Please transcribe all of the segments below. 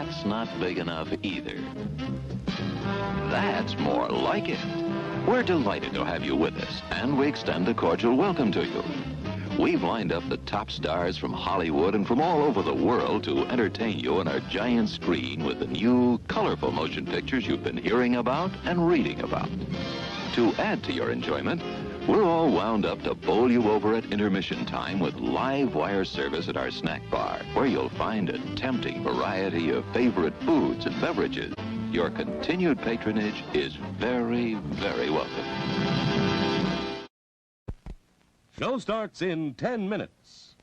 that's not big enough either. That's more like it. We're delighted to have you with us, and we extend a cordial welcome to you. We've lined up the top stars from Hollywood and from all over the world to entertain you on our giant screen with the new, colorful motion pictures you've been hearing about and reading about. To add to your enjoyment, we're all wound up to bowl you over at intermission time with live wire service at our snack bar, where you'll find a tempting variety of favorite foods and beverages. Your continued patronage is very, very welcome. Show starts in 10 minutes.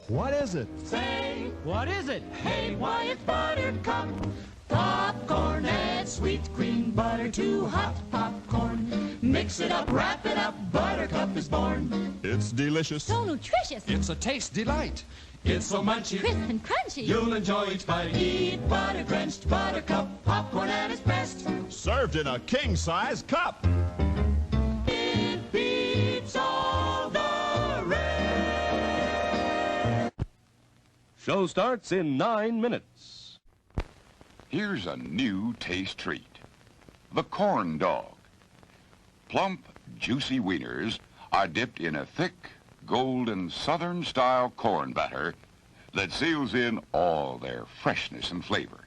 What is it? Say, What is it? hey, why it's Buttercup. Popcorn, add sweet cream butter to hot popcorn. Mix it up, wrap it up, Buttercup is born. It's delicious. So nutritious. It's a taste delight. It's so munchy, Crisp and crunchy. you'll enjoy each bite. Eat butter-drenched Buttercup, popcorn at its best. Served in a king-size cup. It beats all the rest. Show starts in 9 minutes. Here's a new taste treat. The corn dog. Plump, juicy wieners are dipped in a thick, golden Southern-style corn batter that seals in all their freshness and flavor.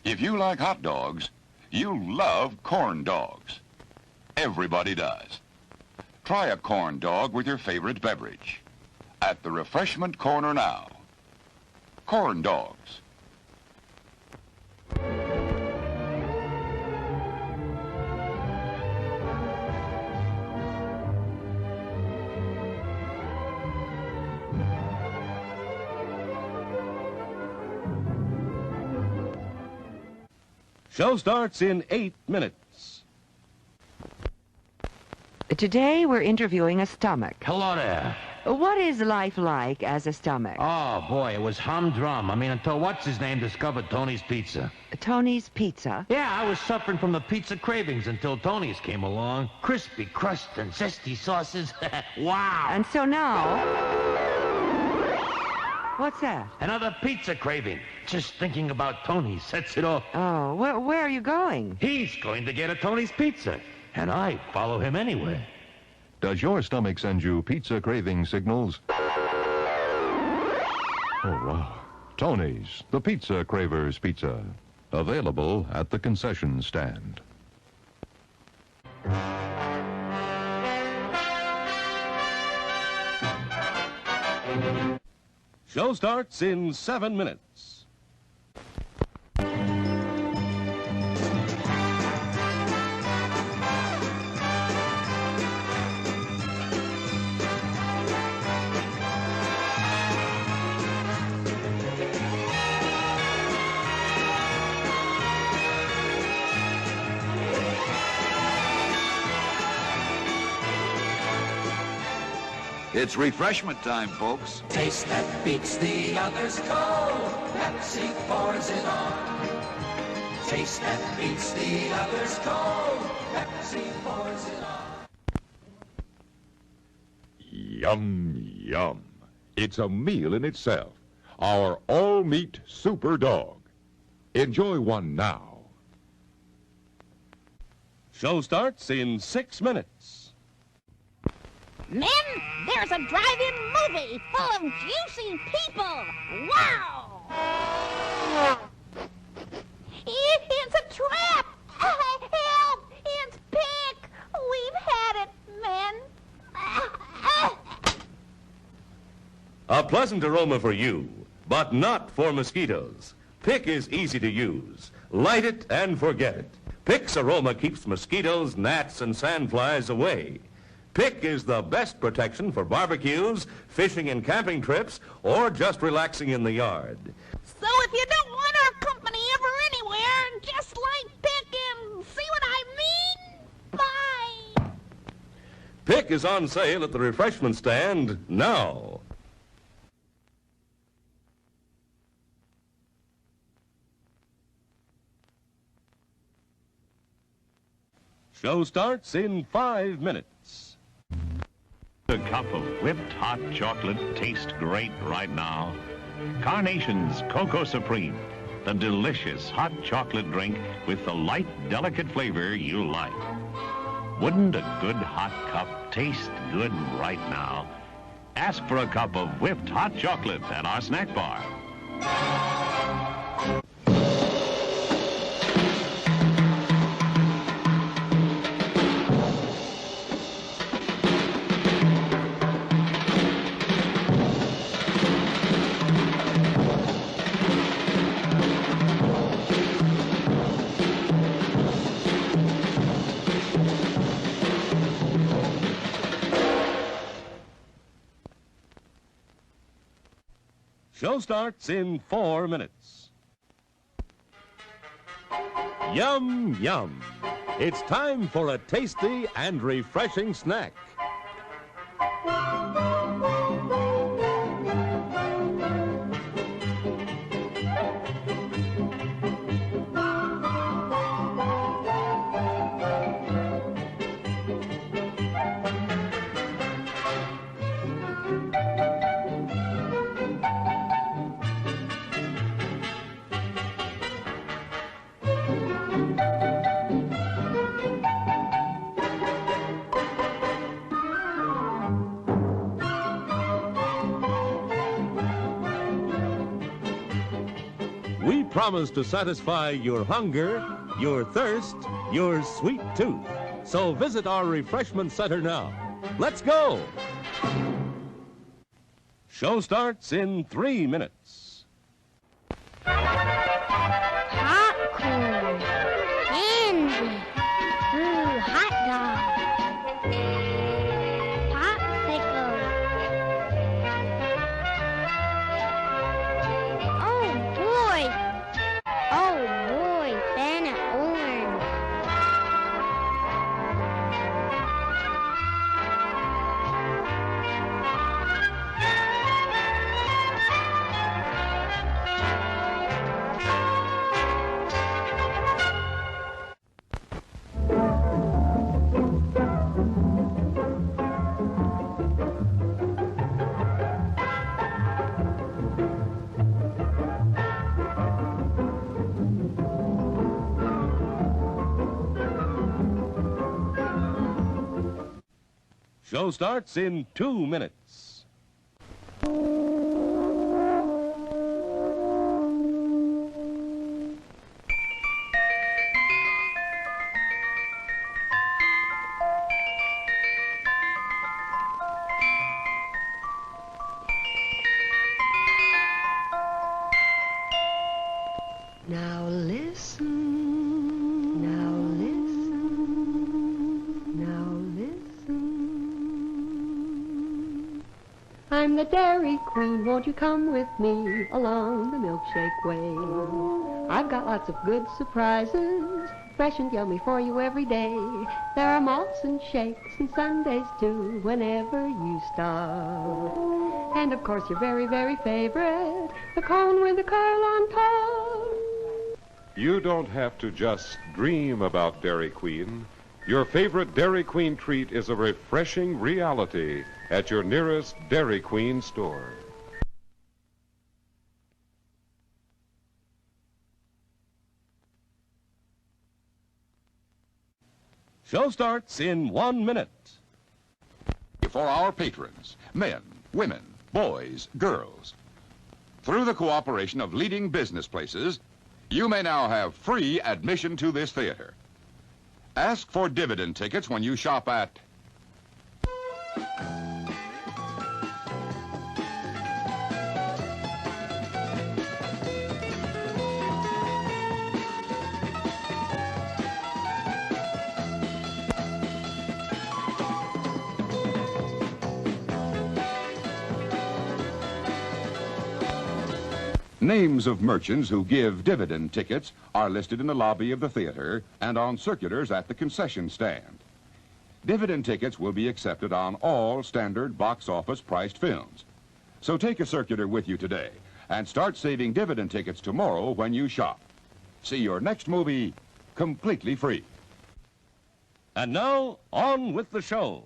If you like hot dogs, you'll love corn dogs. Everybody does. Try a corn dog with your favorite beverage. At the refreshment corner now. Corn dogs. Show starts in 8 minutes. Today we're interviewing a stomach. Hello there. What is life like as a stomach? Oh, boy, it was humdrum. I mean, until what's-his-name discovered Tony's Pizza. Tony's Pizza? Yeah, I was suffering from the pizza cravings until Tony's came along. Crispy crust and zesty sauces. Wow. And so now... What's that? Another pizza craving. Just thinking about Tony sets it off. Oh, where are you going? He's going to get a Tony's Pizza, and I follow him anyway. Does your stomach send you pizza craving signals? Oh, wow. Tony's, the Pizza Cravers Pizza. Available at the concession stand. Show starts in 7 minutes. It's refreshment time, folks. Taste that beats the others cold. Pepsi pours it on. Taste that beats the others cold. Pepsi pours it on. Yum, yum. It's a meal in itself. Our all-meat super dog. Enjoy one now. Show starts in 6 minutes. Men, there's a drive-in movie full of juicy people. Wow! It's a trap! Help! It's Pick! We've had it, men. A pleasant aroma for you, but not for mosquitoes. Pick is easy to use. Light it and forget it. Pick's aroma keeps mosquitoes, gnats, and sandflies away. Pick is the best protection for barbecues, fishing and camping trips, or just relaxing in the yard. So if you don't want our company ever anywhere, just like Pick and see what I mean? Bye. Pick is on sale at the refreshment stand now. Show starts in 5 minutes. A cup of whipped hot chocolate tastes great right now. Carnation's Cocoa Supreme, the delicious hot chocolate drink with the light, delicate flavor you like. Wouldn't a good hot cup taste good right now? Ask for a cup of whipped hot chocolate at our snack bar. Show starts in 4 minutes. Yum, yum. It's time for a tasty and refreshing snack. We promise to satisfy your hunger, your thirst, your sweet tooth. So visit our refreshment center now. Let's go! Show starts in 3 minutes. Popcorn, candy, hot dog, popsicle. Oh boy, Santa orange. Show starts in 2 minutes. Now listen. Now listen. Now listen. I'm the Dairy Queen. Won't you come with me along the milkshake way? I've got lots of good surprises, fresh and yummy for you every day. There are malts and shakes and sundaes too, whenever you stop. And of course your very, very favorite, the cone with the curl on top. You don't have to just dream about Dairy Queen. Your favorite Dairy Queen treat is a refreshing reality at your nearest Dairy Queen store. Show starts in 1 minute. For our patrons, men, women, boys, girls. Through the cooperation of leading business places, you may now have free admission to this theater. Ask for dividend tickets when you shop at Names of merchants who give dividend tickets are listed in the lobby of the theater and on circulars at the concession stand. Dividend tickets will be accepted on all standard box office priced films. So take a circular with you today and start saving dividend tickets tomorrow when you shop. See your next movie completely free. And now, on with the show.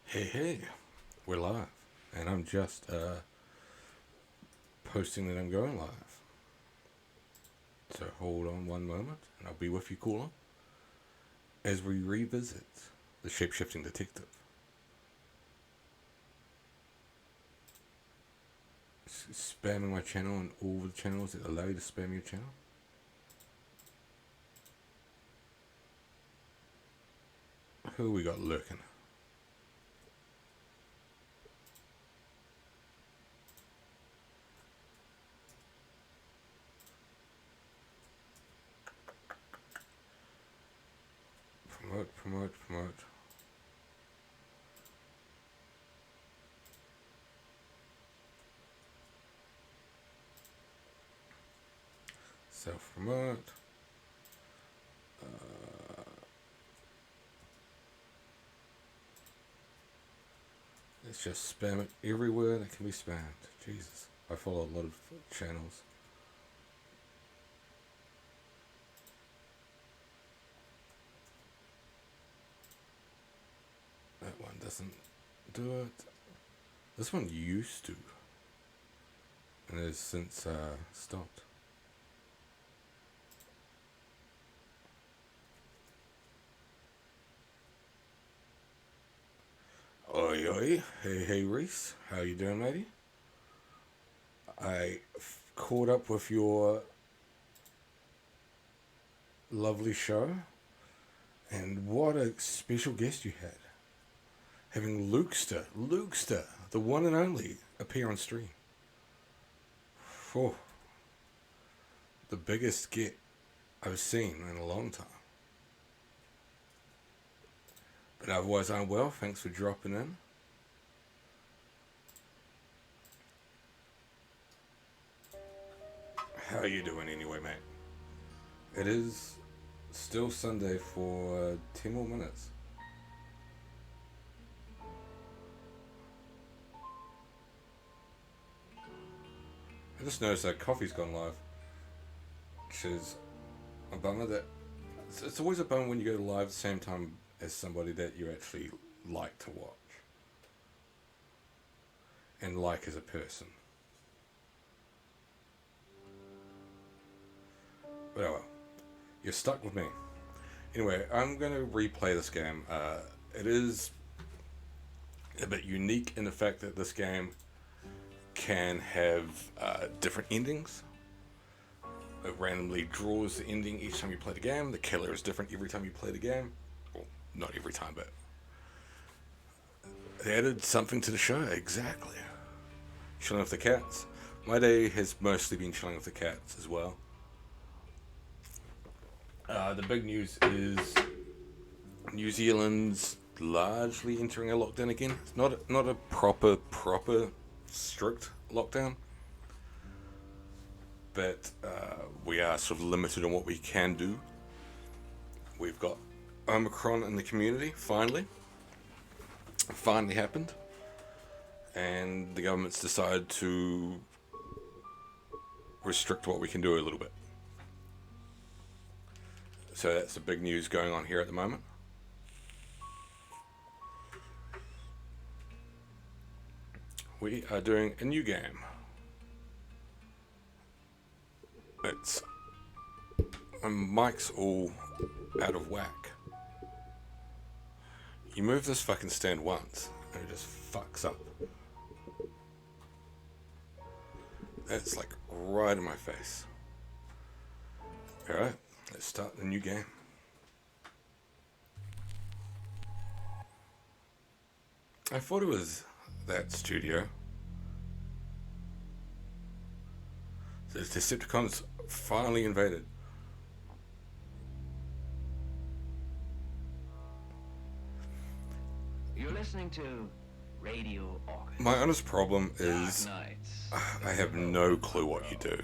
Hey, we're live, and I'm just posting that I'm going live. So hold on one moment, and I'll be with you, caller, as we revisit the shape-shifting detective. Spamming my channel and all the channels that allow you to spam your channel. Who we got lurking? Promote. Self-promote. Let's just spam it everywhere that can be spammed. Jesus, I follow a lot of channels. That one doesn't do it. This one used to, and has since stopped. Oi. Hey, Reese. How you doing, matey? I caught up with your lovely show, and what a special guest you had. Having Lukester, the one and only, appear on stream. Oh, the biggest get I've seen in a long time. But otherwise, I'm well. Thanks for dropping in. How are you doing anyway, mate? It is still Sunday for 10 more minutes. I just noticed that coffee's gone live, which is a bummer. That it's always a bummer when you go live at the same time as somebody that you actually like to watch and like as a person. But oh well, you're stuck with me. Anyway, I'm going to replay this game. It is a bit unique in the fact that this game can have different endings. It randomly draws the ending each time you play the game. The killer is different every time you play the game. Well, not every time, but they added something to the show. Exactly. Chilling with the cats. My day has mostly been chilling with the cats as well. The big news is New Zealand's largely entering a lockdown again. It's not a proper strict lockdown, but we are sort of limited on what we can do. We've got Omicron in the community, finally happened, and the government's decided to restrict what we can do a little bit. So that's the big news going on here at the moment. We are doing a new game. It's my mic's all out of whack. You move this fucking stand once and it just fucks up. That's like right in my face. Alright, let's start the new game. I thought it was that studio. The Decepticons finally invaded. listening to Radio August. My honest problem Dark is Nights. I have no clue what you do.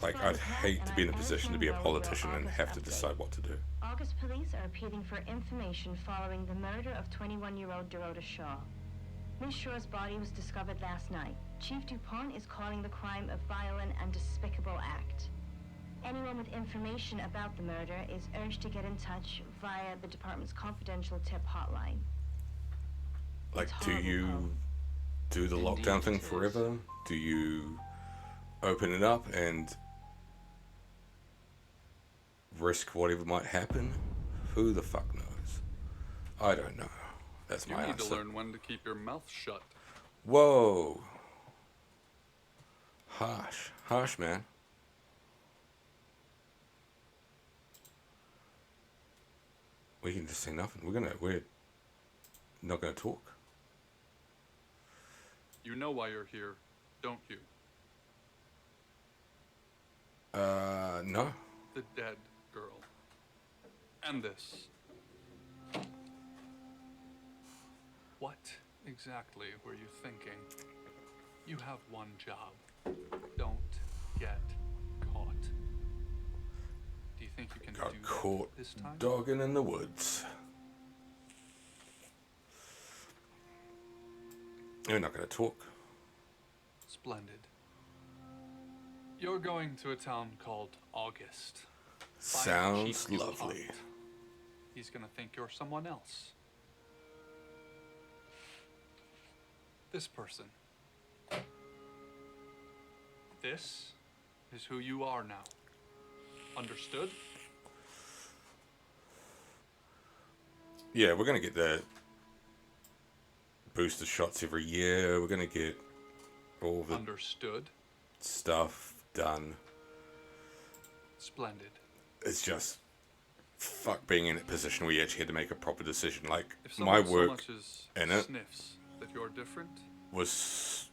Like, I'd hate to be in a position to be a politician and have to decide what to do. August police are appealing for information following the murder of 21-year-old Dorota Shaw. Miss Shaw's body was discovered last night. Chief DuPont is calling the crime a violent and despicable act. Anyone with information about the murder is urged to get in touch via the department's confidential tip hotline. Like, do you do the lockdown thing forever? Do you open it up and risk whatever might happen? Who the fuck knows? I don't know. That's my You need answer. to learn when to keep your mouth shut. Whoa. Harsh. Harsh, man. We can just say nothing. We're not gonna talk. You know why you're here, don't you? No. The dead girl. And this. What exactly were you thinking? You have one job. Don't get caught. Do you think you can Got do caught that this time? dogging in the woods. You're not gonna talk. Splendid. You're going to a town called August. Find Sounds Chief lovely. DuPont. He's gonna think you're someone else. This person. This is who you are now. Understood? Yeah, we're gonna get the booster shots every year. We're gonna get all the Understood. stuff done. Splendid. It's just fuck being in a position where you actually had to make a proper decision. Like, If my someone so work much as in it sniffs that you're different, was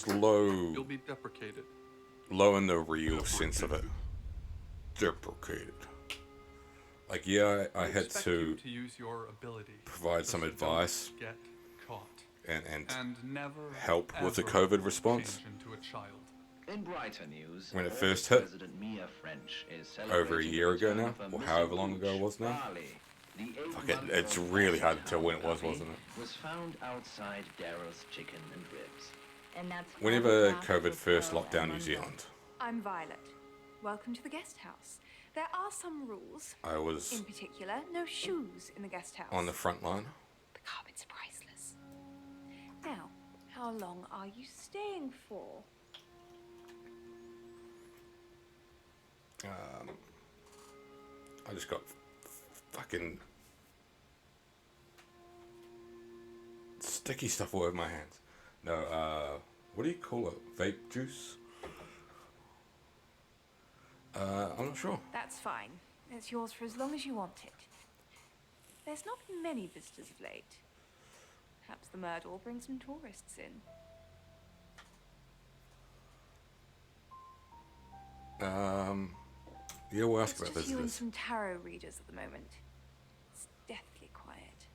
low you'll be deprecated. low in the real sense of it. Deprecated. Like, yeah, I had expect to you to use your ability, provide some but advice don't get caught. and never help with the ever COVID response. change into a child. In brighter news, when it first hit, President Mia French is over a celebrating year the ago now, return of a or missing however long ago it pooch, was now. Barley. The Fuck it, 8-month-old it's really hard to tell when it was, puppy wasn't it? was found outside Daryl's Chicken and Ribs. And that's Whenever COVID first locked down New Zealand, I'm Violet. Welcome to the guest house. There are some rules. I was In particular, no shoes in the guest house. on the front line. The carpet's priceless. Now, how long are you staying for? I just got fucking sticky stuff all over my hands. No, what do you call it? Vape juice? I'm not sure. That's fine. It's yours for as long as you want it. There's not been many visitors of late. Perhaps the murder will bring some tourists in. Yeah, we'll ask It's about just you and visitors. some tarot readers at the moment. It's deathly quiet.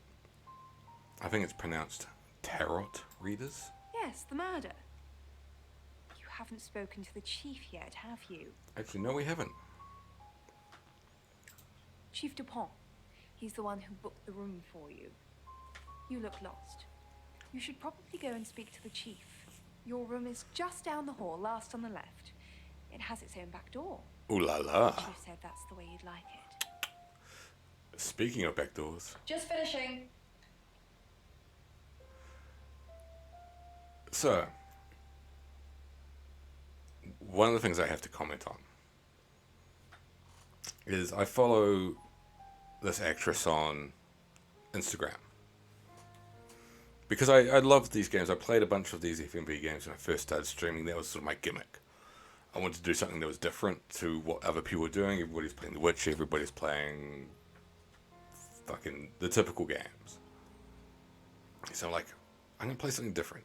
I think it's pronounced tarot readers. Yes, the murder. You haven't spoken to the chief yet, have you? Actually, no, we haven't. Chief DuPont. He's the one who booked the room for you. You look lost. You should probably go and speak to the chief. Your room is just down the hall, last on the left. It has its own back door. Ooh la la. The chief said that's the way you'd like it. Speaking of back doors, Just finishing. so one of the things I have to comment on is I follow this actress on Instagram because I love these games. I played a bunch of these FMV games when I first started streaming. That was sort of my gimmick. I wanted to do something that was different to what other people were doing. Everybody's playing The Witcher, everybody's playing fucking the typical games. So I'm like, I'm going to play something different.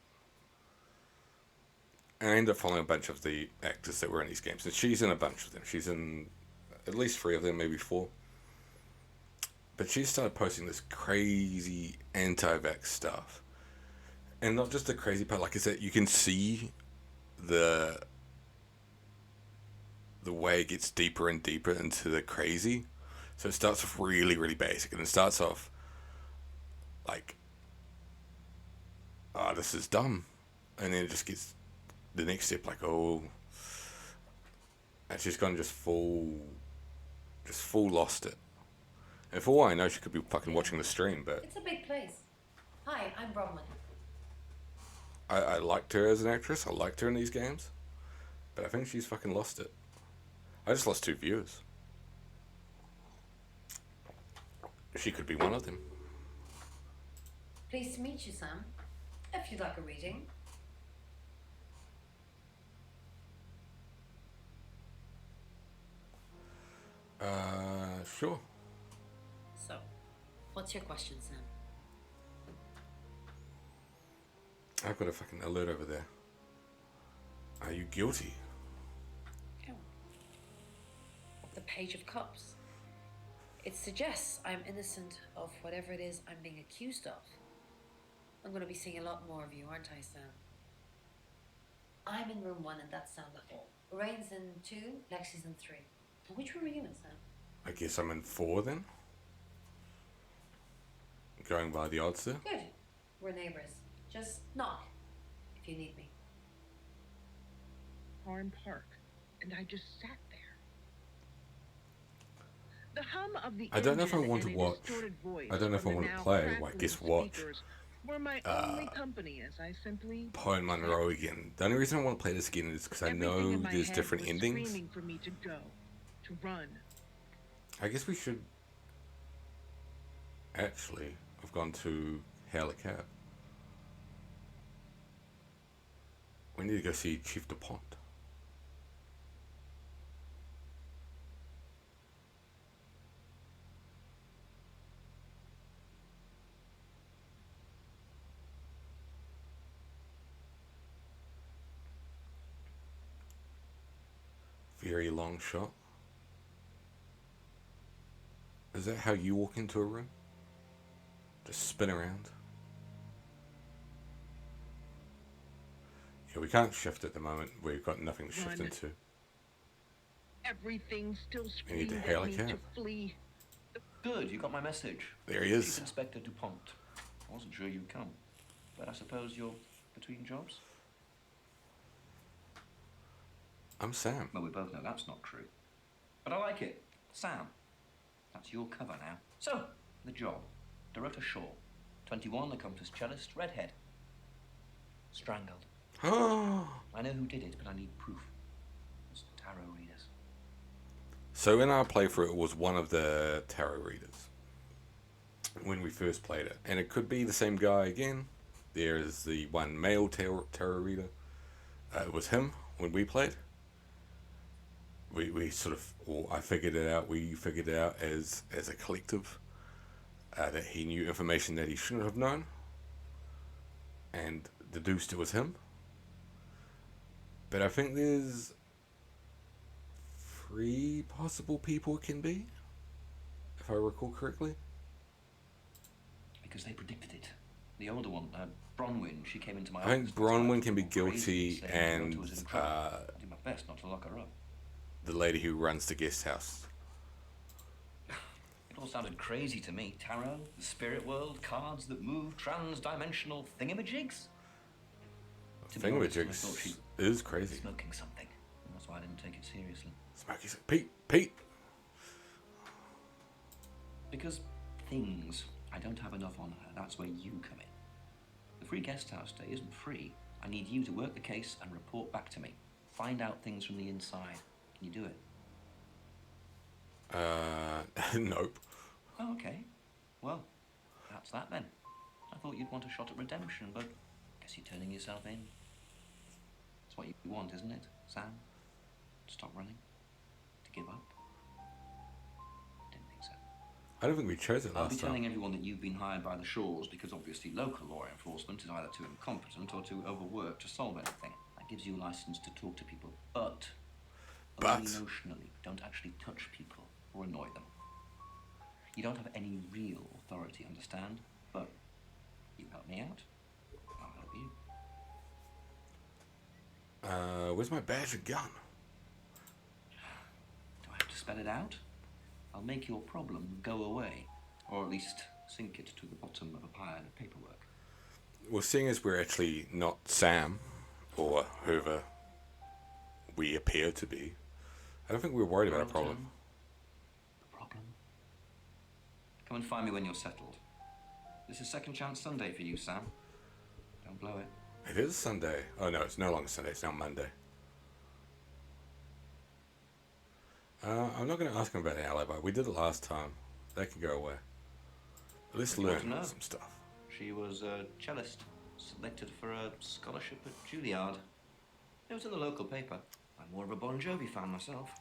And I ended up following a bunch of the actors that were in these games. And she's in a bunch of them. She's in at least 3 of them, maybe 4. But she started posting this crazy anti-vax stuff. And not just the crazy part, like I said, you can see the way it gets deeper and deeper into the crazy. So it starts off really, really basic, and it starts off like, oh, this is dumb. And then it just gets the next step, like, oh, and she's gone just full lost it. And for all I know, she could be fucking watching the stream, but It's a big place. Hi, I'm Bronwyn. I liked her as an actress. I liked her in these games. But I think she's fucking lost it. I just lost 2 viewers. She could be one of them. Pleased to meet you, Sam. If you'd like a reading. Sure. So, what's your question, Sam? I've got a fucking alert over there. Are you guilty? Oh. The Page of Cups. It suggests I'm innocent of whatever it is I'm being accused of. I'm going to be seeing a lot more of you, aren't I, Sam? I'm in room 1 and that's down the hall. Rain's in 2, Lexi's in 3. Which room are you in, Sam? I guess I'm in 4 then? Going by the odds there? Good. We're neighbors. Just knock if you need me. Farm Park, and I just sat there. The hum of the I don't know if I engine want to and a watch. distorted voice I don't know if I from the want to now play. I crackling guess watch speakers were my only company as I simply Poe and Monroe again. The only reason I want to play this again is because I know everything in my there's head different was endings. screaming for me to go, to run. I guess we should. Actually, I've gone to hail a cab. We need to go see Chief DuPont. Very long shot. Is that how you walk into a room? Just spin around? Yeah, we can't shift at the moment. We've got nothing to shift Run. into. Everything still We need screamed to at hail a me cab. to flee. Good, you got my message. There he is. Chief Inspector DuPont. I wasn't sure you'd come, but I suppose you're between jobs? I'm Sam. Well, we both know that's not true. But I like it. Sam. That's your cover now. So, the job. Dorota Shaw. 21, accomplished cellist, redhead. Strangled. I know who did it, but I need proof. It's tarot readers. So in our playthrough, it was one of the tarot readers when we first played it. And it could be the same guy again. There is the one male tarot reader. It was him when we played. We sort of, or I figured it out, we figured it out as a collective, that he knew information that he shouldn't have known, and deduced it was him. But I think there's 3 possible people it can be, if I recall correctly. Because they predicted it. The older one, Bronwyn, she came into my I think office. Bronwyn can be crazy, guilty, saying and Dorota was in trouble. I did my best not to lock her up. the lady who runs the guest house. It all sounded crazy to me. Tarot, the spirit world, cards that move, trans-dimensional thingamajigs. To be honest, I thought she is crazy. smoking something. And that's why I didn't take it seriously. Smoking Pete. Because things, I don't have enough on her. That's where you come in. The free guest house stay isn't free. I need you to work the case and report back to me. Find out things from the inside. Can you do it? Nope. Oh, okay. Well, that's that then. I thought you'd want a shot at redemption, but guess you're turning yourself in. That's what you want, isn't it, Sam? To stop running? To give up? Didn't think so. I don't think we chose it I'll be last telling time. everyone that you've been hired by the Shaws because obviously local law enforcement is either too incompetent or too overworked to solve anything. That gives you a license to talk to people, but only emotionally. Don't actually touch people or annoy them. You don't have any real authority, understand? But you help me out, I'll help you. Where's my badge and gun? Do I have to spell it out? I'll make your problem go away, or at least sink it to the bottom of a pile of paperwork. Well, seeing as we're actually not Sam, or whoever we appear to be, I don't think we're worried about a problem. A problem? Come and find me when you're settled. This is Second Chance Sunday for you, Sam. Don't blow it. It is Sunday. Oh no, it's no longer Sunday, it's now Monday. I'm not going to ask him about an alibi. We did it last time. That can go away. Let's learn some stuff. She was a cellist, selected for a scholarship at Juilliard. It was in the local paper. I'm more of a Bon Jovi fan myself.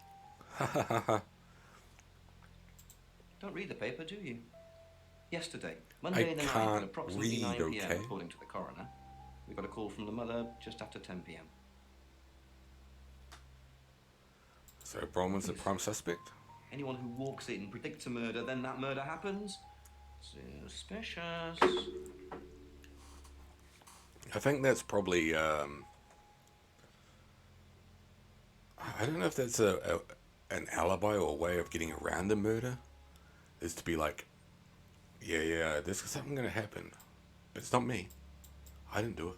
Don't read the paper, do you? Yesterday, Monday the 9th, at approximately 9 p.m., according to the coroner, we got a call from the mother just after 10 p.m. So Bronwyn's the prime suspect? Anyone who walks in, predicts a murder, then that murder happens. Suspicious. I think that's probably, I don't know if that's an alibi or a way of getting around the murder. Is to be like, yeah, there's something going to happen. But it's not me. I didn't do it.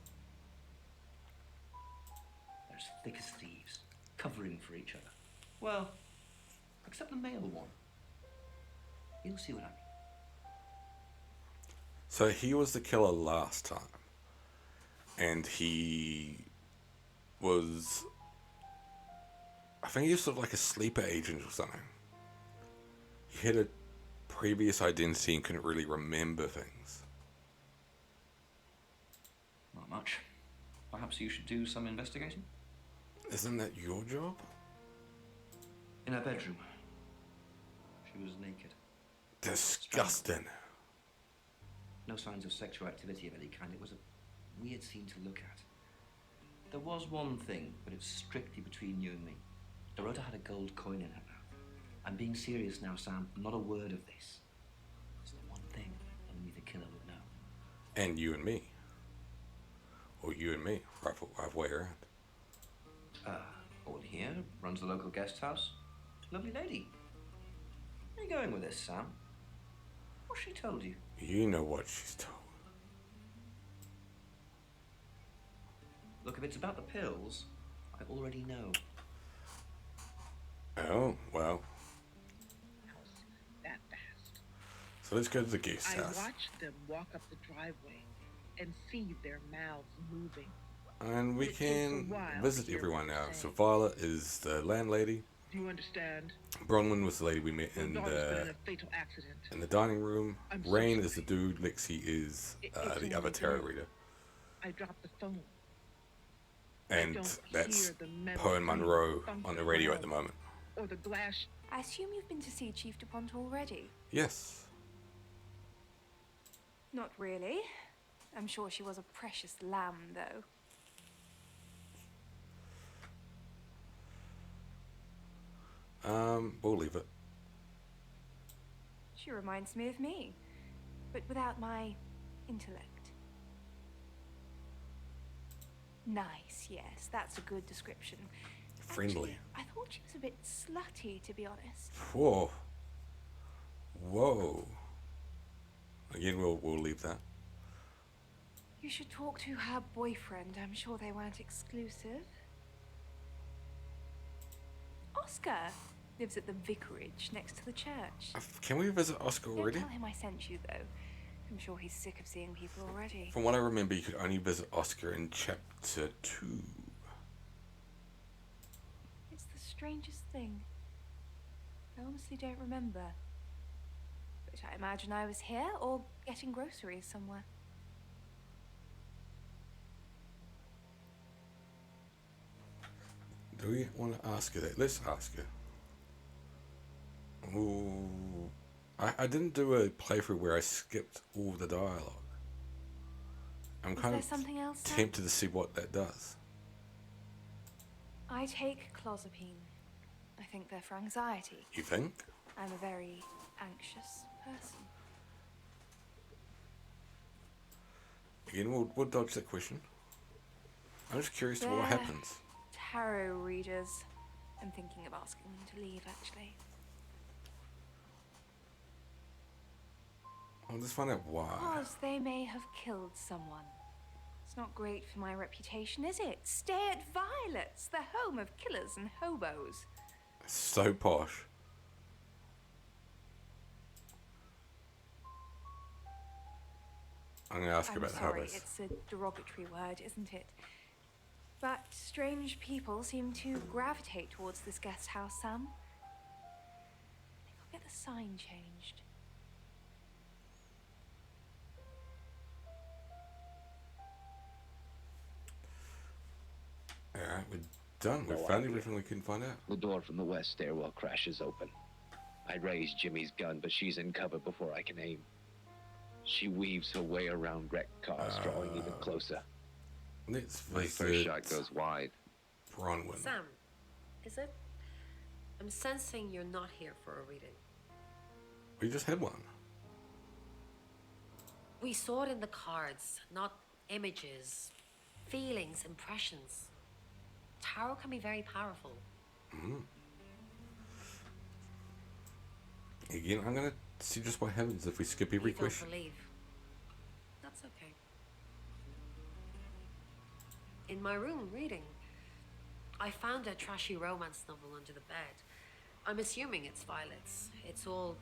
They're as thick as thieves, covering for each other. Well, except the male one. You'll see what I mean. So he was the killer last time. And he was, I think he was sort of like a sleeper agent or something. He had a previous identity and couldn't really remember things. Not much. Perhaps you should do some investigating? Isn't that your job? In her bedroom. She was naked. Disgusting. No signs of sexual activity of any kind. It was a weird scene to look at. There was one thing, but it's strictly between you and me. Dorota had a gold coin in her mouth. I'm being serious now, Sam. Not a word of this. It's the one thing only the killer would know. And you and me. Or you and me, right way around. All here, runs the local guest house. Lovely lady. Where are you going with this, Sam? What's she told you? You know what she's told. Look, if it's about the pills, I already know. Oh, well. That fast. So let's go to the guest house. I watched them walk up the driveway and see their mouths moving. And we can visit everyone now. So Violet is the landlady. Do you understand? Bronwyn was the lady we met in the dining room. Rain is the dude. Lexi is the other tarot reader. I dropped the phone. And that's Poe and Monroe on the radio at the moment. Or the glass. I assume you've been to see Chief DuPont already? Yes. Not really. I'm sure she was a precious lamb, though. We'll leave it. She reminds me of me, but without my intellect. Nice, yes, that's a good description. Friendly. Actually, I thought she was a bit slutty, to be honest. Whoa. Again, we'll leave that. You should talk to her boyfriend. I'm sure they weren't exclusive. Oscar lives at the vicarage next to the church. Can we visit Oscar already? Don't tell him I sent you, though. I'm sure he's sick of seeing people already. From what I remember, you could only visit Oscar in chapter 2. It's the strangest thing. I honestly don't remember. But I imagine I was here or getting groceries somewhere. Do we want to ask her that? Let's ask her. Ooh. I didn't do a playthrough where I skipped all the dialogue. I'm kind of tempted to see what that does. I take clozapine. I think they're for anxiety. You think? I'm a very anxious person. Again, we'll dodge that question. I'm just curious to what They're happens. tarot readers. I'm thinking of asking them to leave, actually. I'll just find out why. Because they may have killed someone. It's not great for my reputation, is it? Stay at Violet's, the home of killers and hobos. So posh. I'm going to ask I'm about sorry, hobos. it's a derogatory word, isn't it? But strange people seem to gravitate towards this guest house, Sam. I think I'll get the sign changed. Alright, we're done. We No found idea. everything we couldn't find out. The door from the west stairwell crashes open. I raise Jimmy's gun, but she's in cover before I can aim. She weaves her way around wrecked cars, drawing even closer. Let's My visit first shot goes wide. Bronwyn. Sam, is it? I'm sensing you're not here for a reading. We just had one. We saw it in the cards, not images, feelings, impressions. Tarot can be very powerful. Again, I'm going to see just what happens if we skip every You don't question. believe. That's okay. In my room, reading, I found a trashy romance novel under the bed. I'm assuming it's Violet's. It's all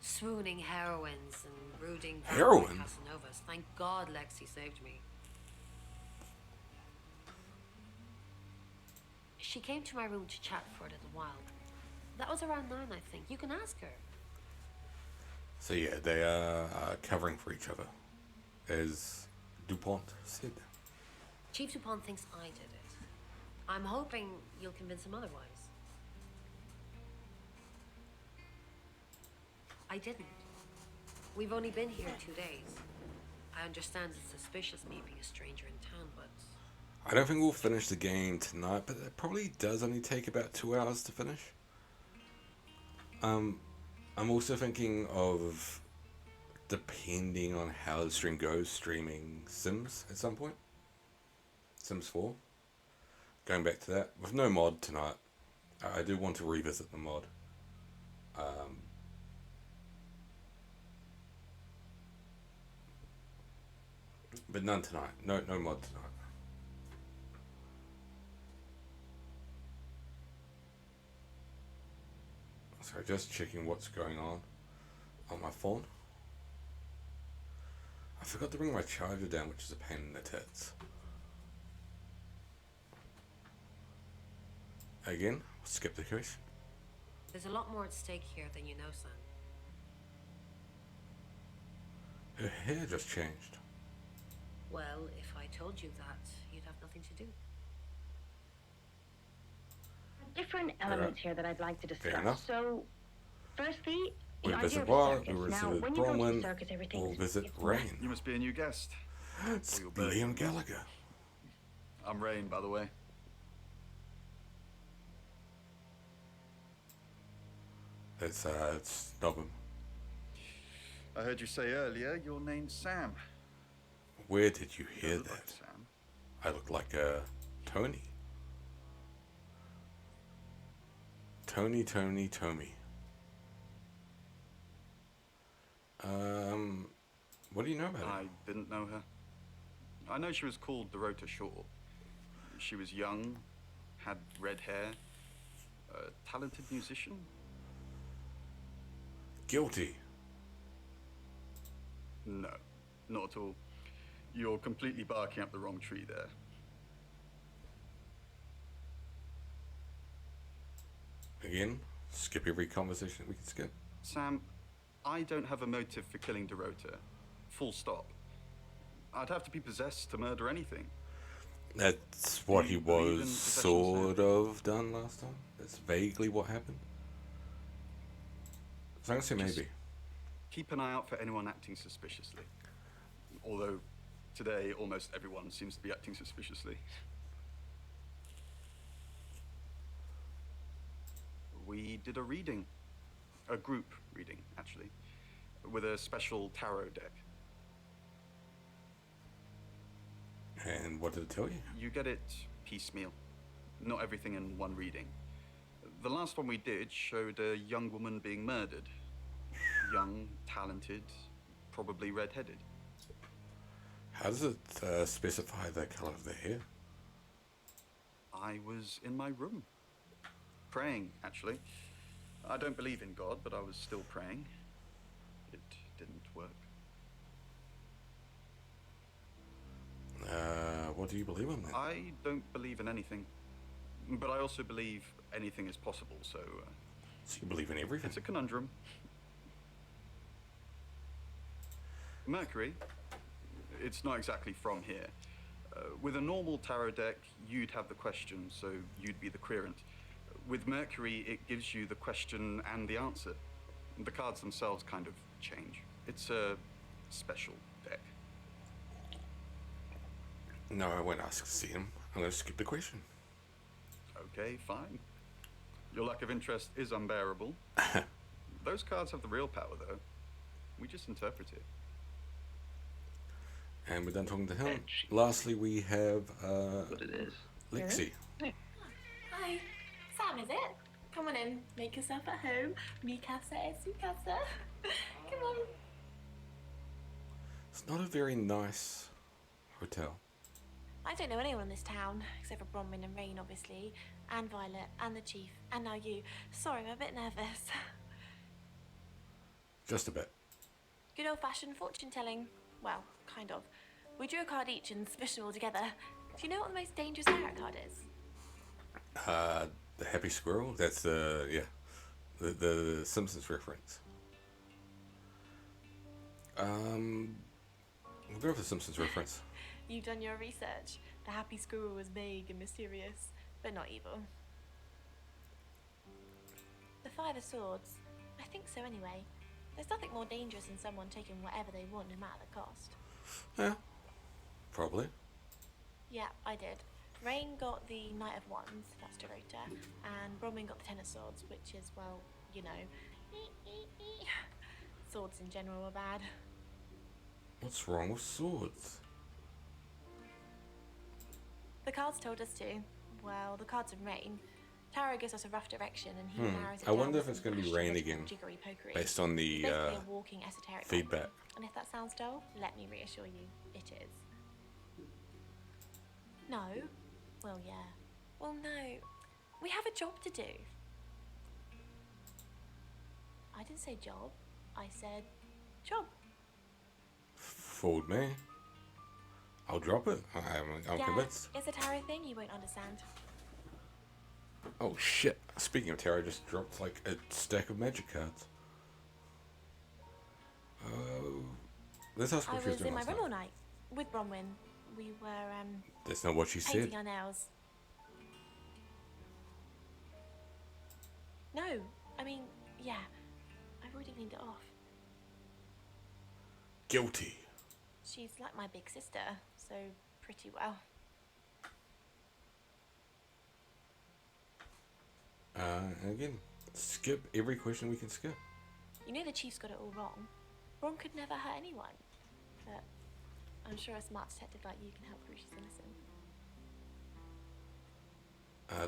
swooning heroines and brooding Heroine? Casanovas. Thank God Lexi saved me. She came to my room to chat for a little while. That was around 9, I think. You can ask her. So yeah, they are covering for each other, as DuPont said. Chief DuPont thinks I did it. I'm hoping you'll convince him otherwise. I didn't. We've only been here 2 days. I understand it's suspicious me being a stranger in town, but... I don't think we'll finish the game tonight, but it probably does only take about 2 hours to finish. I'm also thinking of, depending on how the stream goes, streaming Sims at some point. Sims 4. Going back to that. With no mod tonight. I do want to revisit the mod. But none tonight. No mod tonight. Sorry, just checking what's going on my phone. I forgot to bring my charger down, which is a pain in the tits. Again, skip the question. There's a lot more at stake here than you know, Sam. Her hair just changed. Well, if I told you that, you'd have nothing to do. Different elements here that I'd like to discuss. enough. So, firstly, We the idea visit of a Violet, circus. we Now, visit when you go to the Bronwyn, circus, everything we'll is visit it's Rain. You must be a new guest. It's Liam Gallagher. I'm Rain, by the way. It's Snobbum. I heard you say earlier your name's Sam. Where did you hear look that? like Sam. I look like Tony. Tony. What do you know about her? I didn't know her. I know she was called Dorota Shaw. She was young, had red hair, a talented musician. Guilty. No, not at all. You're completely barking up the wrong tree there. Again, skip every conversation we can skip. Sam, I don't have a motive for killing Dorota. Full stop. I'd have to be possessed to murder anything. That's what he You believe in was possession, sort of done last time. That's vaguely what happened. So I'm gonna say Just maybe. keep an eye out for anyone acting suspiciously. Although today almost everyone seems to be acting suspiciously. We did a reading. A group reading, actually. with a special tarot deck. And what did it tell you? You get it piecemeal, not everything in one reading. The last one we did showed a young woman being murdered. Young, talented, probably red-headed. How does it specify the color of the hair? I was in my room, praying, actually. I don't believe in God, but I was still praying. It didn't work. What do you believe in then? I don't believe in anything, but I also believe anything is possible, so... So you believe in everything? It's a conundrum. Mercury, it's not exactly from here. With a normal tarot deck, you'd have the question, so you'd be the querent. With Mercury, it gives you the question and the answer. The cards themselves kind of change. It's a special deck. No, I won't ask to see him. I'm going to skip the question. Okay, fine. Your lack of interest is unbearable. Those cards have the real power, though. We just interpret it. And we're done talking to him. Lastly, we have What it is. Lexi. Hi, Sam, is it? Come on in, make yourself at home. Mi casa es su casa. Come on. It's not a very nice hotel. I don't know anyone in this town, except for Bronwyn and Rain, obviously, and Violet, and the Chief, and now you. Sorry, I'm a bit nervous. Just a bit. Good old-fashioned fortune-telling. Well, kind of. We drew a card each and smushed them all together. Do you know what the most dangerous tarot card is? The Happy Squirrel? That's the Simpsons reference. We'll go for the Simpsons reference. You've done your research. The happy squirrel was vague and mysterious, but not evil. The Five of Swords. I think so anyway. There's nothing more dangerous than someone taking whatever they want, no matter the cost. Yeah, probably. Yeah, I did. Rain got the Knight of Wands, that's Dorota, and Bronwyn got the Ten of Swords, which is, well, you know, swords in general are bad. What's wrong with swords? The cards told us to. Well, the cards of Rain. Tarot gives us a rough direction, and he narrows it I down wonder with if it's some going to be Rain passionate again, jiggery pokery. based on the It's basically a walking esoteric feedback. Bible. And if that sounds dull, let me reassure you, it is. No? Well, yeah. Well, no. We have a job to do. I didn't say job. I said job. Fooled me. I'll drop it. I'm yeah, convinced. it's a tarot thing you won't understand. Oh shit. Speaking of tarot, I just dropped like a stack of magic cards. Let's ask I what she was was doing in my last room night. all night with Bronwyn. We were, That's not what she said. painting our nails. No, I mean, yeah. I've already cleaned it off. Guilty. She's like my big sister, so pretty well. Again, skip every question we can skip. You know the Chief's got it all wrong. Bron could never hurt anyone. But I'm sure a smart detective like you can help prove she's innocent.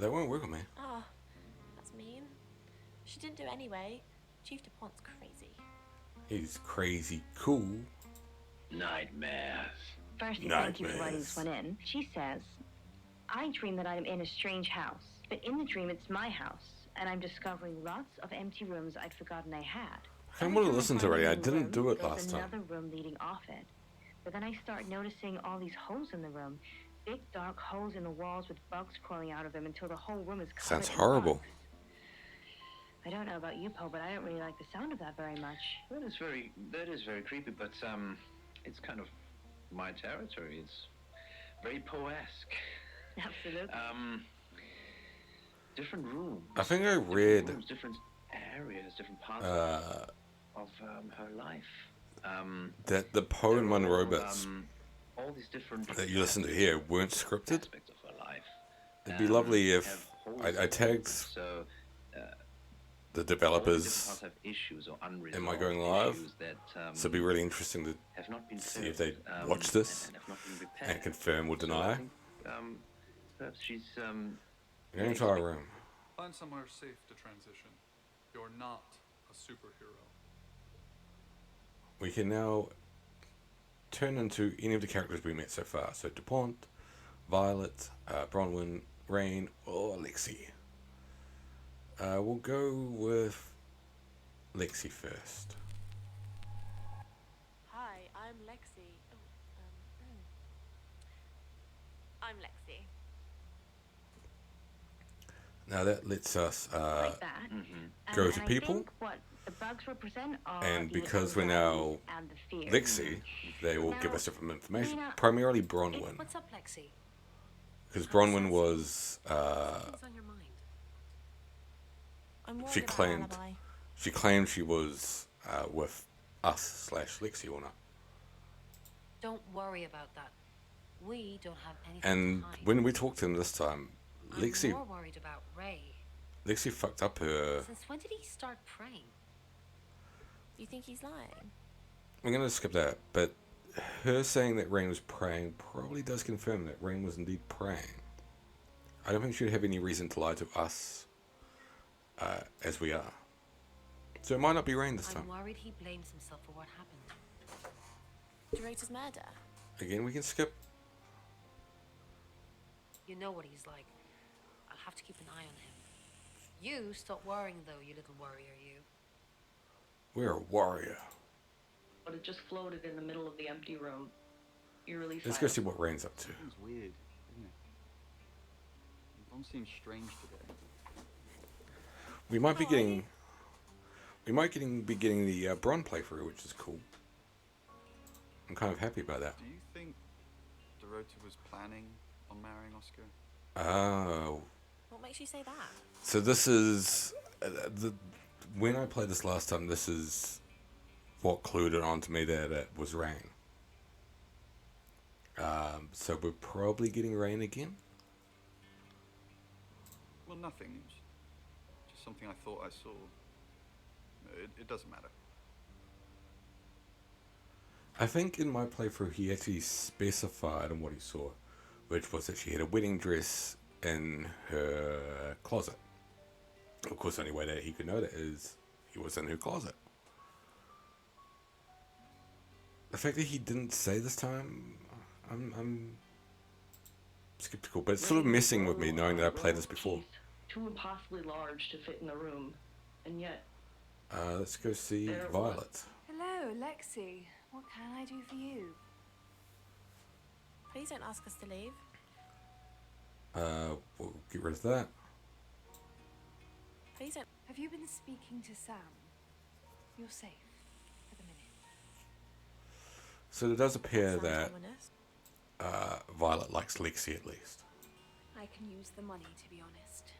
That won't work on me. Ah, that's mean. She didn't do it anyway. Chief DuPont's crazy. He's crazy cool. Nightmares. Firstly, thank you for writing this one in. She says, I dream that I'm in a strange house, but in the dream it's my house, and I'm discovering lots of empty rooms I'd forgotten I had. I want to listen to it. I didn't do it There's last time. another room leading off it. But then I start noticing all these holes in the room. Big dark holes in the walls with bugs crawling out of them until the whole room is covered Sounds in horrible. bugs. I don't know about you, Poe, but I don't really like the sound of that very much. That is very creepy, but it's kind of my territory. It's very Poe-esque. Absolutely. Different rooms. I think I different read rooms, different areas, different parts of her life. that the Poe and Monroe bits all these different that you listen to here weren't scripted. aspects of her life. It'd be lovely if I tagged So the All developers different parts have issues or am I unresolved going live? issues that, So it'd be really interesting to have not been see if settled, they watch this and have not been repaired. and confirm or So I deny. think, perhaps she's We're going to our room. Find somewhere safe to transition. You're not a superhero. We can now turn into any of the characters we met so far. So DuPont, Violet, Bronwyn, Rain, or Lexi. We'll go with Lexi first. Hi, I'm Lexi. I'm Lexi. Now that lets us Like that. go And to I people, think what the bugs represent are and the because we're anxieties now and the fears. Lexi, they will give us different information. Lena, Primarily Bronwyn, What's up, Lexi? because Bronwyn was What's on your mind? I'm worried she about her claimed alibi. she was with us / Lexi or not. Don't worry about that. We don't have anything And to hide. when we talked to him this time, I'm Lexi more worried about Ray. fucked up her. Since when did he start praying? You think he's lying? We're going to skip that, but her saying that Rain was praying probably does confirm that Rain was indeed praying. I don't think she'd have any reason to lie to us as we are. So it might not be Rain this time. I'm worried he blames himself for what happened. Durator's murder? Again, we can skip. You know what he's like. I'll have to keep an eye on him. You stop worrying, though, you little warrior, you. We're a warrior. But it just floated in the middle of the empty room. Eerily Let's go silent. see what Rain's up to. Seems weird, isn't it? Everyone seems strange today. We might be getting. We might be getting the Bron playthrough, which is cool. I'm kind of happy about that. Do you think Dorota was planning on marrying Oscar? Oh. What makes you say that? So this is when I played this last time. This is what clued it on to me that it was Rain. So we're probably getting Rain again. Well, nothing. Just something I thought I saw. It doesn't matter. I think in my playthrough he actually specified on what he saw, which was that she had a wedding dress in her closet. Of course, the only way that he could know that is he was in her closet. The fact that he didn't say this time, I'm skeptical, but it's sort of messing with me knowing that I played this before. Too impossibly large to fit in the room, and yet Let's go see There it Violet. Hello, Lexi. What can I do for you? Please don't ask us to leave. We'll get rid of that. Please don't. Have you been speaking to Sam? You're safe for the minute. So it does appear Sounds that ominous. Violet likes Lexi at least. I can use the money, to be honest.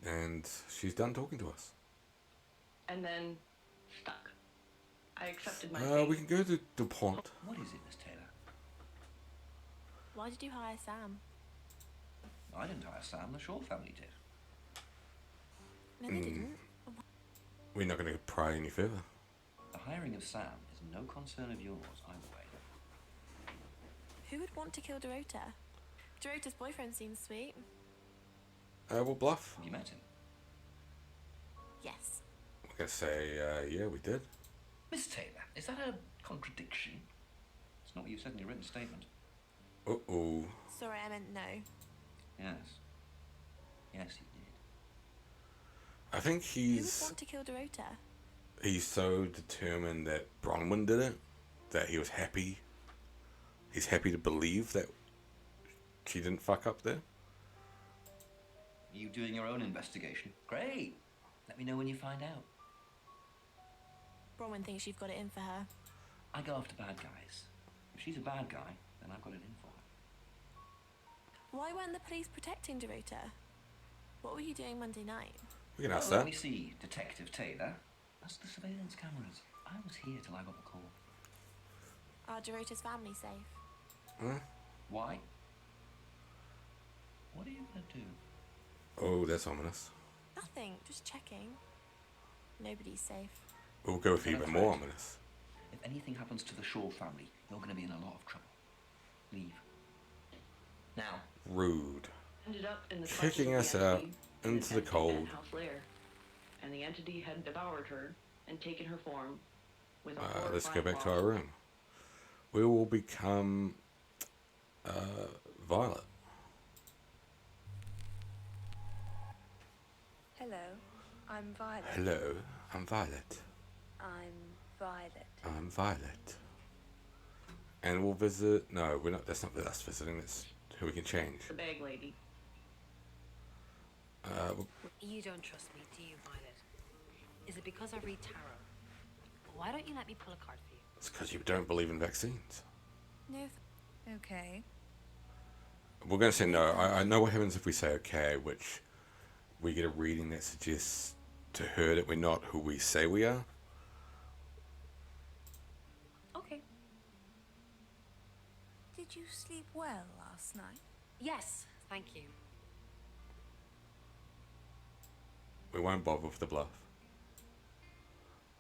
And she's done talking to us. and then stuck. I accepted my We fate. can go to DuPont. What is it, Miss Taylor? Why did you hire Sam? I didn't hire Sam, the Shaw family did. No, they didn't. We're not going to pry any further. The hiring of Sam is no concern of yours, either way. Who would want to kill Dorota? Dorota's boyfriend seems sweet. We'll bluff. Have you met him? Yes. We're going to say, yeah, we did. Miss Taylor, is that a contradiction? It's not what you said in your written statement. Uh-oh. Sorry, I meant no. Yes. Yes, you did. I think Who would he's want to kill Dorota? so determined that Bronwyn did it that he was happy. He's happy to believe that she didn't fuck up there. Are you doing your own investigation? Great. Let me know when you find out. Bronwyn thinks you've got it in for her. I go after bad guys. If she's a bad guy, then I've got it in for her. Why weren't the police protecting Dorota? What were you doing Monday night? We can ask Let that. me see, Detective Taylor. That's the surveillance cameras. I was here till I got the call. Are Dorota's family safe? Huh? Why? What are you gonna do? Oh, that's ominous. Nothing, just checking. Nobody's safe. We'll go with Is that a even threat? more ominous. If anything happens to the Shaw family, you're gonna be in a lot of trouble. Leave. Now. Rude. Ended up in the Kicking clutches us of the out entity into in the an cold. penthouse lair, and the entity had devoured her and taken her form with a Let's go horrifying back to loss. our room. We will become Violet. Hello, I'm Violet. Hello, I'm Violet. I'm Violet. I'm Violet. And we'll visit. No, we're not. That's not us visiting. That's who we can change. The bag lady. You don't trust me, do you, Violet? Is it because I read tarot? Why don't you let me pull a card for you? It's because you don't believe in vaccines. No. Okay. We're going to say no. I know what happens if we say okay, which we get a reading that suggests to her that we're not who we say we are. Okay. Did you sleep well last night? Yes, thank you. We won't bother with the bluff.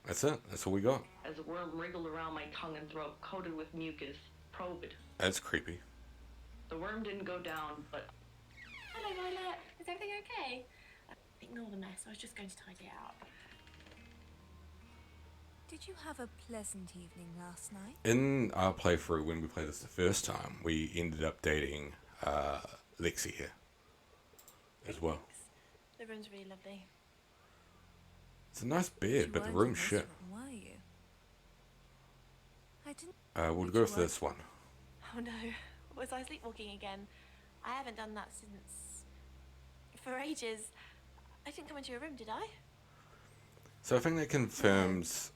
That's it. That's all we got. As a worm wriggled around my tongue and throat, coated with mucus, probed. That's creepy. The worm didn't go down, but Hello, Violet. Is everything okay? Ignore the mess. I was just going to tidy it up. Did you have a pleasant evening last night? In our playthrough, when we played this the first time, we ended up dating Lexi here as well. The room's really lovely. It's a nice bed, but the room's shit. Were you? I didn't. We'll go for this one. Oh no. Was I sleepwalking again? I haven't done that since... for ages. I didn't come into your room, did I? So I think that confirms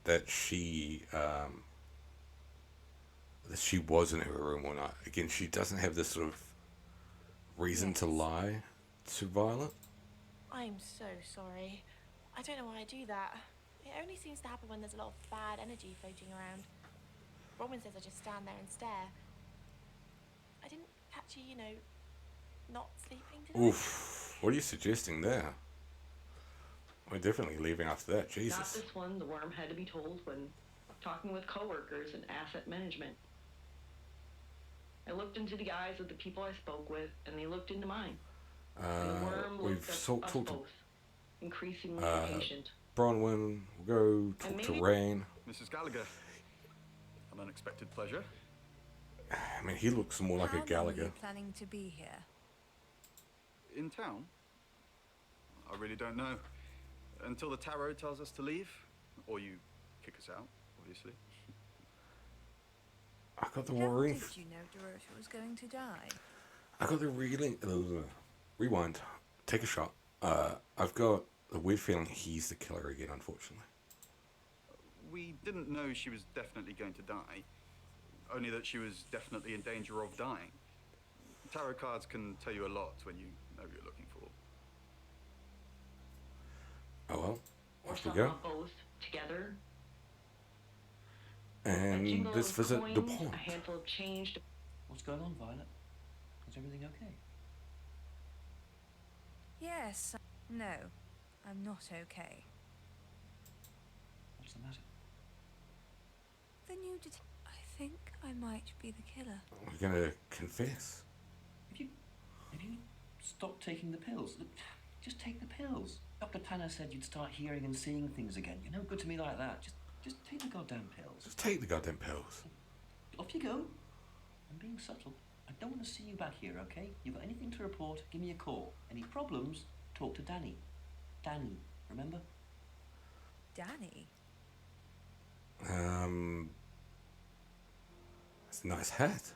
that she was in her room or not. Again, she doesn't have this sort of reason to lie to Violet. I'm so sorry. I don't know why I do that. It only seems to happen when there's a lot of bad energy floating around. Robin says I just stand there and stare. I didn't catch you, not sleeping, did I? Oof. What are you suggesting there? We're definitely leaving after that. not Jesus. this one. The worm had to be told when talking with coworkers in asset management. I looked into the eyes of the people I spoke with, and they looked into mine. And the worm We've looked at talked us to both, increasingly impatient. Bronwyn. We'll go talk to Rain. Mrs. Gallagher. An unexpected pleasure. I mean, he looks more like a How long Gallagher. are you planning to be here? In town? I really don't know. Until the tarot tells us to leave, or you kick us out, obviously. I got the How worry. did you know Dorota was going to die? I got the reeling. Rewind. Take a shot. I've got a weird feeling he's the killer again, unfortunately. We didn't know she was definitely going to die, only that she was definitely in danger of dying. Tarot cards can tell you a lot when you know what you're looking for. Oh well, Or off we somehow go. both together. And jingle let's of visit coins, DuPont. a handful of change. What's going on, Violet? Is everything okay? Yes. No, I'm not okay. What's the matter? The new I think I might be the killer. We're gonna confess. Have you stopped taking the pills? Look, just take the pills. Dr. Tanner said you'd start hearing and seeing things again. You're no good to me like that. Just take the goddamn pills. Just take the goddamn pills. Off you go. I'm being subtle. I don't want to see you back here, okay? You got anything to report, give me a call. Any problems, talk to Danny. Danny, remember? Danny? It's a nice hat.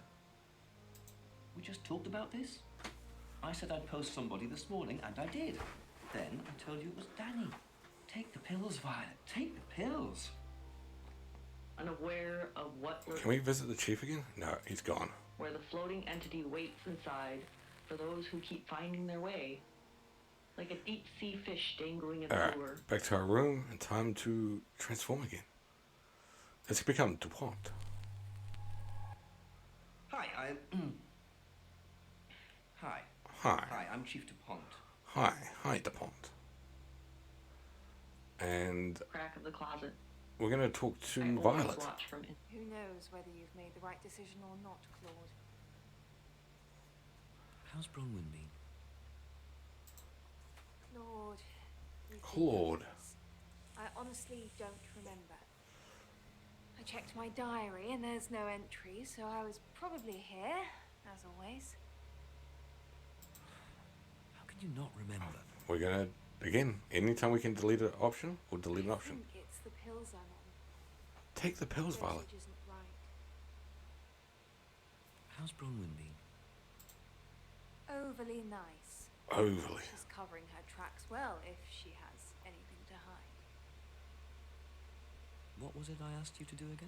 We just talked about this. I said I'd post somebody this morning, and I did. Then I told you it was Danny. Take the pills, Violet. Take the pills. Unaware of what lurks, Can we visit the chief again? No, he's gone. where the floating entity waits inside for those who keep finding their way, like a deep sea fish dangling in the Alright, lure. back to our room and time to transform again. Let's become DuPont. Hi. Hi. Hi, I'm Chief DuPont. Hi, DuPont. And Crack of the closet. we're going to talk to I always Violet. watch from in. Who knows whether you've made the right decision or not, Claude? How's Bronwyn been? Claude. we've been Claude. years. I honestly don't remember. I checked my diary and there's no entry, so I was probably here, as always. How can you not remember? We're going to, again, anytime we can delete an option, we'll delete an option. I think it's the pills I'm on. Take the pills, The Violet. dosage isn't right. How's Bronwyn been? Overly nice. Overly. She's covering her tracks well if she has anything to hide. What was it I asked you to do again?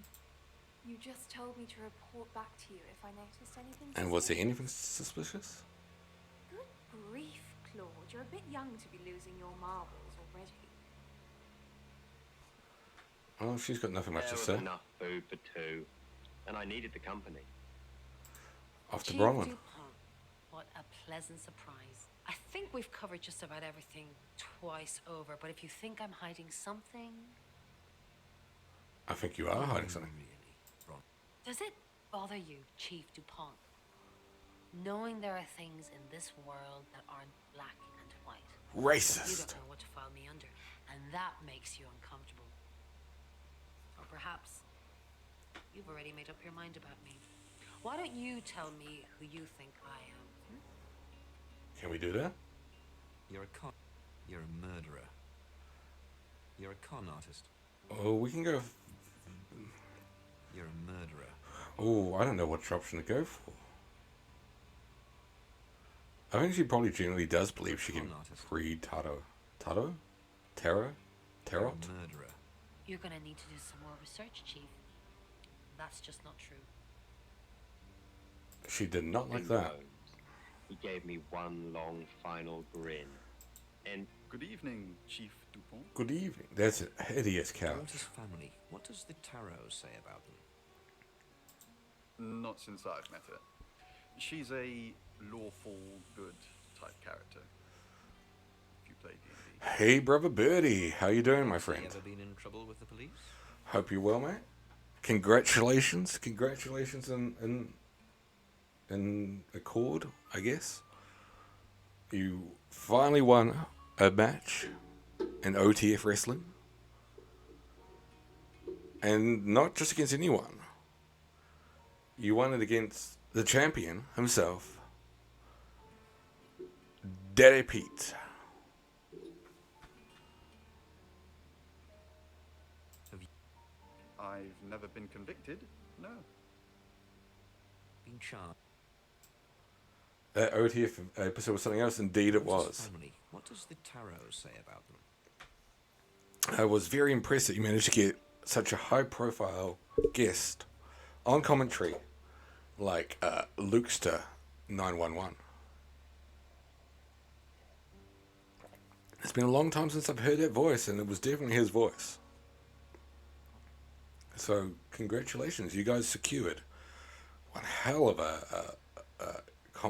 You just told me to report back to you if I noticed anything. And was there suspicious. anything suspicious? Good grief, Claude. You're a bit young to be losing your marbles already. Oh, she's got nothing much to There was say. enough food for two, and I needed the company. Off to Chief Bronwyn. DuPont, what a pleasant surprise. I think we've covered just about everything twice over, but if you think I'm hiding something... I think you are hiding something. Does it bother you, Chief DuPont, knowing there are things in this world that aren't black and white? You Racist. don't know what to file me under, and that makes you uncomfortable. Or perhaps you've already made up your mind about me. Why don't you tell me who you think I am? Can we do that? You're a con. You're a murderer. You're a con artist. Oh, we can go. You're a murderer. Oh, I don't know which option to go for. I think she probably genuinely does believe she can read Tarot. Tarot? Tarot? Tarot? Murderer. You're gonna need to do some more research, Chief. That's just not true. She did not like Who that. knows? He gave me one long final grin. And good evening, Chief DuPont. Good evening. That's a hideous couch. Daughter's family. What does the tarot say about them? Not since I've met her. She's a lawful good type character. If you play D&D. Hey, brother Birdie. How you doing, my Has he friend? ever been in trouble with the police? Hope you're well, mate. Congratulations. Congratulations in accord, I guess. You finally won a match in OTF wrestling. And not just against anyone. You won it against the champion himself, Daddy Pete. I've never been convicted. No. Been charged. That OTF episode was something else. Indeed, it Daughter's was. family. What does the tarot say about them? I was very impressed that you managed to get such a high-profile guest on commentary, like Lukester 911. It's been a long time since I've heard that voice, and it was definitely his voice. So, congratulations, you guys secured one hell of a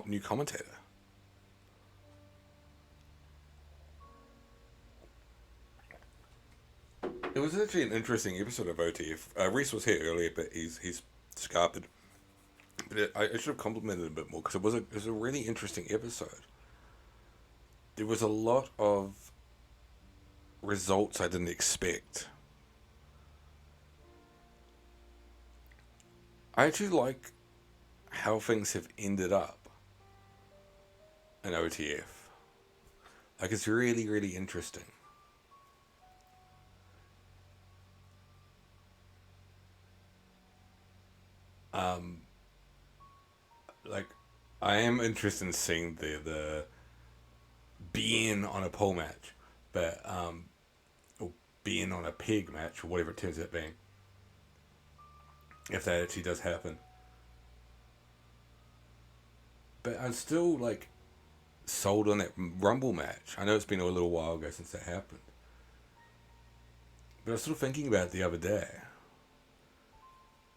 new commentator. It was actually an interesting episode of OTF. Reese was here earlier, but he's scarpered. But I should have complimented him a bit more because it was a really interesting episode. There was a lot of results I didn't expect. I actually like how things have ended up in OTF. Like, it's really, really interesting. Like, I am interested in seeing the being on a pole match, but or being on a pig match, or whatever it turns out being, if that actually does happen. But I'm still like sold on that Rumble match. I know it's been a little while ago since that happened, but I was sort of thinking about it the other day,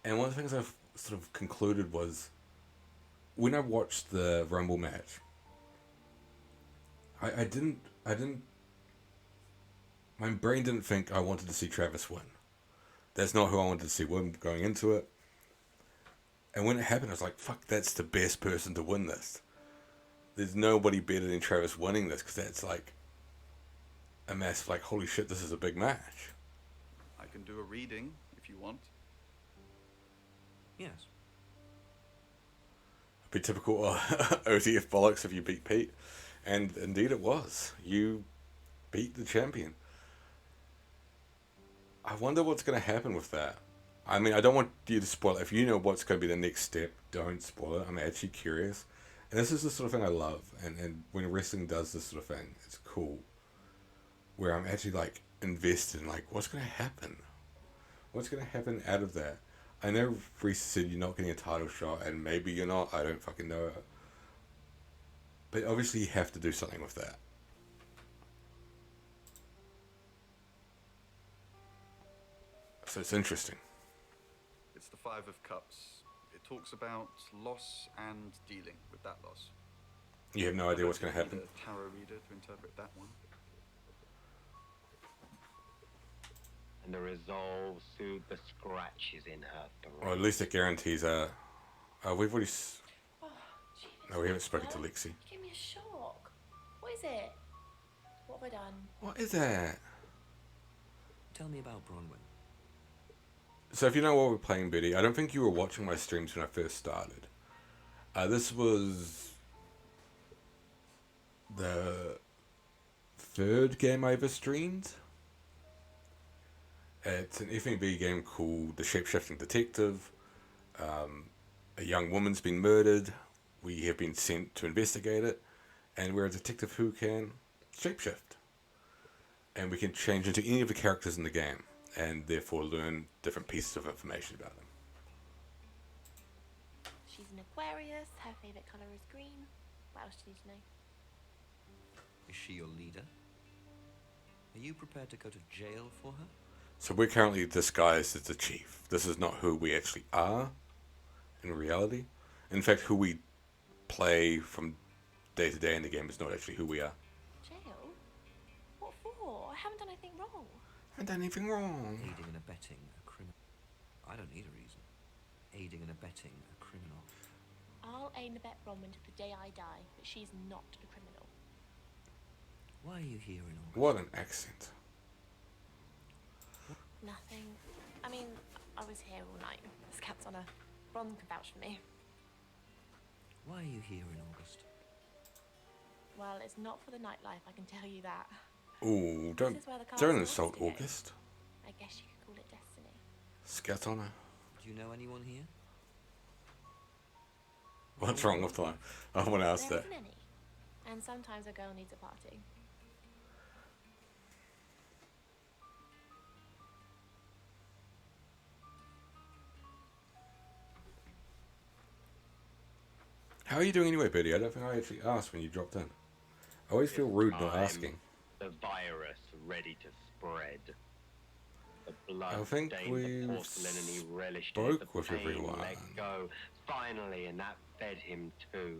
and one of the things I've sort of concluded was when I watched the Rumble match, I didn't, my brain didn't think I wanted to see Travis win. That's not who I wanted to see win going into it. And when it happened, I was like, fuck, that's the best person to win this. There's nobody better than Travis winning this, because that's like a massive, like, holy shit, this is a big match. I can do a reading if you want. Yes. It'd be typical OTF bollocks if you beat Pete. And indeed it was. You beat the champion. I wonder what's going to happen with that. I mean, I don't want you to spoil it. If you know what's going to be the next step, don't spoil it. I'm actually curious. And this is the sort of thing I love. And when wrestling does this sort of thing, it's cool. Where I'm actually, like, invested in, like, what's going to happen? What's going to happen out of that? I know Reese said you're not getting a title shot, and maybe you're not. I don't fucking know. But obviously you have to do something with that. So it's interesting. It's the Five of Cups. It talks about loss and dealing with that loss. You have no idea what's going to happen. A tarot reader to interpret that one. And the resolve soothed the scratches in her throat. Or at least it guarantees we've already... Oh, gee, no, we haven't spoken to Lexi. You gave me a shock. What is it? What have I done? What is that? Tell me about Bronwyn. So if you know what we're playing, Betty, I don't think you were watching my streams when I first started. This was the third game I ever streamed. It's an FNB game called The Shapeshifting Detective. A young woman's been murdered. We have been sent to investigate it. And we're a detective who can shapeshift. And we can change into any of the characters in the game. And therefore learn different pieces of information about them. She's an Aquarius. Her favourite colour is green. What else do you need to know? Is she your leader? Are you prepared to go to jail for her? So we're currently disguised as the chief. This is not who we actually are in reality. In fact, who we play from day to day in the game is not actually who we are. Jail? What for? I haven't done anything wrong. I haven't done anything wrong. Aiding and abetting a criminal. I don't need a reason. Aiding and abetting a criminal. I'll aid and abet Bronwyn to the day I die, but she's not a criminal. Why are you here in August? What an accent. Nothing. I mean, I was here all night. This cat's on a... Bron can vouch for me. Why are you here in August? Well, it's not for the nightlife, I can tell you that. Ooh, This is where the castle don't wants insult to go. August. I guess you could call it destiny. Scat on her. Do you know anyone here? What's wrong with that? I want to ask There that. isn't any. And sometimes a girl needs a party. How are you doing anyway, Betty? I don't think I actually asked when you dropped in. I always feel rude not asking. The virus ready to spread. The blood I think stained we've the porcelain and he relished spoke it. The with pain everyone. let go. Finally, and that fed him too.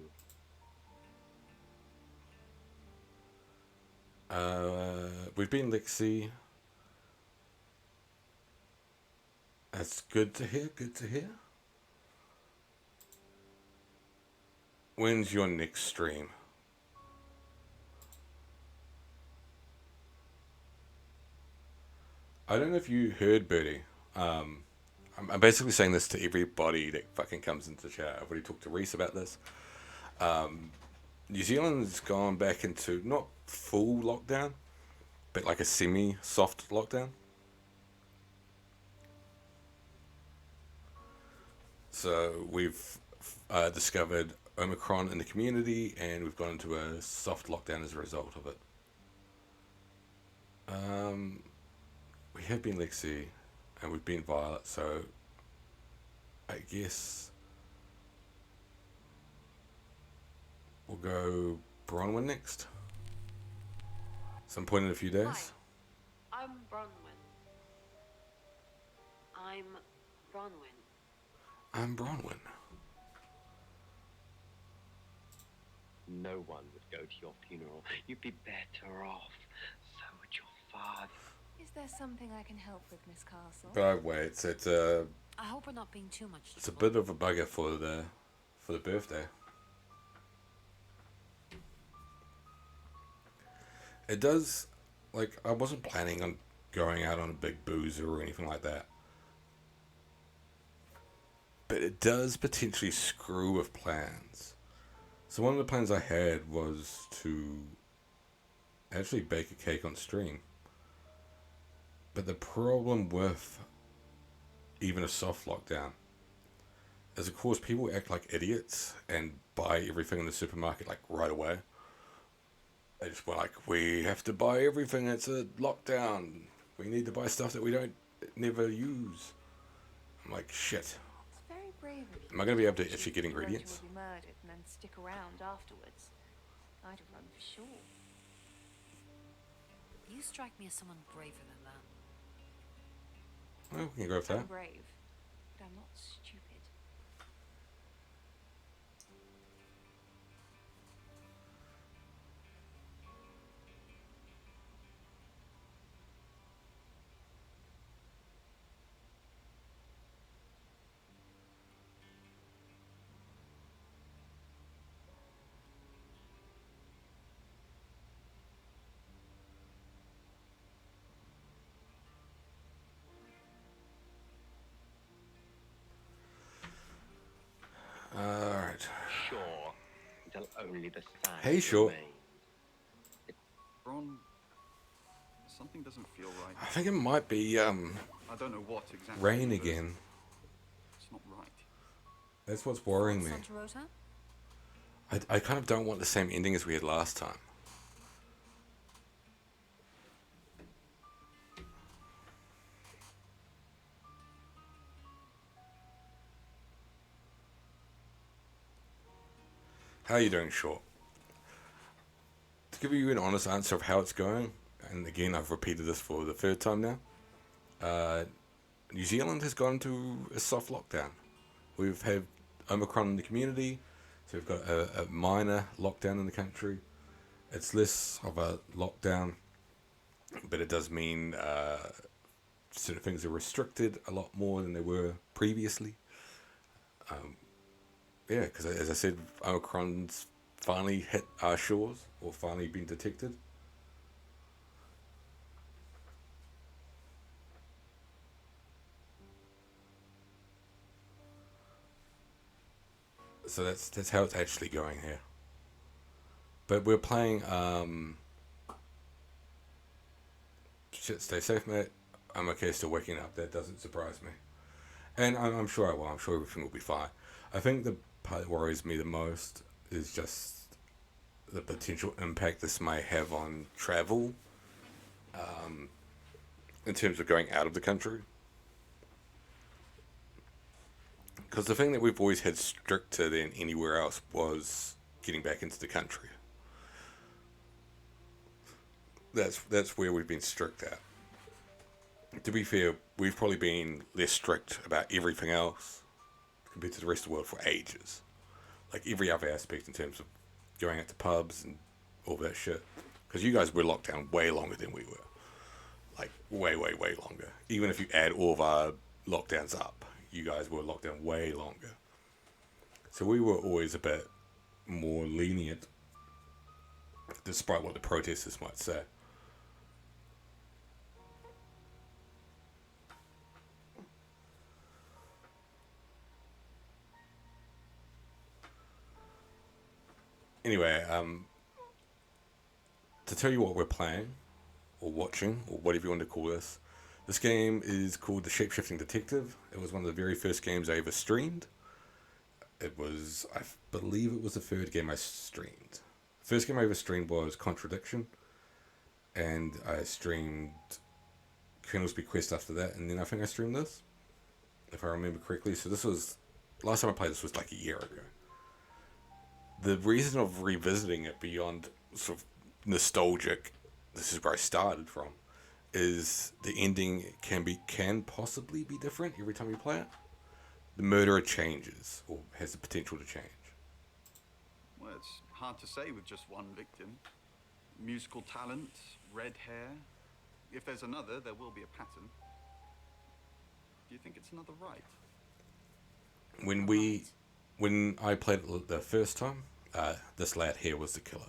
We've been Lexi. That's good to hear, good to hear. When's your next stream? I don't know if you heard, Bertie. I'm basically saying this to everybody that fucking comes into the chat. I've already talked to Reese about this. New Zealand's gone back into not full lockdown, but like a semi-soft lockdown. So we've discovered Omicron in the community, and we've gone into a soft lockdown as a result of it. We have been Lexi, and we've been Violet, so I guess we'll go Bronwyn next. Some point in a few days. Hi, I'm Bronwyn. I'm Bronwyn. I'm Bronwyn. No one would go to your funeral. You'd be better off. So would your father. Is there something I can help with, Miss Castle? But wait, I hope we're not being too much it's a bit of a bugger for the birthday. It does, like, I wasn't planning on going out on a big boozer or anything like that. But it does potentially screw with plans. So one of the plans I had was to actually bake a cake on stream. But the problem with even a soft lockdown is, of course, people act like idiots and buy everything in the supermarket like right away. They just were like, we have to buy everything, it's a lockdown. We need to buy stuff that we don't never use. I'm like, shit. It's very brave of you. Am I going to be able to actually get ingredients? You will be murdered and then stick around afterwards. I'd have run for sure. You strike me as someone braver than that. Well, we can go with I'm that. brave, but I'm not stupid. Alright. Sure. Until only the sign Hey, sure. remains. Ron, something doesn't feel right. I think it might be, I don't know what exactly. rain but again. It's not right. That's what's worrying me. Santa Rosa? I kind of don't want the same ending as we had last time. How are you doing, Short? To give you an honest answer of how it's going, and again, I've repeated this for the third time now, New Zealand has gone into a soft lockdown. We've had Omicron in the community, so we've got a minor lockdown in the country. It's less of a lockdown, but it does mean certain things are restricted a lot more than they were previously. Yeah, because as I said, Omicron's finally hit our shores, or finally been detected. So that's how it's actually going here. But we're playing, shit, stay safe, mate. I'm okay still waking up, that doesn't surprise me. And I'm sure I will, I'm sure everything will be fine. I think the part that worries me the most is just the potential impact this may have on travel, in terms of going out of the country. Because the thing that we've always had stricter than anywhere else was getting back into the country. That's where we've been strict at. To be fair, we've probably been less strict about everything else compared to the rest of the world for ages. Like every other aspect in terms of going out to pubs and all that shit. Because you guys were locked down way longer than we were. Like way, way, way longer. Even if you add all of our lockdowns up, you guys were locked down way longer. So we were always a bit more lenient, despite what the protesters might say. Anyway, to tell you what we're playing, or watching, or whatever you want to call this game is called The Shapeshifting Detective. It was one of the very first games I ever streamed. It was, I believe it was the third game I streamed. The first game I ever streamed was Contradiction, and I streamed Colonel's Bequest after that, and then I think I streamed this, if I remember correctly. So this was, last time I played this was like a year ago. The reason of revisiting it beyond sort of nostalgic, this is where I started from, is the ending can possibly be different every time you play it. The murderer changes, or has the potential to change. Well, It's hard to say with just one victim. Musical talent, red hair. If there's another, there will be a pattern. Do you think it's another right? When I played it the first time, this lad here was the killer.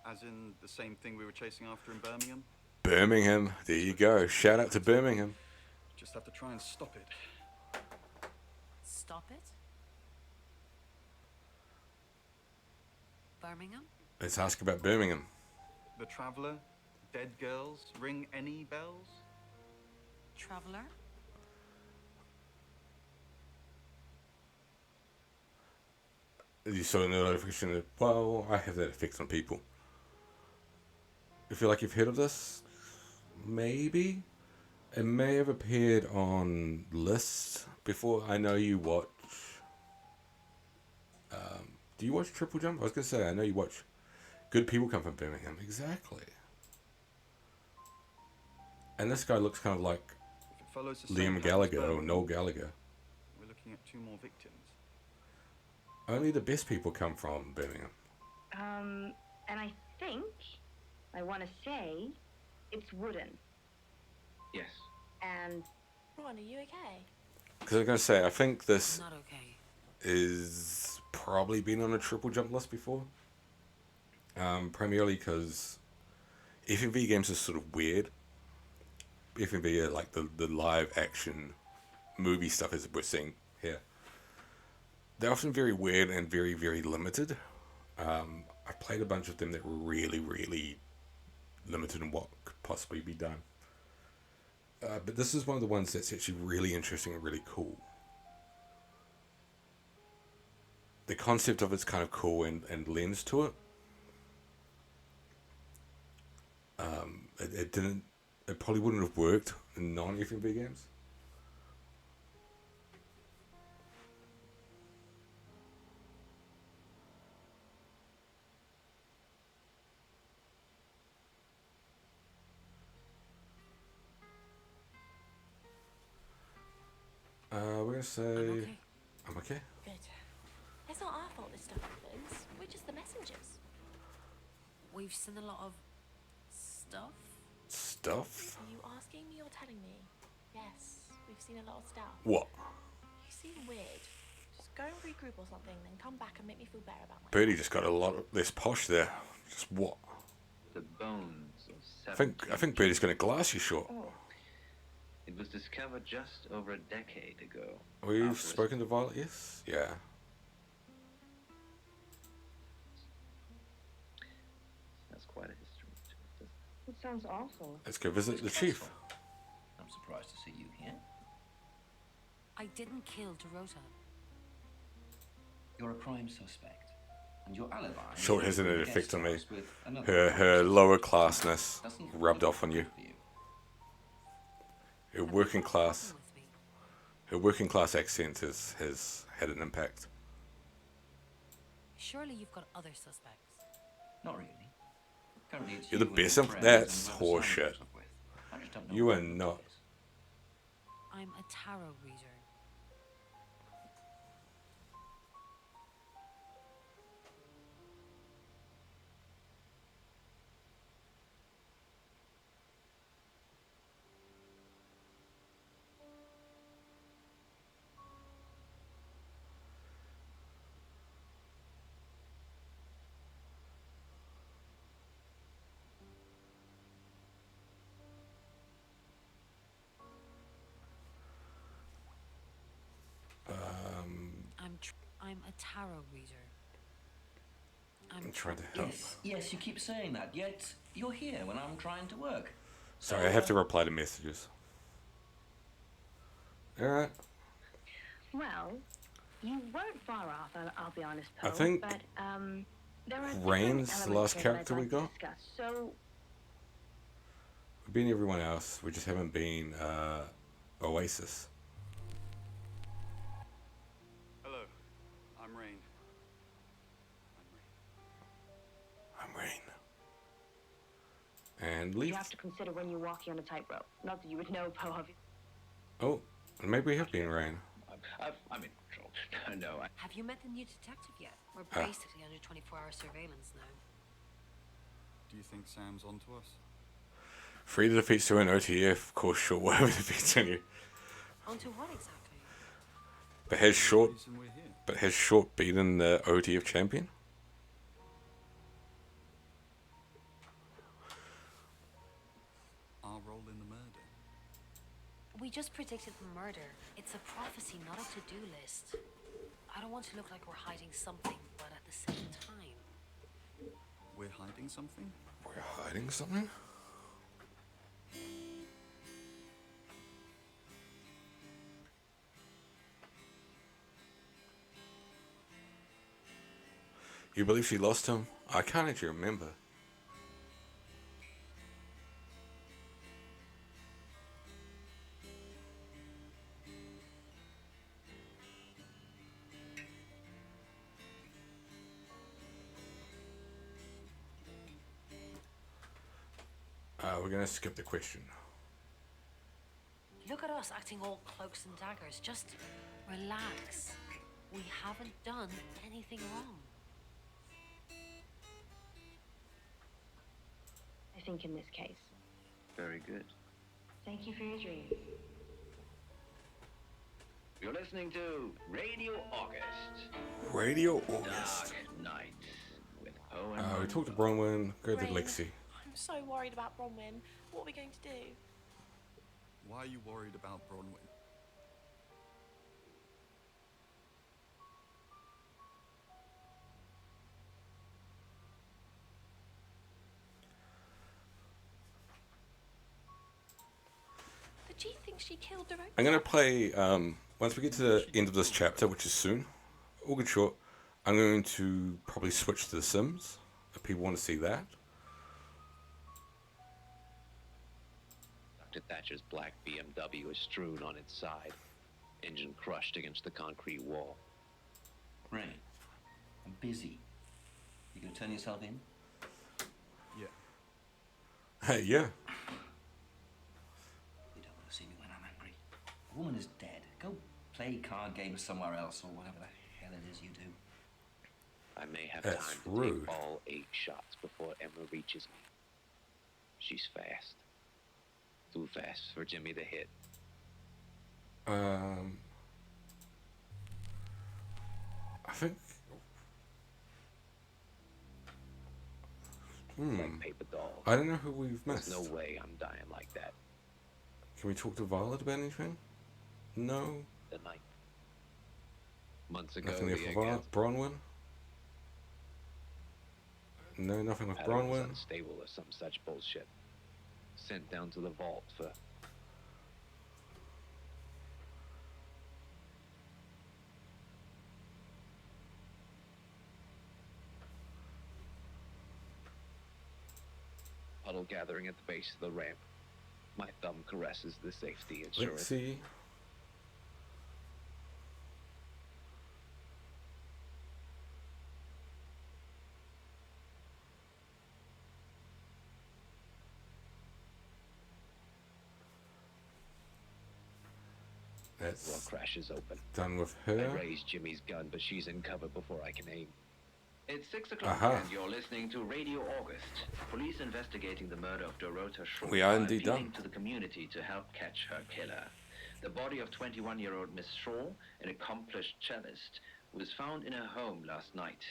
As in the same thing we were chasing after in Birmingham? Birmingham, there you go. Shout out to Birmingham. Just have to try and stop it. Stop it? Birmingham? Let's ask about Birmingham. The Traveller? Dead girls? Ring any bells? Traveller? You saw the notification that, well, I have that effect on people. You feel like you've heard of this? Maybe? It may have appeared on lists before. I know you watch... do you watch Triple Jump? I was going to say, I know you watch Good People Come From Birmingham. Exactly. And this guy looks kind of like Liam Gallagher or Noel Gallagher. We're looking at 2 more victims. Only the best people come from Birmingham. And I think, I want to say, it's wooden. Yes. And... Ron, are you okay? Because I was going to say, I think this Not okay. is probably been on a Triple Jump list before. Primarily because FMV games are sort of weird. FMV are like the live action movie stuff as we're seeing here. They're often very weird and very, very limited. I played a bunch of them that were really, really limited in what could possibly be done. But this is one of the ones that's actually really interesting and really cool. The concept of it's kind of cool and lends to it. It probably wouldn't have worked in non-FMV games. We're going to say... I'm okay. Good. It's not our fault this stuff happens. We're just the messengers. We've seen a lot of stuff. Stuff? Are you asking me or telling me? Yes, we've seen a lot of stuff. What? You seem weird. Just go and regroup or something, then come back and make me feel better about myself. Birdie just got a lot less posh there. Just what? The bones of I think Birdie's going to glass you short. Oh. It was discovered just over a decade ago. We've spoken to Violet, yes? Yeah. That's quite a history to it, doesn't it? It sounds awful. Let's go visit the chief. I'm surprised to see you here. I didn't kill Dorota. You're a prime suspect, and your alibi... Sure hasn't an effect on me. with another Her lower classness rubbed off on you. Her working class accent has had an impact. Surely you've got other suspects. Not really. Currently it's You're the you and best your of friends that's and whoever horseshit. Simon comes up with. I just don't know You what are it not. is. I'm a tarot reader. I'm a tarot reader. I'm trying to help. Yes, you keep saying that, yet you're here when I'm trying to work. Sorry, I have to reply to messages. Alright. Well, you weren't far off, I'll be honest, Poe. I think but, there are Rain's different the last elements here that character I'd we like to got. discuss. So, We've been everyone else. We just haven't been Oasis. Hello, I'm Rain. I'm Rain. And you Leaf. have to consider when you're walking on a tightrope. Not that you would know, Poe, obviously. Oh, maybe we have been Rain. I'm in control. No, Have you met the new detective yet? We're Ah. basically under 24-hour surveillance now. Do you think Sam's onto us? 3 defeats to an OTF, of course, short whatever defeats on you. Onto what exactly? But has short, Reason we're here. but has short beaten the OTF champion? Our role in the murder. We just predicted the murder. It's a prophecy, not a to-do list. I don't want to look like we're hiding something, but at the same time... We're hiding something? We're hiding something? You believe she lost him? I can't actually remember. We're gonna skip the question. Look at us acting all cloaks and daggers. Just relax. We haven't done anything wrong. I think in this case. very good. Thank you for your dreams. You're listening to Radio August. Radio August. Dark Night with Poe and We talked to Bronwyn, go to Rain. Lexi. I'm so worried about Bronwyn. What are we going to do? Why are you worried about Bronwyn? The chief thinks she killed the I'm gonna play, once we get to the end of this chapter, which is soon, all good short, I'm going to probably switch to The Sims, if people want to see that. Dr. Thatcher's black BMW is strewn on its side, engine crushed against the concrete wall. Ray, I'm busy. You gonna turn yourself in? Yeah. Hey, yeah. You don't want to see me when I'm angry. A woman is dead. Go play card games somewhere else or whatever the hell it is you do. I may have That's time to rude. take all 8 shots before Emma reaches me. She's fast. Too fast for Jimmy to hit. I think... Like paper dolls. I don't know who we've There's missed. no way I'm dying like that. Can we talk to Violet about anything? No? The night. Months ago, Nothing there the for Violet? Bronwyn? No, nothing with pattern was Bronwyn? unstable or some such bullshit. Sent down to the vault for... Puddle gathering at the base of the ramp. My thumb caresses the safety Let's insurance. see. Door That's crashes open. done with I her. raise Jimmy's gun, but she's in cover before I can aim. It's 6 o'clock, Aha. and you're listening to Radio August. Police investigating the murder of Dorota Shaw. We are indeed appealing done. to the community to help catch her killer. The body of 21-year-old Miss Shaw, an accomplished cellist, was found in her home last night.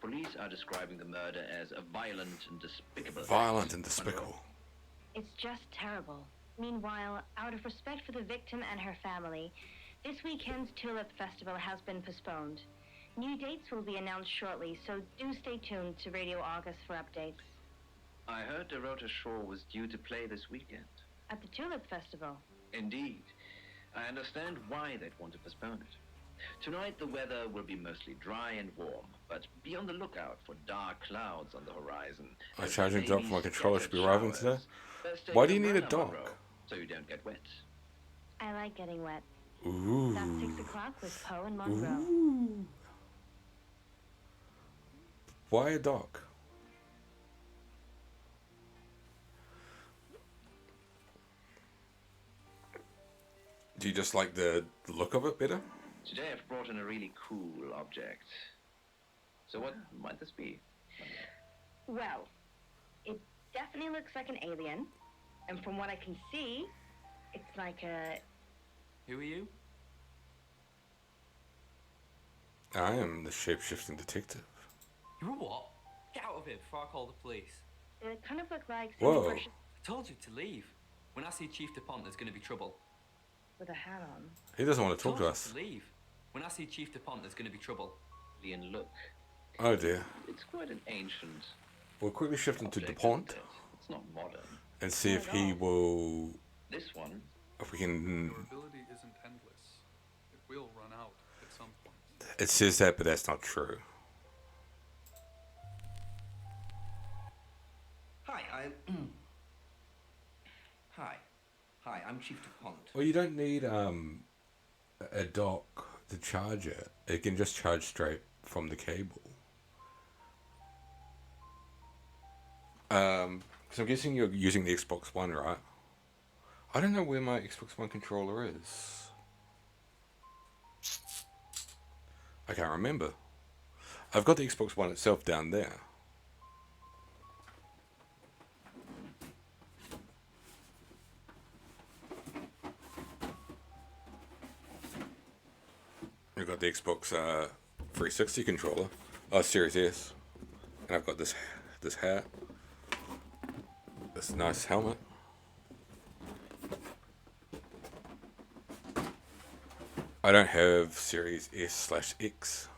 Police are describing the murder as a violent and despicable act. Violent and despicable. It's just terrible. Meanwhile, out of respect for the victim and her family, this weekend's Tulip Festival has been postponed. New dates will be announced shortly, so do stay tuned to Radio August for updates. I heard Dorota Shaw was due to play this weekend. At the Tulip Festival. Indeed. I understand why they'd want to postpone it. Tonight the weather will be mostly dry and warm, but be on the lookout for dark clouds on the horizon. My as charging there dock may for my be controller should be scattered arriving today. showers. Best take Why an do you need a umbrella, dock? Monroe, so you don't get wet. I like getting wet. Ooh. That's 6 o'clock with Poe and Monroe. Ooh. Why a dock? Do you just like the look of it better? Today I've brought in a really cool object. So what might this be? Well, it definitely looks like an alien. And from what I can see, it's like a... Who are you? I am the shape-shifting detective. You're a what? Get out of here before I call the police. It kind of looked like... Whoa. Precious I told you to leave. When I see Chief DuPont, there's going to be trouble. with a hat on. He doesn't want to talk Told to you us. to leave. When I see Chief DuPont, there's going to be trouble. Alien look. Oh dear. It's quite an ancient. We'll quickly shift into object, DuPont isn't it? It's not modern. and see if he will... This one. If we can... Your ability isn't endless. It will run out at some point. It says that, but that's not true. Hi, Hi, I'm Chief DuPont. Well, you don't need a dock to charge it. It can just charge straight from the cable. So I'm guessing you're using the Xbox One, right? I don't know where my Xbox One controller is. I can't remember. I've got the Xbox One itself down there. I've got the Xbox 360 controller, Series S, and I've got this hat, this nice helmet. I don't have Series S/X.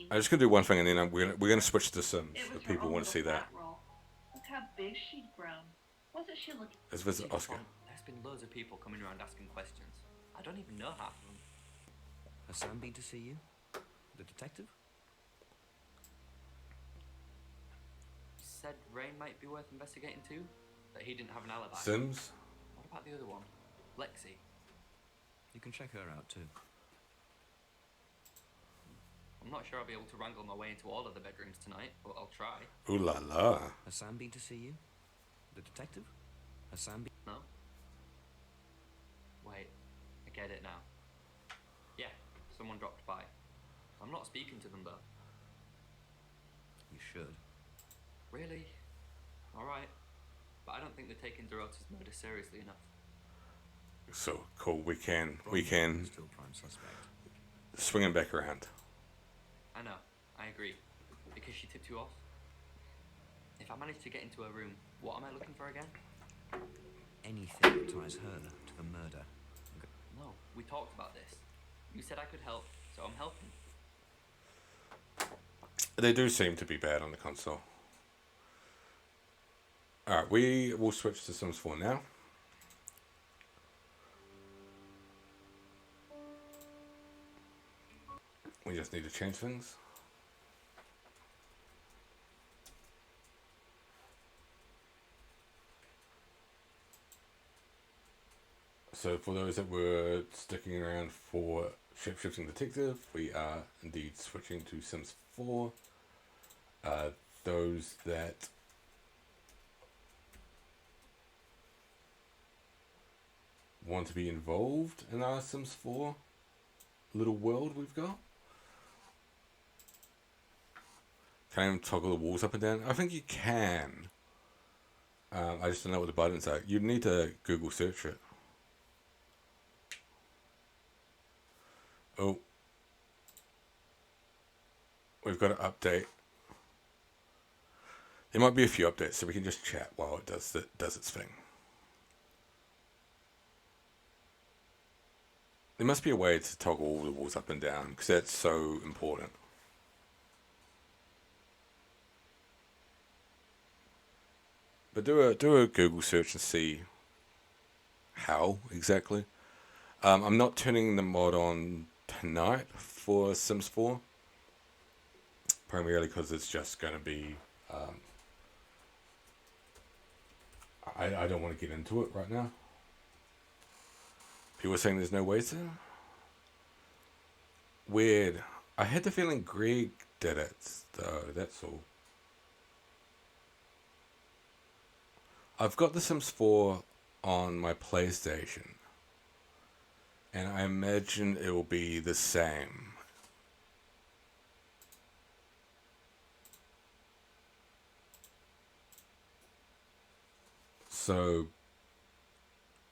I'm just gonna do one thing, and then we're gonna switch to Sims if people want to see that. Look how big she'd grown. Wasn't she looking? Let's visit Oscar. There's been loads of people coming around asking questions. I don't even know half of them. Has Sam been to see you? The detective? He said Rain might be worth investigating too, that he didn't have an alibi. Sims? What about the other one? Lexi? You can check her out too. I'm not sure I'll be able to wrangle my way into all of the bedrooms tonight, but I'll try. Ooh la la. Has Sam been to see you? The detective? Has Sam been... No? Wait, I get it now. Yeah, someone dropped by. I'm not speaking to them though. You should. Really? Alright. But I don't think they're taking Dorota's murder seriously enough. So cool. We can Still prime suspect. swing him back around. I know, I agree. Because she tipped you off. If I manage to get into her room, what am I looking for again? Anything that ties her to the murder. No, we talked about this. You said I could help, so I'm helping. They do seem to be bad on the console. Alright, we will switch to Sims 4 now. We just need to change things. So for those that were sticking around for Shapeshifting Detective, we are indeed switching to Sims 4. Those that want to be involved in our Sims 4 little world we've got. Can I even toggle the walls up and down? I think you can. I just don't know what the buttons are. You'd need to Google search it. Oh. We've got to update. There might be a few updates, so we can just chat while it does its thing. There must be a way to toggle all the walls up and down, because that's so important. But do a Google search and see how exactly. I'm not turning the mod on tonight for Sims 4, primarily because it's just going to be. I don't want to get into it right now. People are saying there's no ways to. Weird. I had the feeling Greg did it, though. That's all. I've got The Sims 4 on my PlayStation, And I imagine it will be the same. So,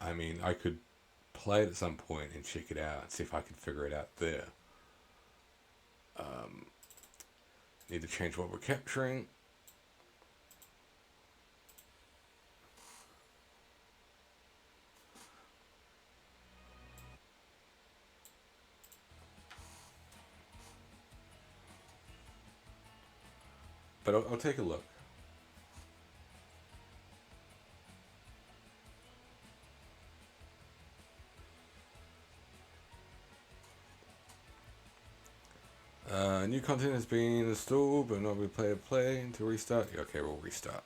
I mean, I could play it at some point and check it out and see if I can figure it out there. Need to change what we're capturing. But I'll take a look. New content has been installed, but not be play to restart. Yeah, okay, we'll restart.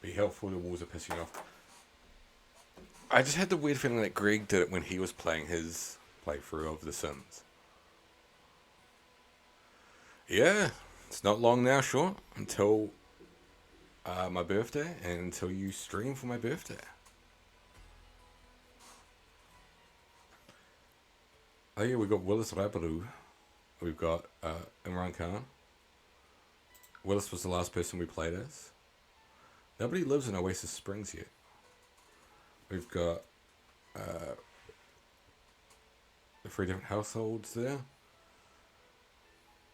Be helpful, the walls are pissing off. I just had the weird feeling that Greg did it when he was playing his playthrough of The Sims. Yeah, it's not long now, sure, until my birthday, and until you stream for my birthday. Oh yeah, we've got Willis Rabaru. We've got Imran Khan. Willis was the last person we played as. Nobody lives in Oasis Springs yet. We've got the 3 different households there.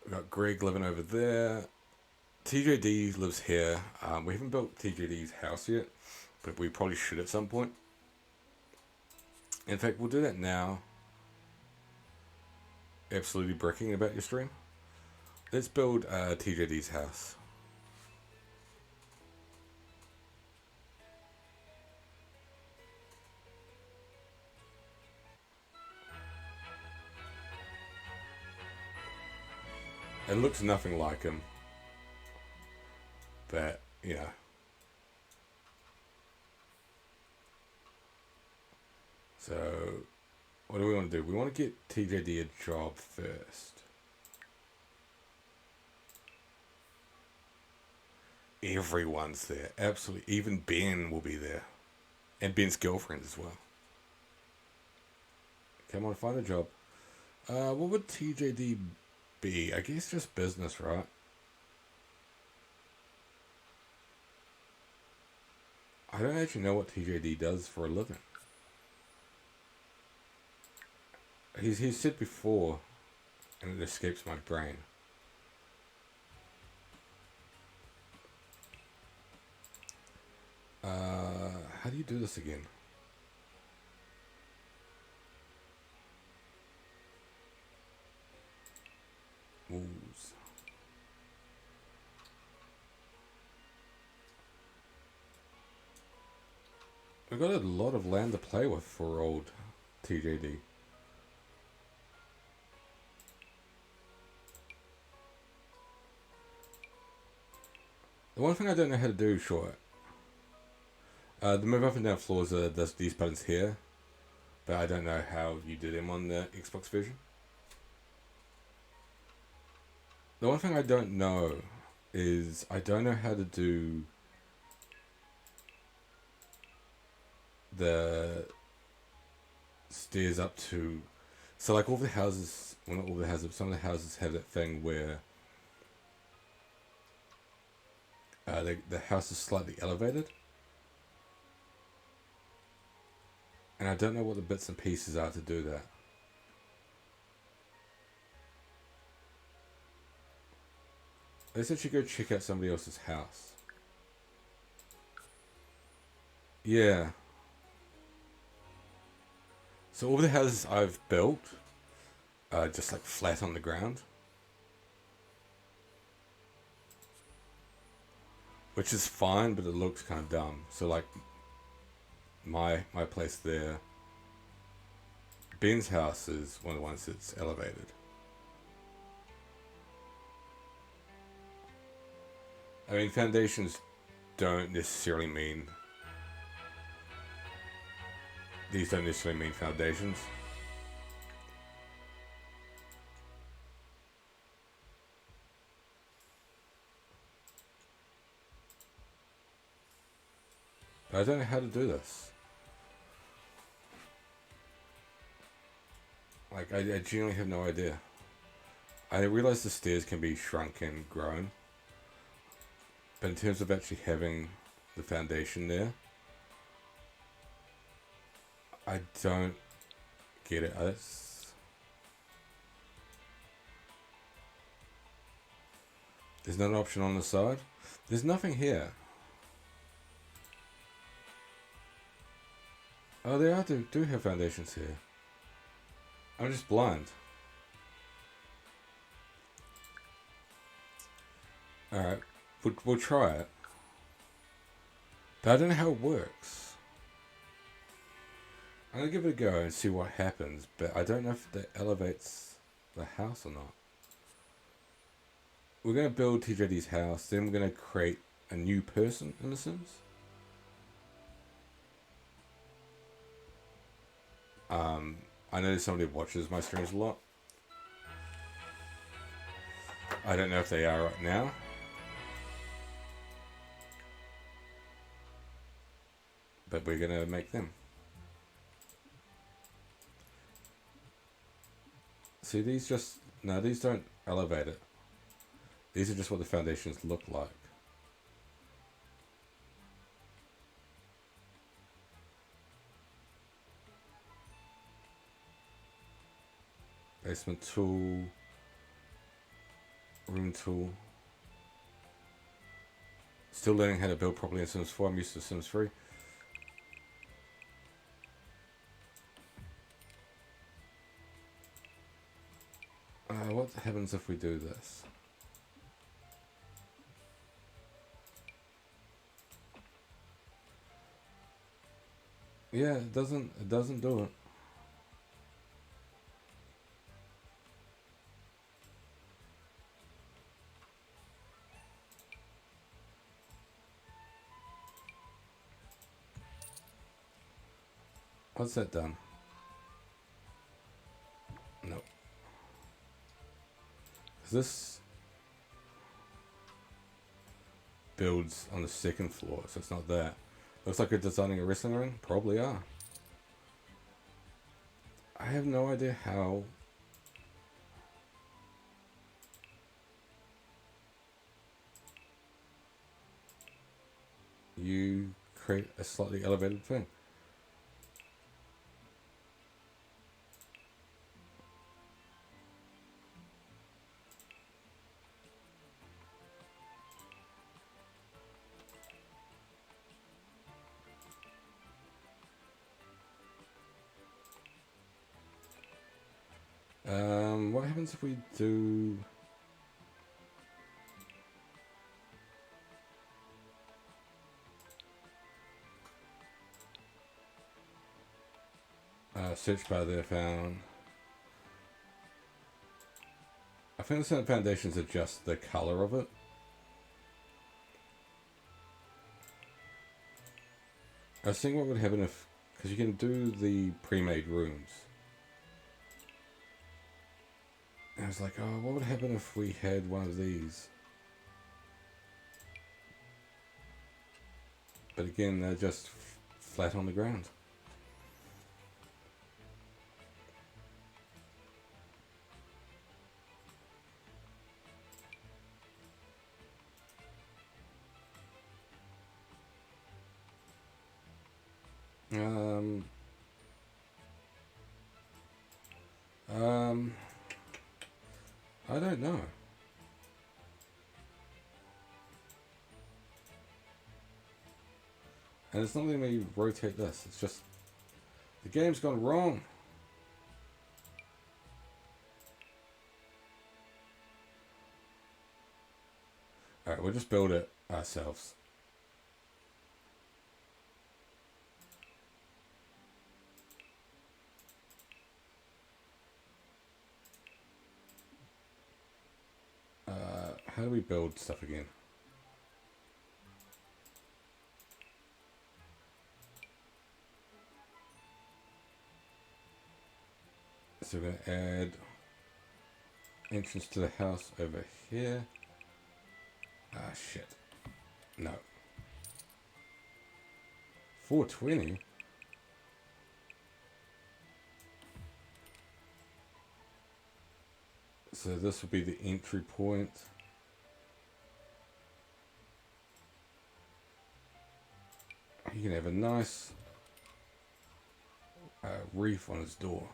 We've got Greg living over there. TJD lives here. We haven't built TJD's house yet, but we probably should at some point. In fact, we'll do that now. Absolutely bricking about your stream. Let's build TJD's house. It looks nothing like him. But, you know. So, what do we want to do? We want to get TJD a job first. Everyone's there. Absolutely. Even Ben will be there. And Ben's girlfriend as well. Come on, find a job. What would TJD be? I guess just business, right? I don't actually know what TJD does for a living. He's said before, and it escapes my brain. How do you do this again? Wolves. We've got a lot of land to play with for old TJD. The one thing I don't know how to do, sure. The move up and down floors are these buttons here. But I don't know how you do them on the Xbox version. The one thing I don't know is I don't know how to do the stairs up to, so like all the houses, well not all the houses, some of the houses have that thing where the house is slightly elevated, and I don't know what the bits and pieces are to do that. Let's actually go check out somebody else's house. Yeah. So all the houses I've built are just like flat on the ground. Which is fine, but it looks kind of dumb. So like my place there, Ben's house is one of the ones that's elevated. I mean, foundations don't necessarily mean, these don't necessarily mean foundations. But I don't know how to do this. Like, I genuinely have no idea. I realize the stairs can be shrunk and grown. But in terms of actually having the foundation there, I don't get it. There's not an option on the side. There's nothing here. Oh, they do have foundations here. I'm just blind. Alright, we'll try it. But I don't know how it works. I'm going to give it a go and see what happens, but I don't know if that elevates the house or not. We're going to build TJD's house, then we're going to create a new person in The Sims. I know somebody watches my streams a lot. I don't know if they are right now. But we're going to make them. See, these just... No, these don't elevate it. These are just what the foundations look like. Basement tool. Room tool. Still learning how to build properly in Sims 4. I'm used to Sims 3. What happens if we do this? Yeah, it doesn't do it. What's that done? Nope. This builds on the second floor, so it's not that. Looks like you're designing a wrestling ring? Probably are. I have no idea how. You create a slightly elevated thing. What happens if we do... search bar there found. I think the foundations are just the color of it. I was thinking what would happen if... Because you can do the pre-made rooms. I was like, oh, what would happen if we had one of these? But again, they're just flat on the ground. I don't know. And it's not letting me rotate this. It's just the game's gone wrong. Alright, we'll just build it ourselves. How do we build stuff again? So we're going to add entrance to the house over here. Ah, shit. No. 420. So this will be the entry point. You can have a nice reef on his door.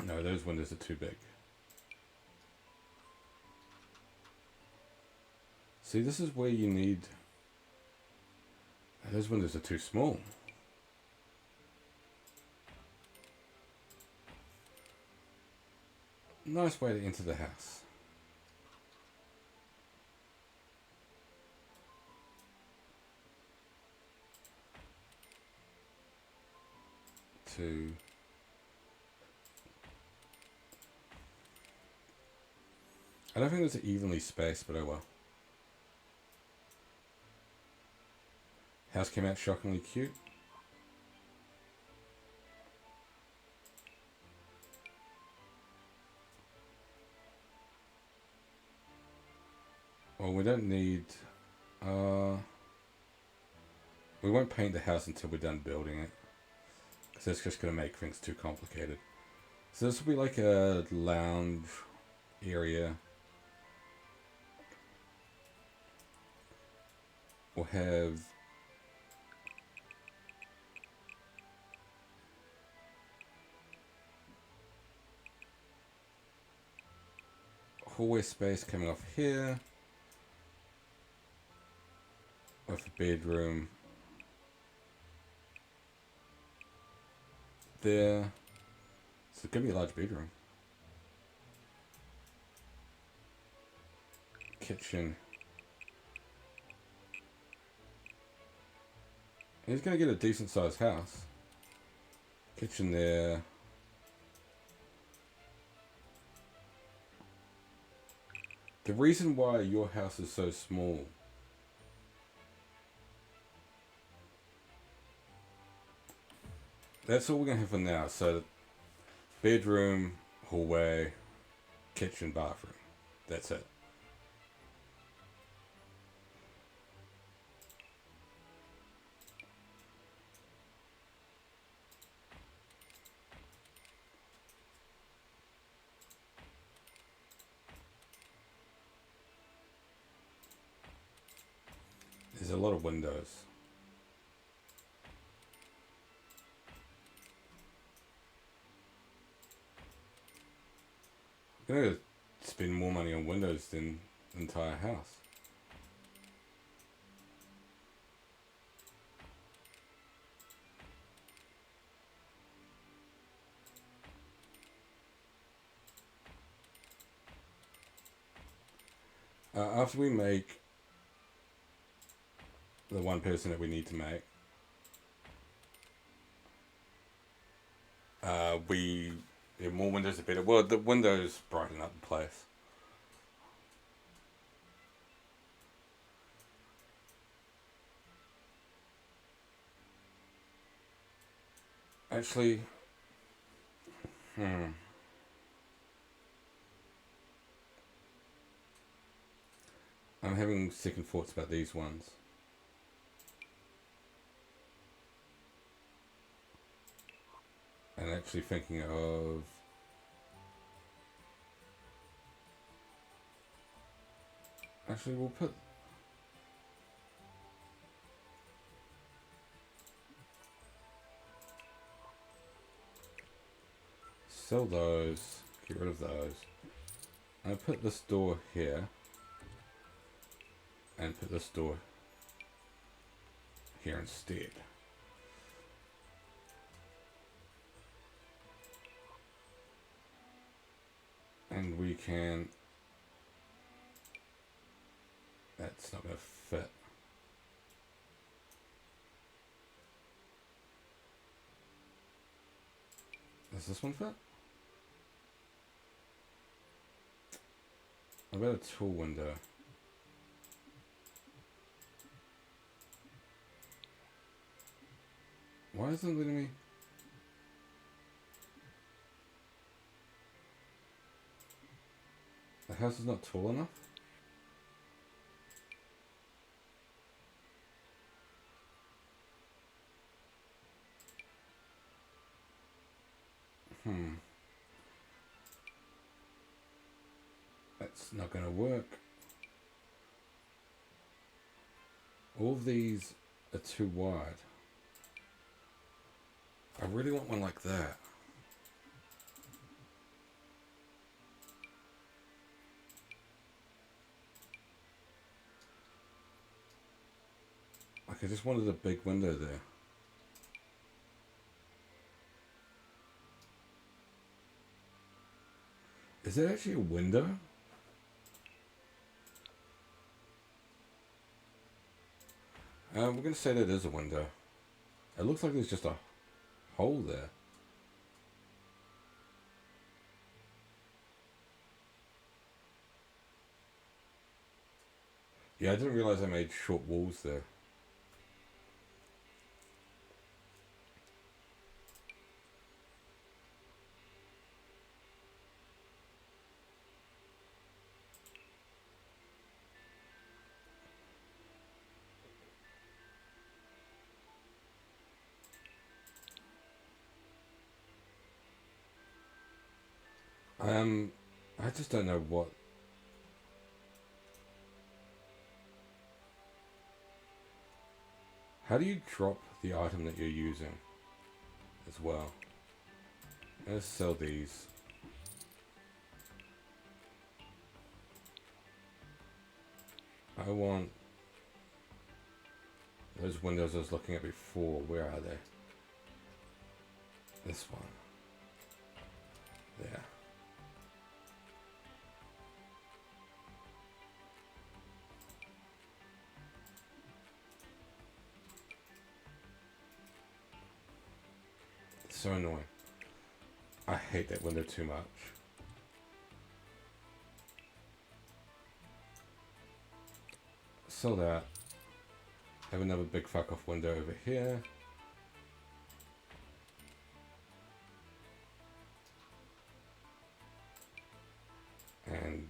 No, those windows are too big. See, this is where you need... Those windows are too small. Nice way to enter the house. Two. I don't think it's evenly spaced, but oh well. House came out shockingly cute. Well, we don't need... we won't paint the house until we're done building it, because that's just going to make things too complicated. So this will be like a lounge area. We'll have... hallway space coming off here. With a bedroom there. So it's going to be a large bedroom. Kitchen. He's going to get a decent sized house. Kitchen there. The reason why your house is so small that's all we're going to have for now. So, bedroom, hallway, kitchen, bathroom. That's it. There's a lot of windows. I'm going to spend more money on windows than the entire house. After we make the one person that we need to make, the more windows the better. Well, the windows brighten up the place. Actually, I'm having second thoughts about these ones. And actually thinking of... Actually, we'll put... Sell those, get rid of those. And put this door here. And put this door here instead. And we can... That's not going to fit. Does this one fit? What about a tool window? Why isn't it letting me... The house is not tall enough? That's not going to work. All of these are too wide. I really want one like that. Like, I just wanted a big window there. Is it actually a window? We're going to say that is a window. It looks like there's just a hole there. Yeah, I didn't realize I made short walls there. I just don't know what. How do you drop the item that you're using as well? Let's sell these. I want those windows I was looking at before. Where are they? This one. There. It's so annoying. I hate that window too much. Sell that. Have another big fuck off window over here. And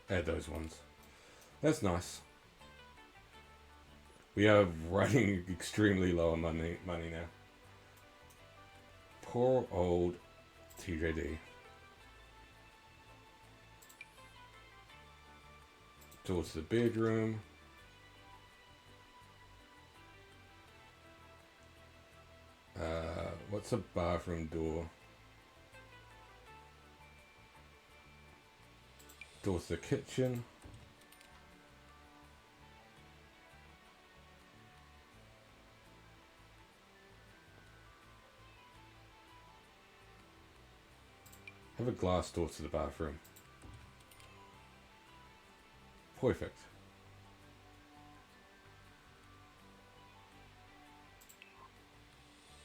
add those ones. That's nice. We are running extremely low on money now. Poor old TJD. Door to the bedroom. What's a bathroom door? Door to the kitchen. Have a glass door to the bathroom. Perfect.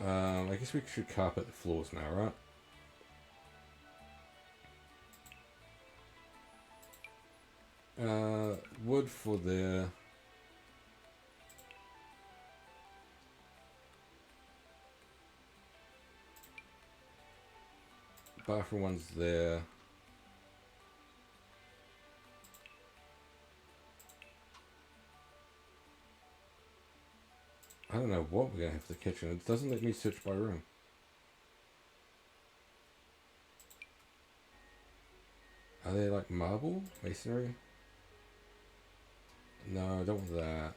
I guess we should carpet the floors now, right? Wood for there. Bathroom one's there. I don't know what we're gonna have for the kitchen. It doesn't let me search by room. Are they like marble? Masonry? No, I don't want that.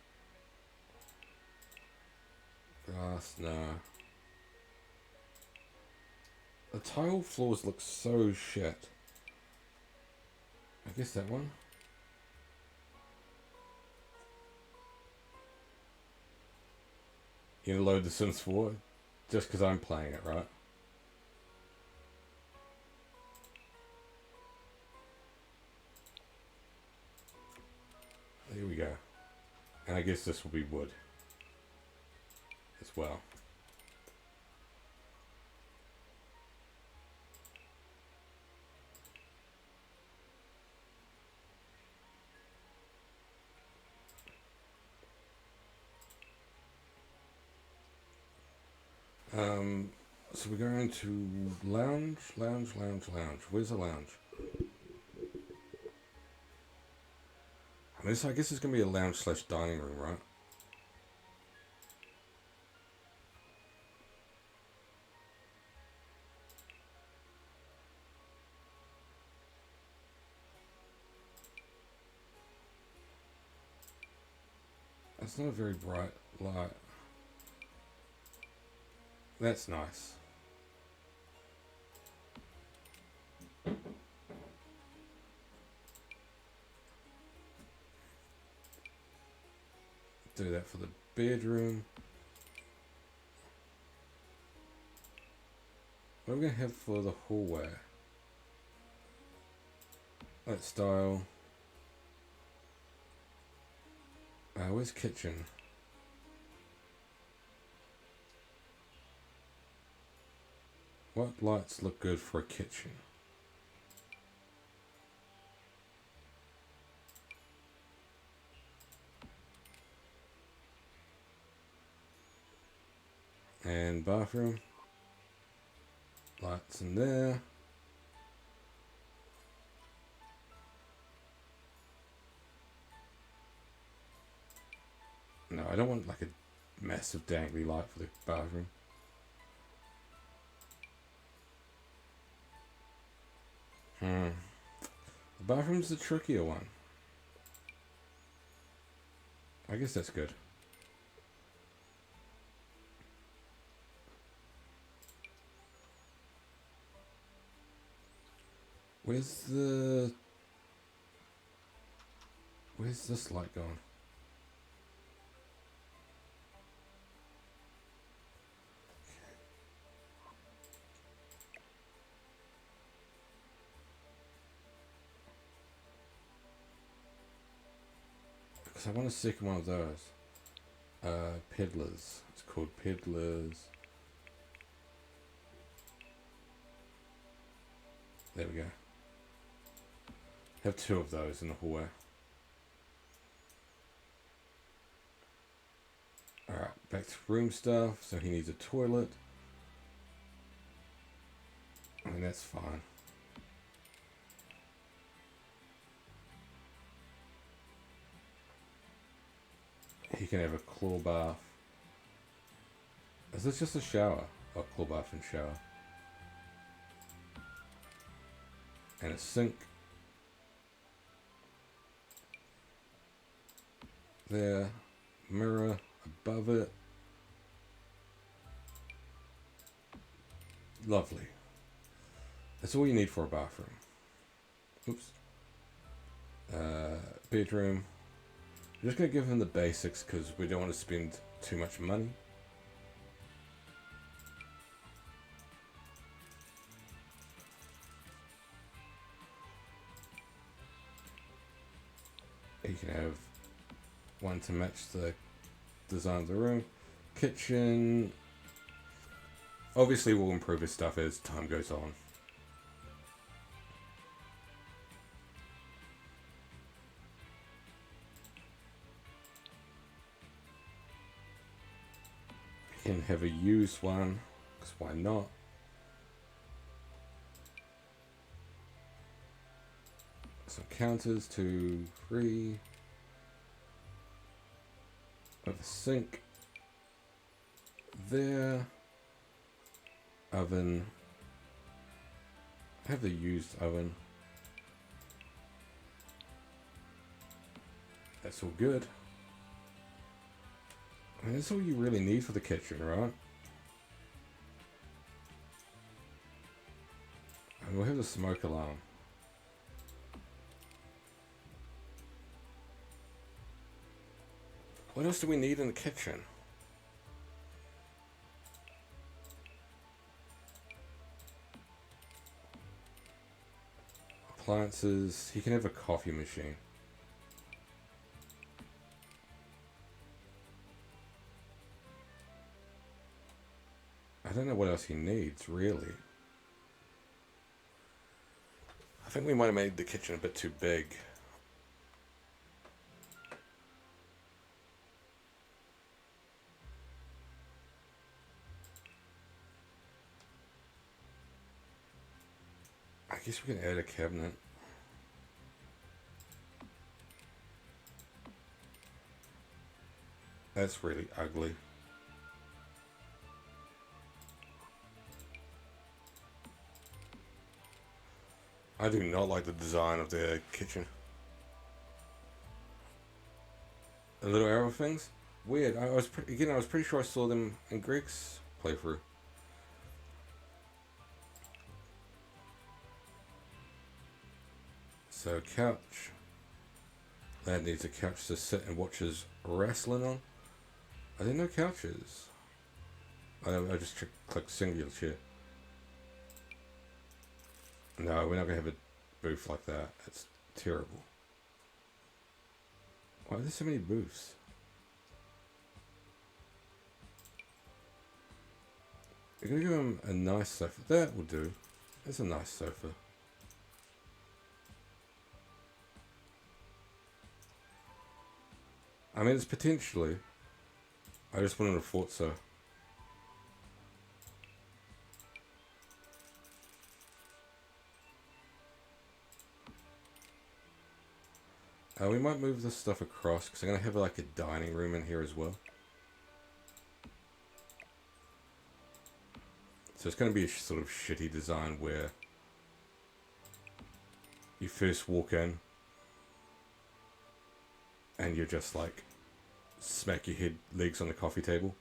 Glass, no. The tile floors look so shit. I guess that one. You gonna load The Sims 4? Just because I'm playing it, right? Here we go. And I guess this will be wood as well. So we're going to lounge. Where's the lounge? I mean, I guess it's going to be a lounge / dining room, right? That's not a very bright light. That's nice. Do that for the bedroom. What are we going to have for the hallway? That style. Where's kitchen? What lights look good for a kitchen? And bathroom. Lights in there. No, I don't want like a massive dangly light for the bathroom. The bathroom's the trickier one. I guess that's good. Where's this light going? Because I want a second one of those. Peddlers. It's called Peddlers. There we go. Have two of those in the hallway. Alright, back to room stuff. So he needs a toilet. I mean, that's fine. He can have a claw bath. Is this just a shower? Oh, claw bath and shower. And a sink. There. Mirror above it. Lovely. That's all you need for a bathroom. Oops. Bedroom. I'm just going to give him the basics because we don't want to spend too much money. You can have one to match the design of the room. Kitchen. Obviously we'll improve his stuff as time goes on. You can have a used one, because why not? Some counters, 2, 3. Have a sink. There. Oven. Have the used oven. That's all good. I mean, that's all you really need for the kitchen, right? And we'll have the smoke alarm. What else do we need in the kitchen? Appliances. He can have a coffee machine. I don't know what else he needs, really. I think we might have made the kitchen a bit too big. I guess we can add a cabinet. That's really ugly. I do not like the design of the kitchen. The little arrow things. Weird. I was pretty sure I saw them in Greg's playthrough. So couch. Lad needs a couch to sit and watch his wrestling on. I didn't know couches. I just click singular chair. No, we're not gonna have a booth like that. That's terrible. Why are there so many booths? We're gonna give him a nice sofa. That will do. That's a nice sofa. I mean, it's potentially. I just wouldn't have thought so. We might move this stuff across because I'm going to have like a dining room in here as well. So it's going to be a sort of shitty design where you first walk in and you're just like smack your legs on the coffee table.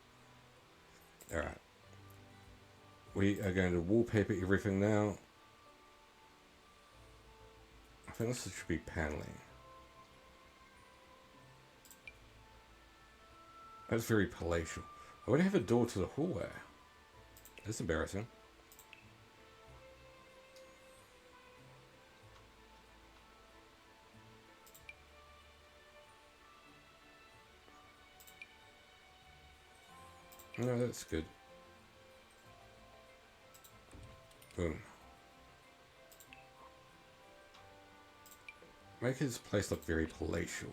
Alright. We are going to wallpaper everything now. I think this should be paneling. That's very palatial. I would have a door to the hallway. That's embarrassing. No, that's good. Boom. Make his place look very palatial.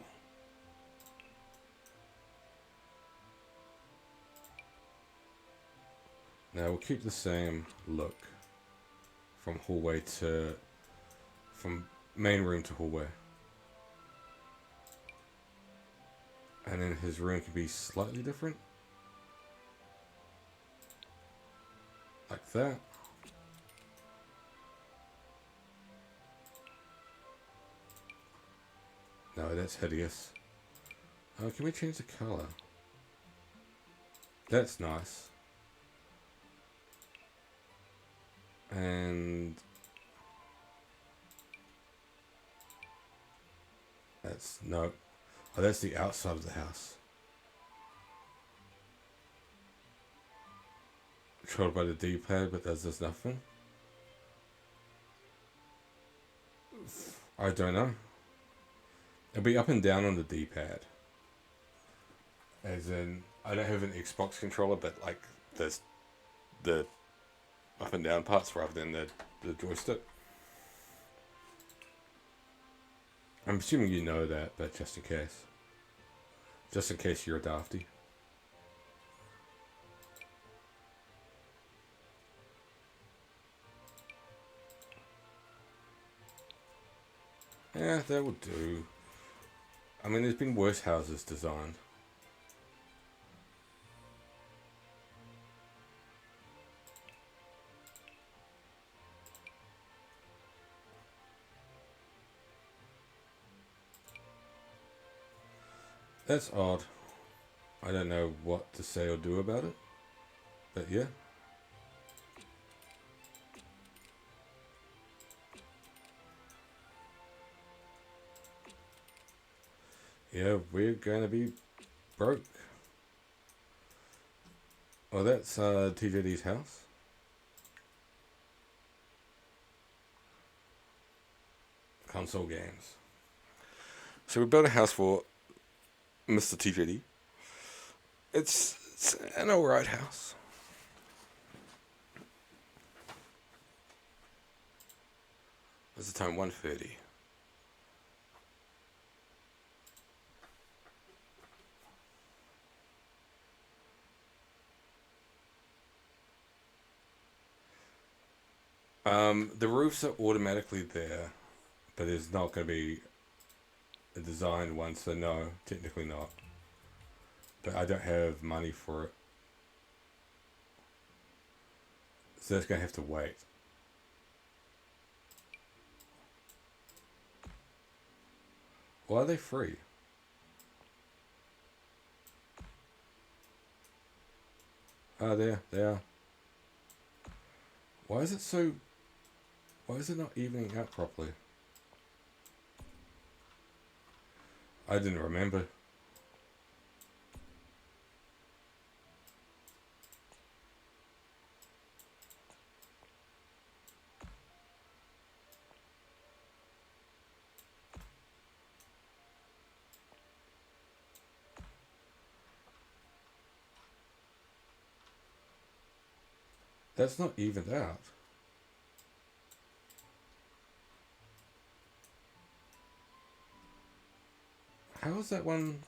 Now we'll keep the same look from main room to hallway. And then his room can be slightly different. Like that. No, that's hideous. Can we change the color? That's nice. And that's no. Oh, that's the outside of the house. Controlled by the D-pad, but does nothing. I don't know. It'll be up and down on the D-pad. As in, I don't have an Xbox controller, but like there's the up and down parts rather than the joystick. I'm assuming you know that, but just in case. Just in case you're a dafty. Yeah, that will do. I mean, there's been worse houses designed. That's odd. I don't know what to say or do about it. But yeah. Yeah, we're gonna be broke. Oh, that's TJD's house. Console games. So we built a house for Mr. TJD. It's an alright house. What's the time? 1:30. The roofs are automatically there, but there's not going to be a designed one, so no, technically not. But I don't have money for it. So that's going to have to wait. Why are they free? Ah, there they are. Why is it so... Why is it not evening out properly? I didn't remember. That's not evened out. How is that one?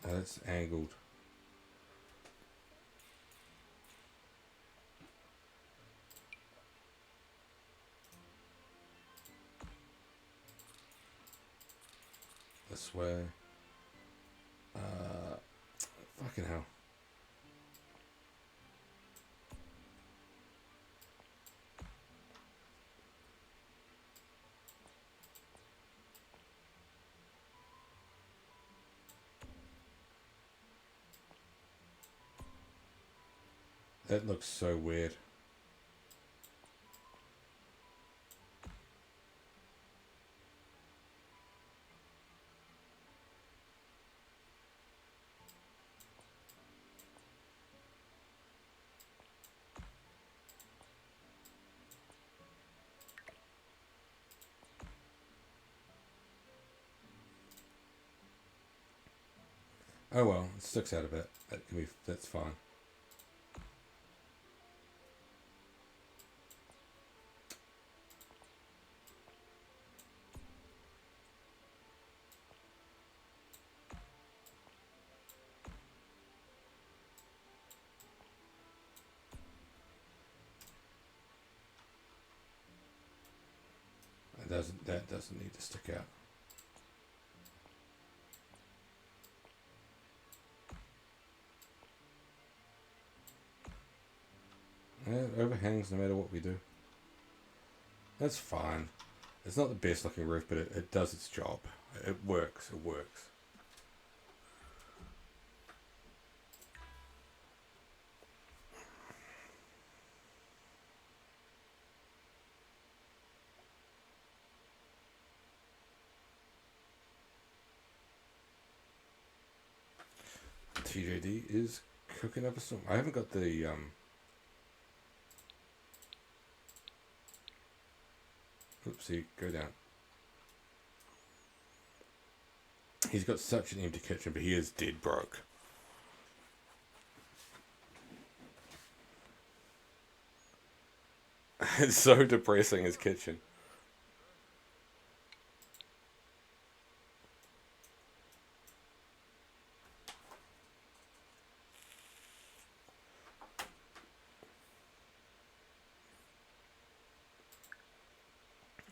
Oh, that's angled. This way. Fucking hell. That looks so weird. Oh well, it sticks out a bit. That can be. That's fine. That doesn't need to stick out. Yeah, it overhangs no matter what we do. That's fine. It's not the best looking roof, but it does its job. It works. It works. TJD is cooking up a storm. I haven't got the Oopsie, go down. He's got such an empty kitchen, but he is dead broke. It's so depressing, his kitchen.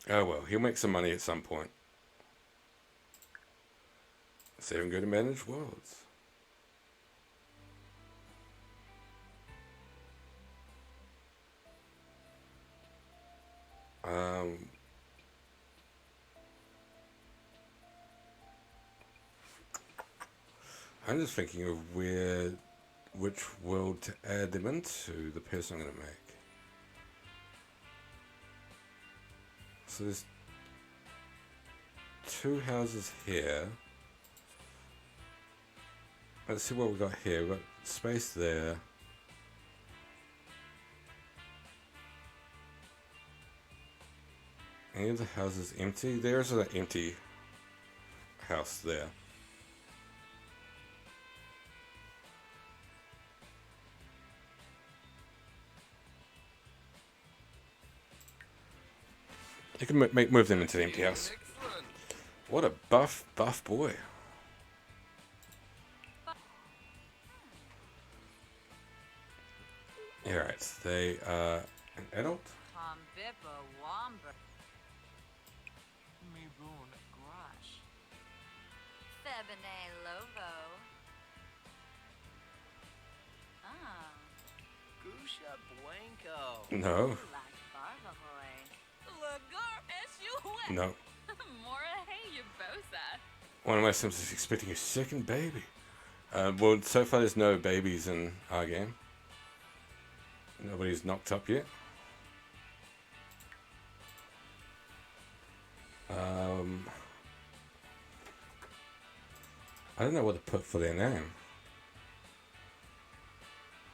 Oh well, he'll make some money at some point. Save and go to manage worlds. I'm just thinking of which world to add them into, the person I'm going to make. So there's 2 houses here. Let's see what we got here. We've got space there. Any of the houses empty? There's an empty house there. You can move them into the empty house. What a buff boy. Alright, they are an adult. Cabernet Lovo. Ah. Gusha Blanco. No. Like Barbahoy. Lagar S.U. No. Mora, hey, you bosa. One of my Sims is expecting a second baby. Well, so far there's no babies in our game. Nobody's knocked up yet. I don't know what to put for their name.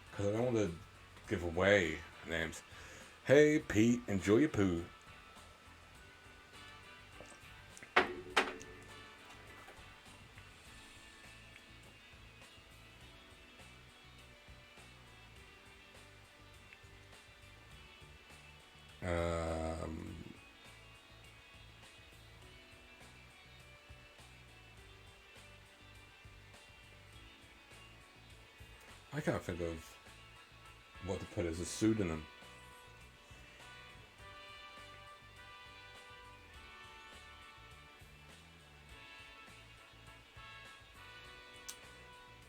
Because I don't want to give away names. Hey, Pete, enjoy your poo. I can't think of what to put as a pseudonym.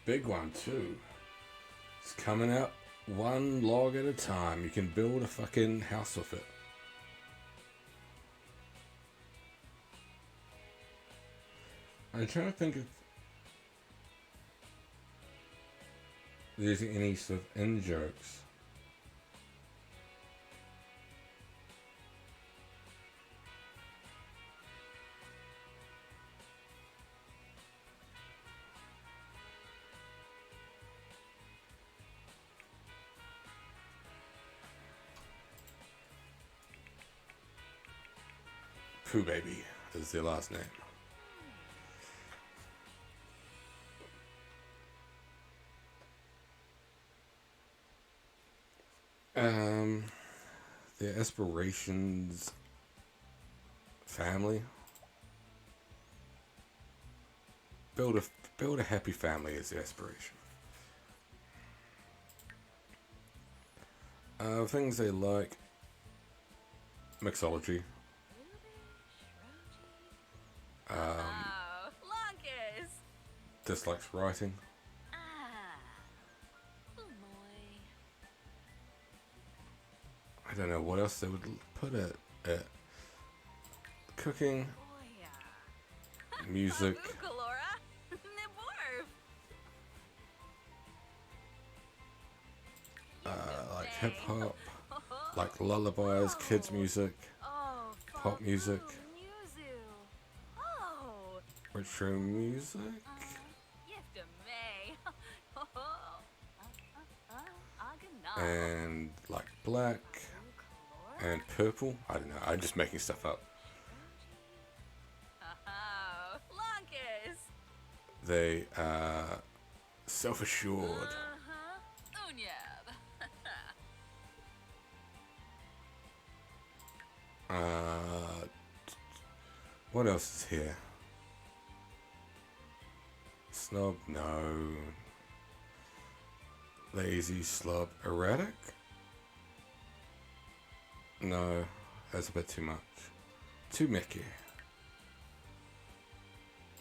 Big one too. It's coming out one log at a time. You can build a fucking house with it. I'm trying to think if there's any sort of in-jokes. Pooh Baby is their last name. Their aspirations, family. Build a happy family is the aspiration. Things they like: mixology. Lunkus. Dislikes writing. I don't know what else they would put it at. Cooking, music, like hip hop, like lullabies, kids music, pop music, retro music, and like black and purple. I don't know. I'm just making stuff up. They are self-assured. What else is here? Snob, no. Lazy, slob, erratic? No, that's a bit too much. Too Mickey.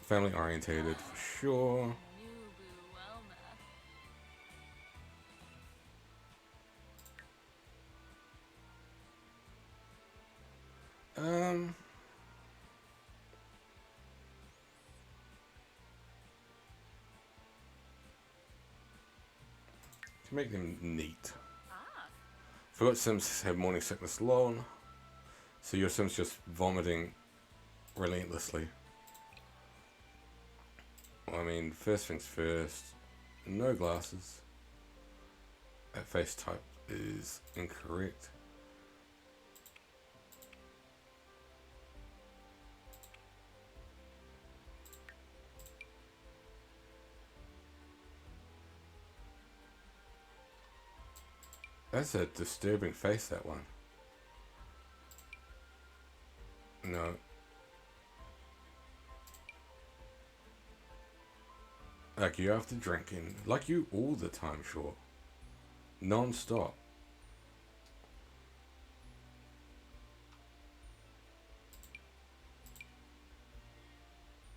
Family orientated for sure. To make them neat. Forgot Sims have morning sickness long, so your Sims just vomiting relentlessly. Well, I mean, first things first, no glasses. That face type is incorrect. That's a disturbing face, that one. No. Like you after drinking. Like you all the time, sure. Non-stop.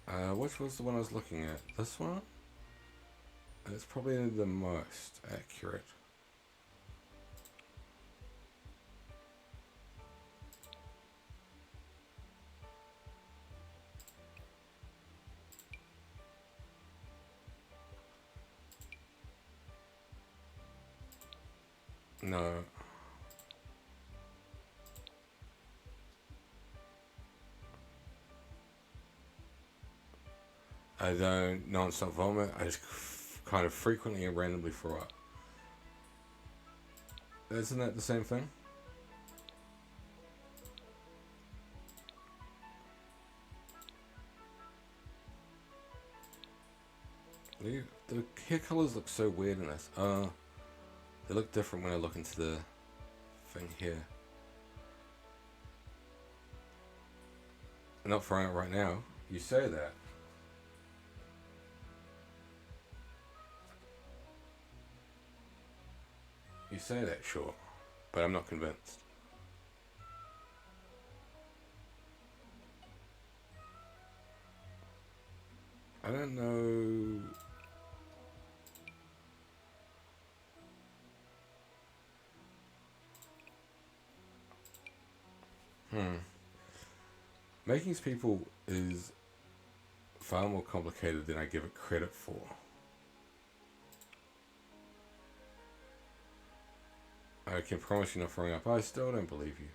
Which was the one I was looking at? This one? It's probably the most accurate. No. I don't non-stop vomit. I just kind of frequently and randomly throw up. Isn't that the same thing? The hair colors look so weird in this. They look different when I look into the thing here. I'm not throwing it right now. You say that. You say that, sure, but I'm not convinced. I don't know. Making these people is far more complicated than I give it credit for. I can promise you not throwing up. I still don't believe you.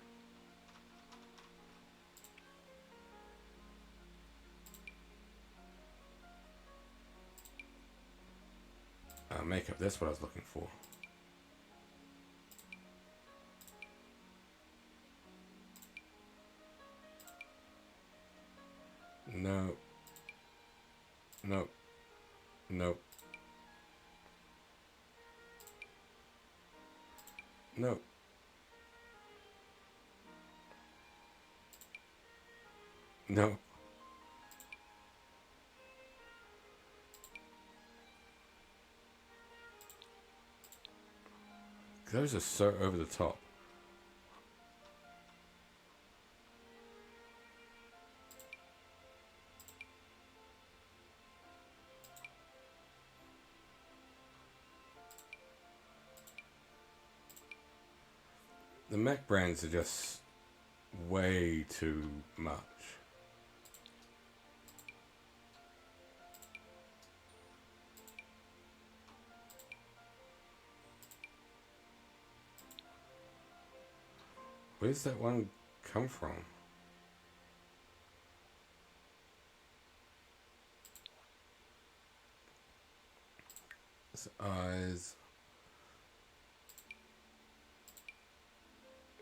Makeup, that's what I was looking for. No. No. No. No. No. Those are so over the top. The Mac brands are just way too much. Where's that one come from? His eyes.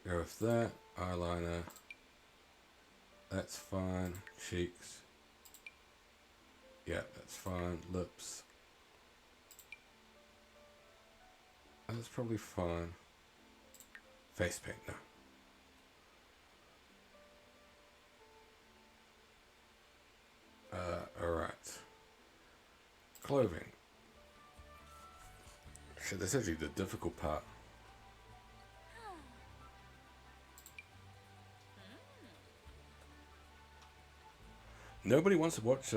Go with that. Eyeliner. That's fine. Cheeks. Yeah, that's fine. Lips. That's probably fine. Face paint, no. Alright. Clothing. Shit, that's actually the difficult part. Nobody wants to watch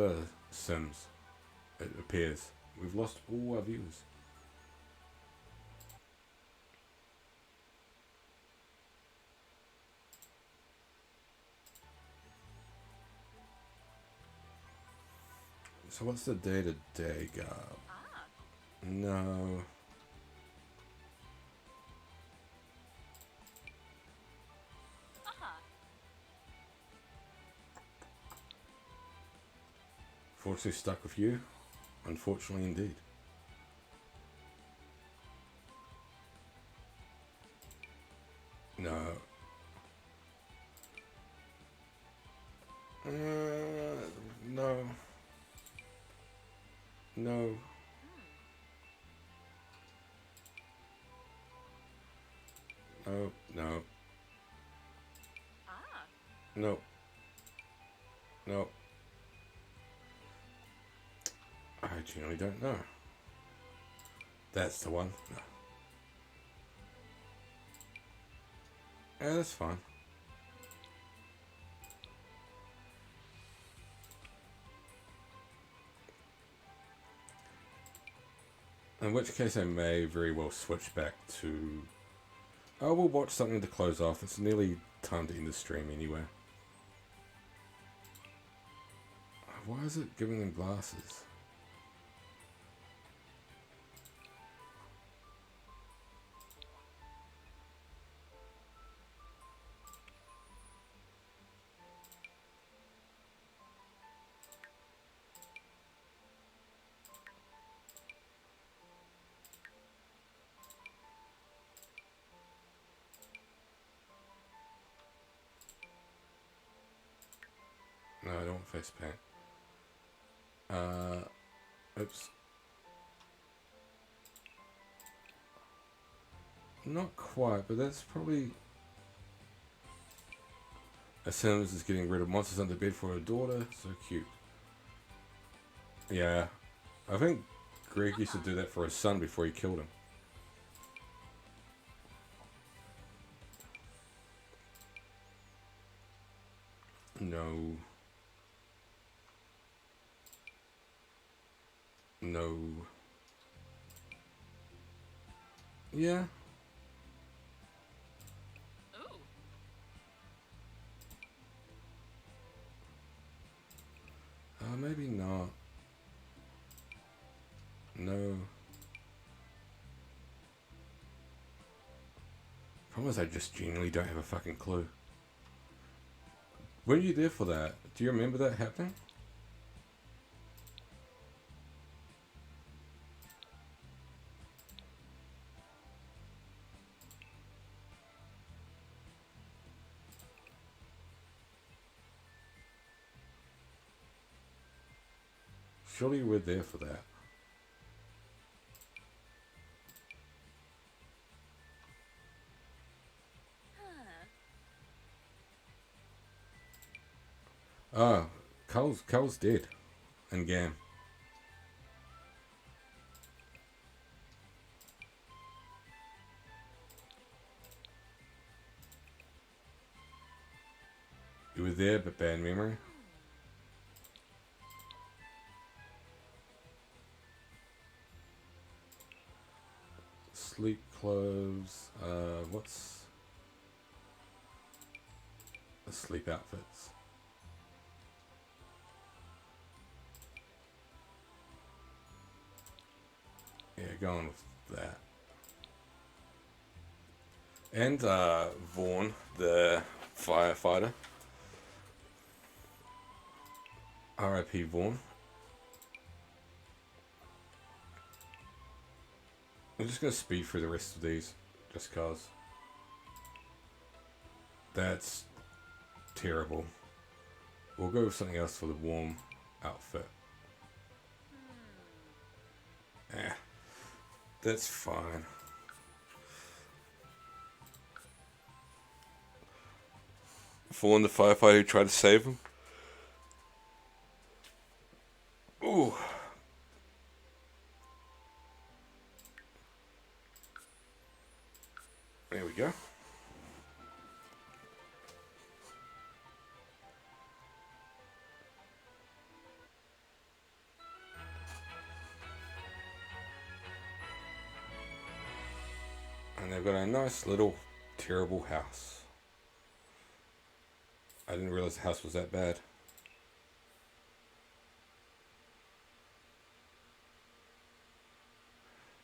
Sims, it appears. We've lost all our viewers. So what's the day-to-day garb? No. Fortunately stuck with you. Unfortunately indeed. No. No. No. No. No. No. No. I genuinely don't know. That's the one. No. Yeah, that's fine. In which case I may very well switch back to... I will watch something to close off. It's nearly time to end the stream anyway. Why is it giving them glasses? No, I don't want face paint. Oops. Not quite, but that's probably... Sims is getting rid of monsters under bed for her daughter. So cute. Yeah. I think Greg used to do that for his son before he killed him. No. No. Yeah. Maybe not. No. Problem is I just genuinely don't have a fucking clue. Were you there for that? Do you remember that happening? Surely you were there for that. Ah, Carl's dead in game. You were there, but bad memory. Sleep clothes. What's the sleep outfits? Yeah, going with that. And Vaughn, the firefighter. R.I.P. Vaughn. I'm just going to speed through the rest of these, just cause. That's terrible. We'll go with something else for the warm outfit. Eh, that's fine. Vaughn, the firefighter who tried to save him. Ooh. There we go. And they've got a nice little terrible house. I didn't realize the house was that bad.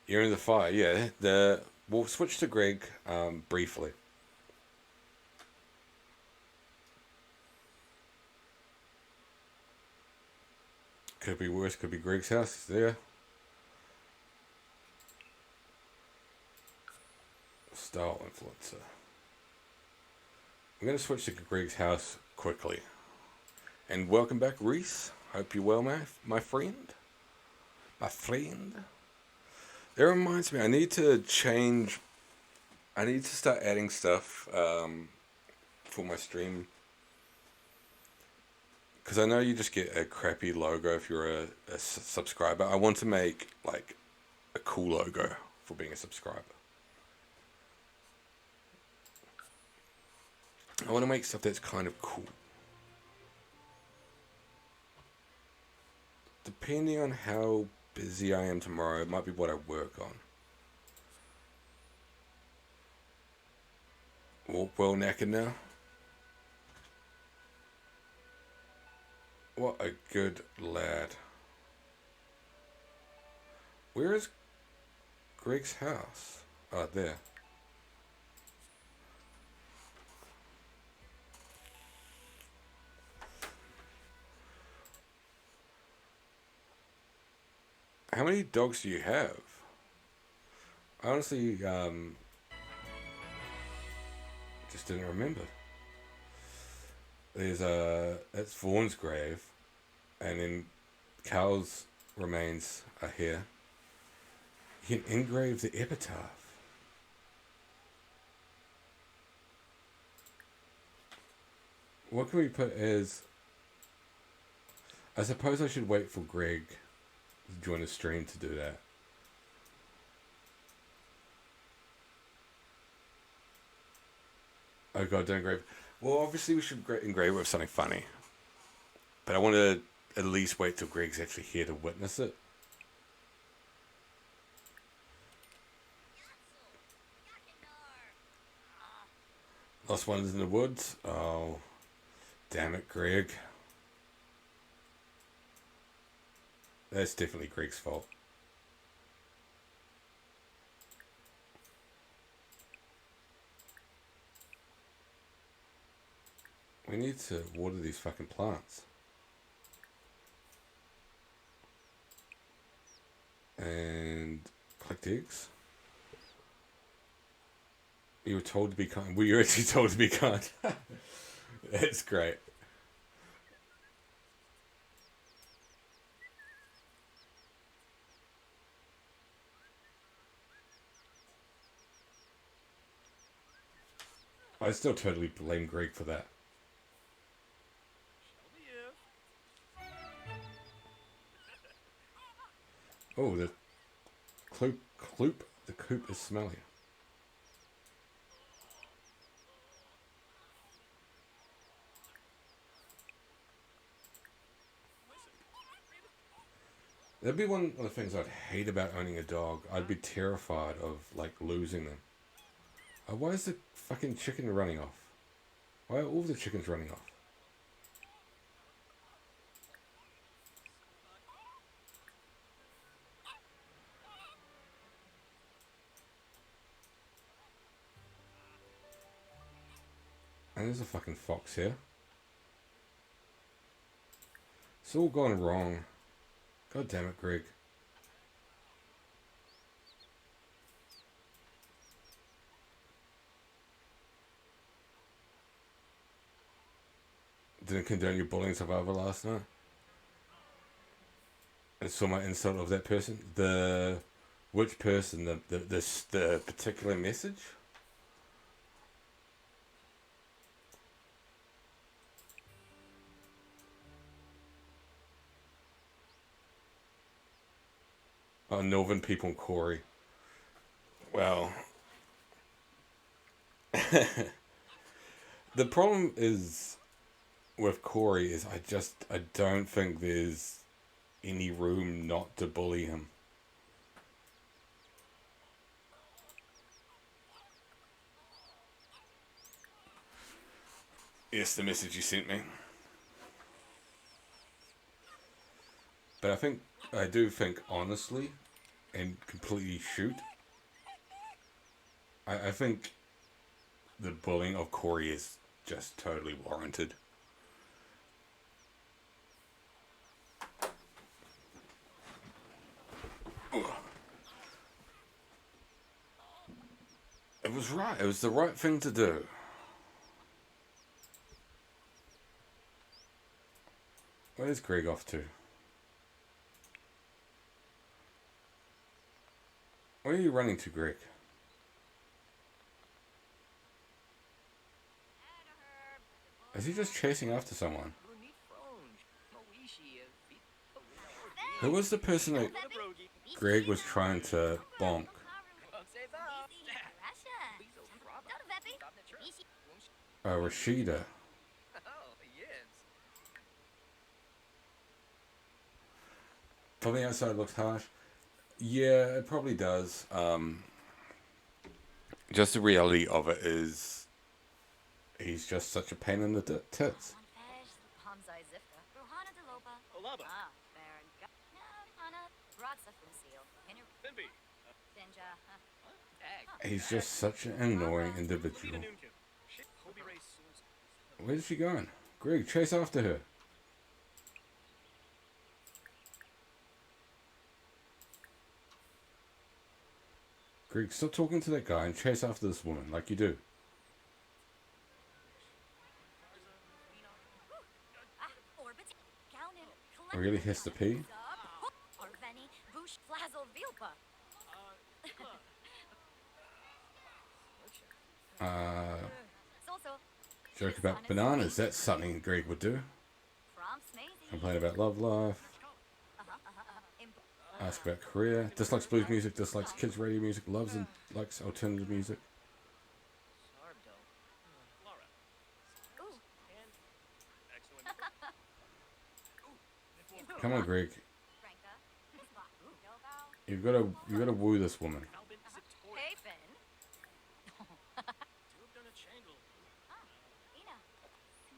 You're in the fire, yeah. We'll switch to Greg briefly. Could be worse, could be Greg's house. There. Style influencer. I'm going to switch to Greg's house quickly. And welcome back, Reese. Hope you're well, my friend. My friend. That reminds me, I need to start adding stuff for my stream. Because I know you just get a crappy logo if you're a subscriber. I want to make, like, a cool logo for being a subscriber. I want to make stuff that's kind of cool. Depending on how busy I am tomorrow. It might be what I work on. Walk well naked now. What a good lad. Where is Greg's house? Oh, there. How many dogs do you have? I honestly, just didn't remember. There's that's Vaughn's grave, and then Cal's remains are here. You can engrave the epitaph. What can we put as... I suppose I should wait for Greg to join the stream to do that. Oh god, don't engrave. Well, obviously we should engrave it with something funny. But I want to at least wait till Greg's actually here to witness it. Lost ones in the woods? Oh, damn it, Greg. That's definitely Greg's fault. We need to water these fucking plants. And collect eggs. You were told to be kind. Were you actually told to be kind? That's great. I still totally blame Greg for that. Oh, the coop is smelly. That'd be one of the things I'd hate about owning a dog. I'd be terrified of, like, losing them. Why is the fucking chicken running off? Why are all the chickens running off? And there's a fucking fox here. It's all gone wrong. God damn it, Greg. Didn't condone your bullying survivor last night. And saw my insult of that person. Which person? The particular message? Oh, Northern people and Corey. Well, the problem is with Corey is I don't think there's any room not to bully him. Yes, the message you sent me. But I do think honestly and completely shoot. I think the bullying of Corey is just totally warranted. It was right. It was the right thing to do. Where's Greg off to? Where are you running to, Greg? Is he just chasing after someone? Who was the person that Greg was trying to bonk? Rashida. From the outside, it looks harsh. Yeah, it probably does. Just the reality of it is, he's just such a pain in the tits. He's just such an annoying individual. Where's she going? Greg, chase after her. Greg, stop talking to that guy and chase after this woman like you do. Really has to pee? Joke about bananas. That's something Greg would do. Complain about love life. Ask about career. Dislikes blues music. Dislikes kids radio music. Loves and likes alternative music. Come on, Greg. You gotta woo this woman.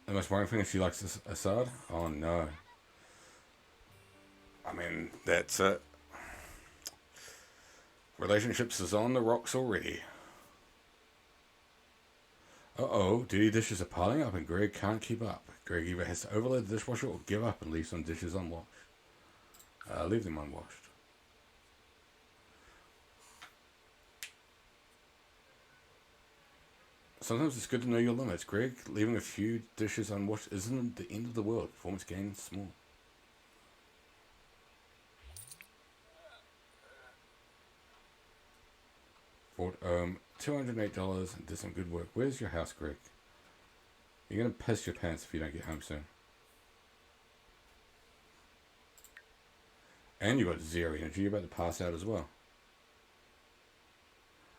The most worrying thing is she likes Assad? Oh no. I mean, that's it. Relationships is on the rocks already. Uh-oh, dirty dishes are piling up and Greg can't keep up. Greg either has to overload the dishwasher or give up and leave some dishes unwashed. Leave them unwashed. Sometimes it's good to know your limits, Greg. Leaving a few dishes unwashed isn't the end of the world. Performance gain small. Bought $208 and did some good work. Where's your house, Greg? You're gonna piss your pants if you don't get home soon. And you got zero energy. You're about to pass out as well.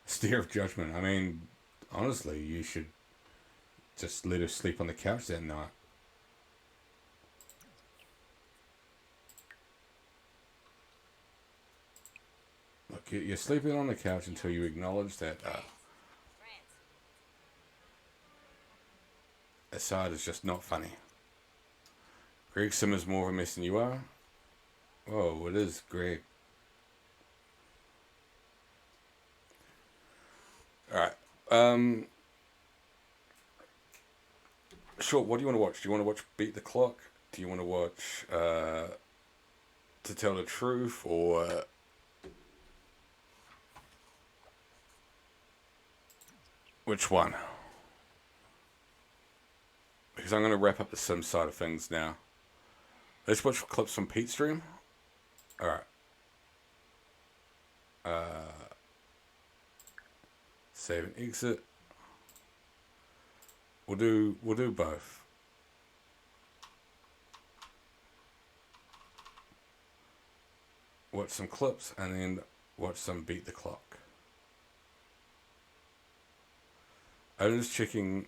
Stare of judgment. I mean, honestly, you should just let her sleep on the couch that night. Look, you're sleeping on the couch until you acknowledge that Assad is just not funny. Greg Simmer's more of a mess than you are. Oh, it is Greg. Alright. Sure, what do you want to watch? Do you want to watch Beat the Clock? Do you want to watch To Tell the Truth? Or which one? Because I'm going to wrap up the Sim side of things now. Let's watch clips from Pete's stream. Alright. Save and exit. We'll do both. Watch some clips and then watch some Beat the Clock. I'm just checking.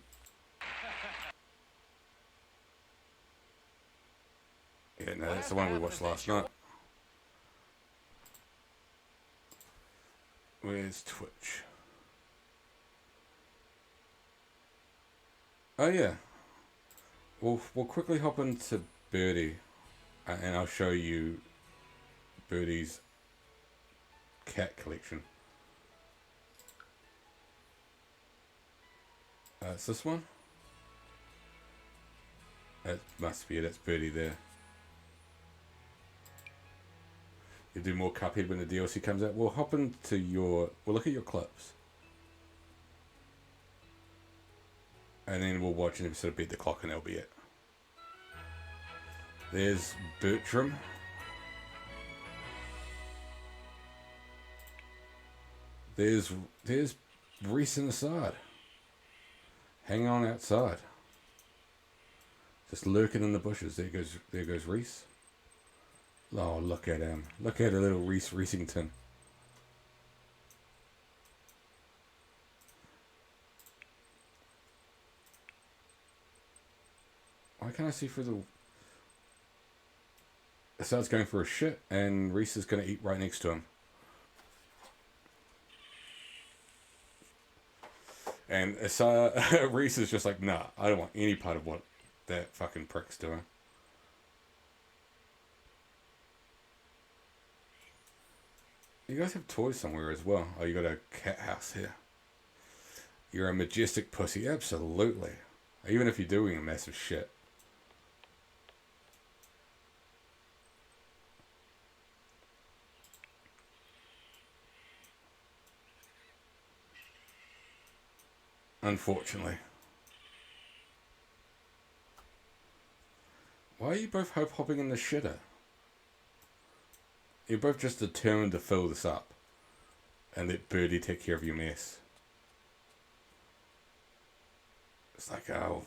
Yeah, no, that's the one we watched last night. Where's Twitch? Oh yeah. We'll quickly hop into Birdie, and I'll show you Birdie's cat collection. It's this one. That must be it. That's Birdie there. You do more Cuphead when the DLC comes out. We'll hop into your. We'll look at your clips. And then we'll watch an episode of Beat the Clock and that'll be it. There's Bertram. There's Reese and Assad. Hanging on outside. Just lurking in the bushes. There goes Reese. Oh, look at him. Look at a little Reese Reesington. Why can't I see through the... starts going for a shit, and Reese is going to eat right next to him. And Reese is just like, nah, I don't want any part of what that fucking prick's doing. You guys have toys somewhere as well. Oh, you got a cat house here. You're a majestic pussy, absolutely. Even if you're doing a massive shit. Unfortunately. Why are you both hopping in the shitter? You're both just determined to fill this up. And let Birdie take care of your mess. It's like, oh,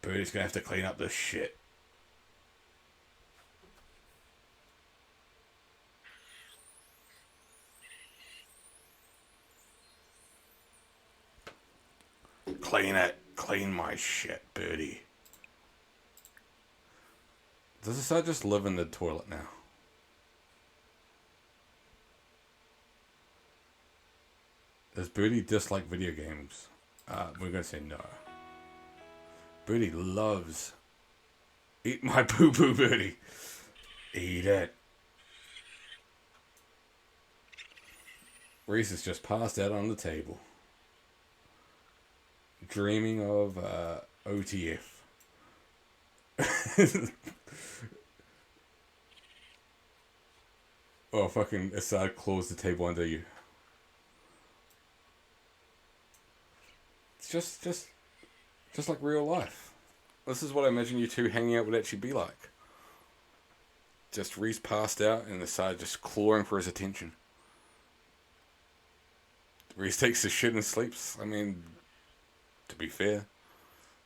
Birdie's gonna have to clean up this shit. Clean it. Clean my shit, Birdie. Does the side just live in the toilet now? Does Birdie dislike video games? We're gonna say no. Birdie loves... Eat my poo-poo, Birdie. Eat it. Reese is just passed out on the table. Dreaming of OTF. Oh, fucking Assad claws the table under you. It's just like real life. This is what I imagine you two hanging out would actually be like. Just Reese passed out and Assad just clawing for his attention. Reese takes his shit and sleeps. I mean, to be fair,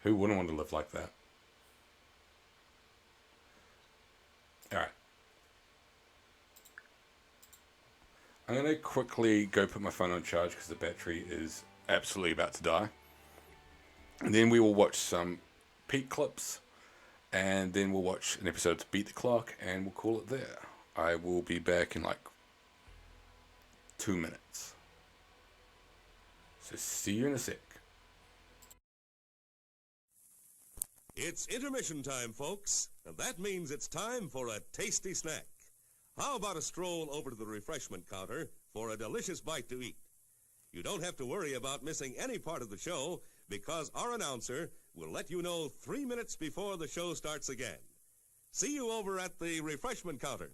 who wouldn't want to live like that? Alright. I'm going to quickly go put my phone on charge because the battery is absolutely about to die. And then we will watch some Pete clips. And then we'll watch an episode to Beat the Clock. And we'll call it there. I will be back in like 2 minutes. So see you in a sec. It's intermission time, folks, and that means it's time for a tasty snack. How about a stroll over to the refreshment counter for a delicious bite to eat? You don't have to worry about missing any part of the show because our announcer will let you know 3 minutes before the show starts again. See you over at the refreshment counter.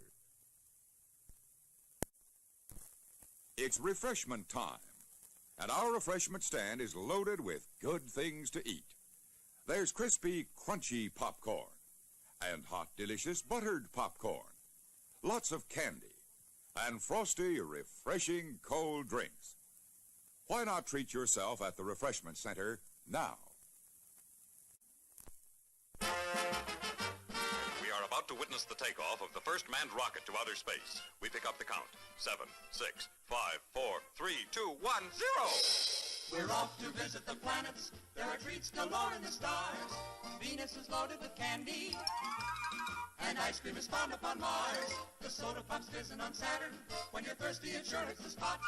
It's refreshment time, and our refreshment stand is loaded with good things to eat. There's crispy, crunchy popcorn and hot, delicious buttered popcorn. Lots of candy and frosty, refreshing cold drinks. Why not treat yourself at the refreshment center now? We are about to witness the takeoff of the first manned rocket to outer space. We pick up the count. 7, 6, 5, 4, 3, 2, 1, 0! We're off to visit the planets. There are treats galore in the stars. Venus is loaded with candy, and ice cream is found upon Mars. The soda pop's fizzing on Saturn. When you're thirsty, it sure hits the spot.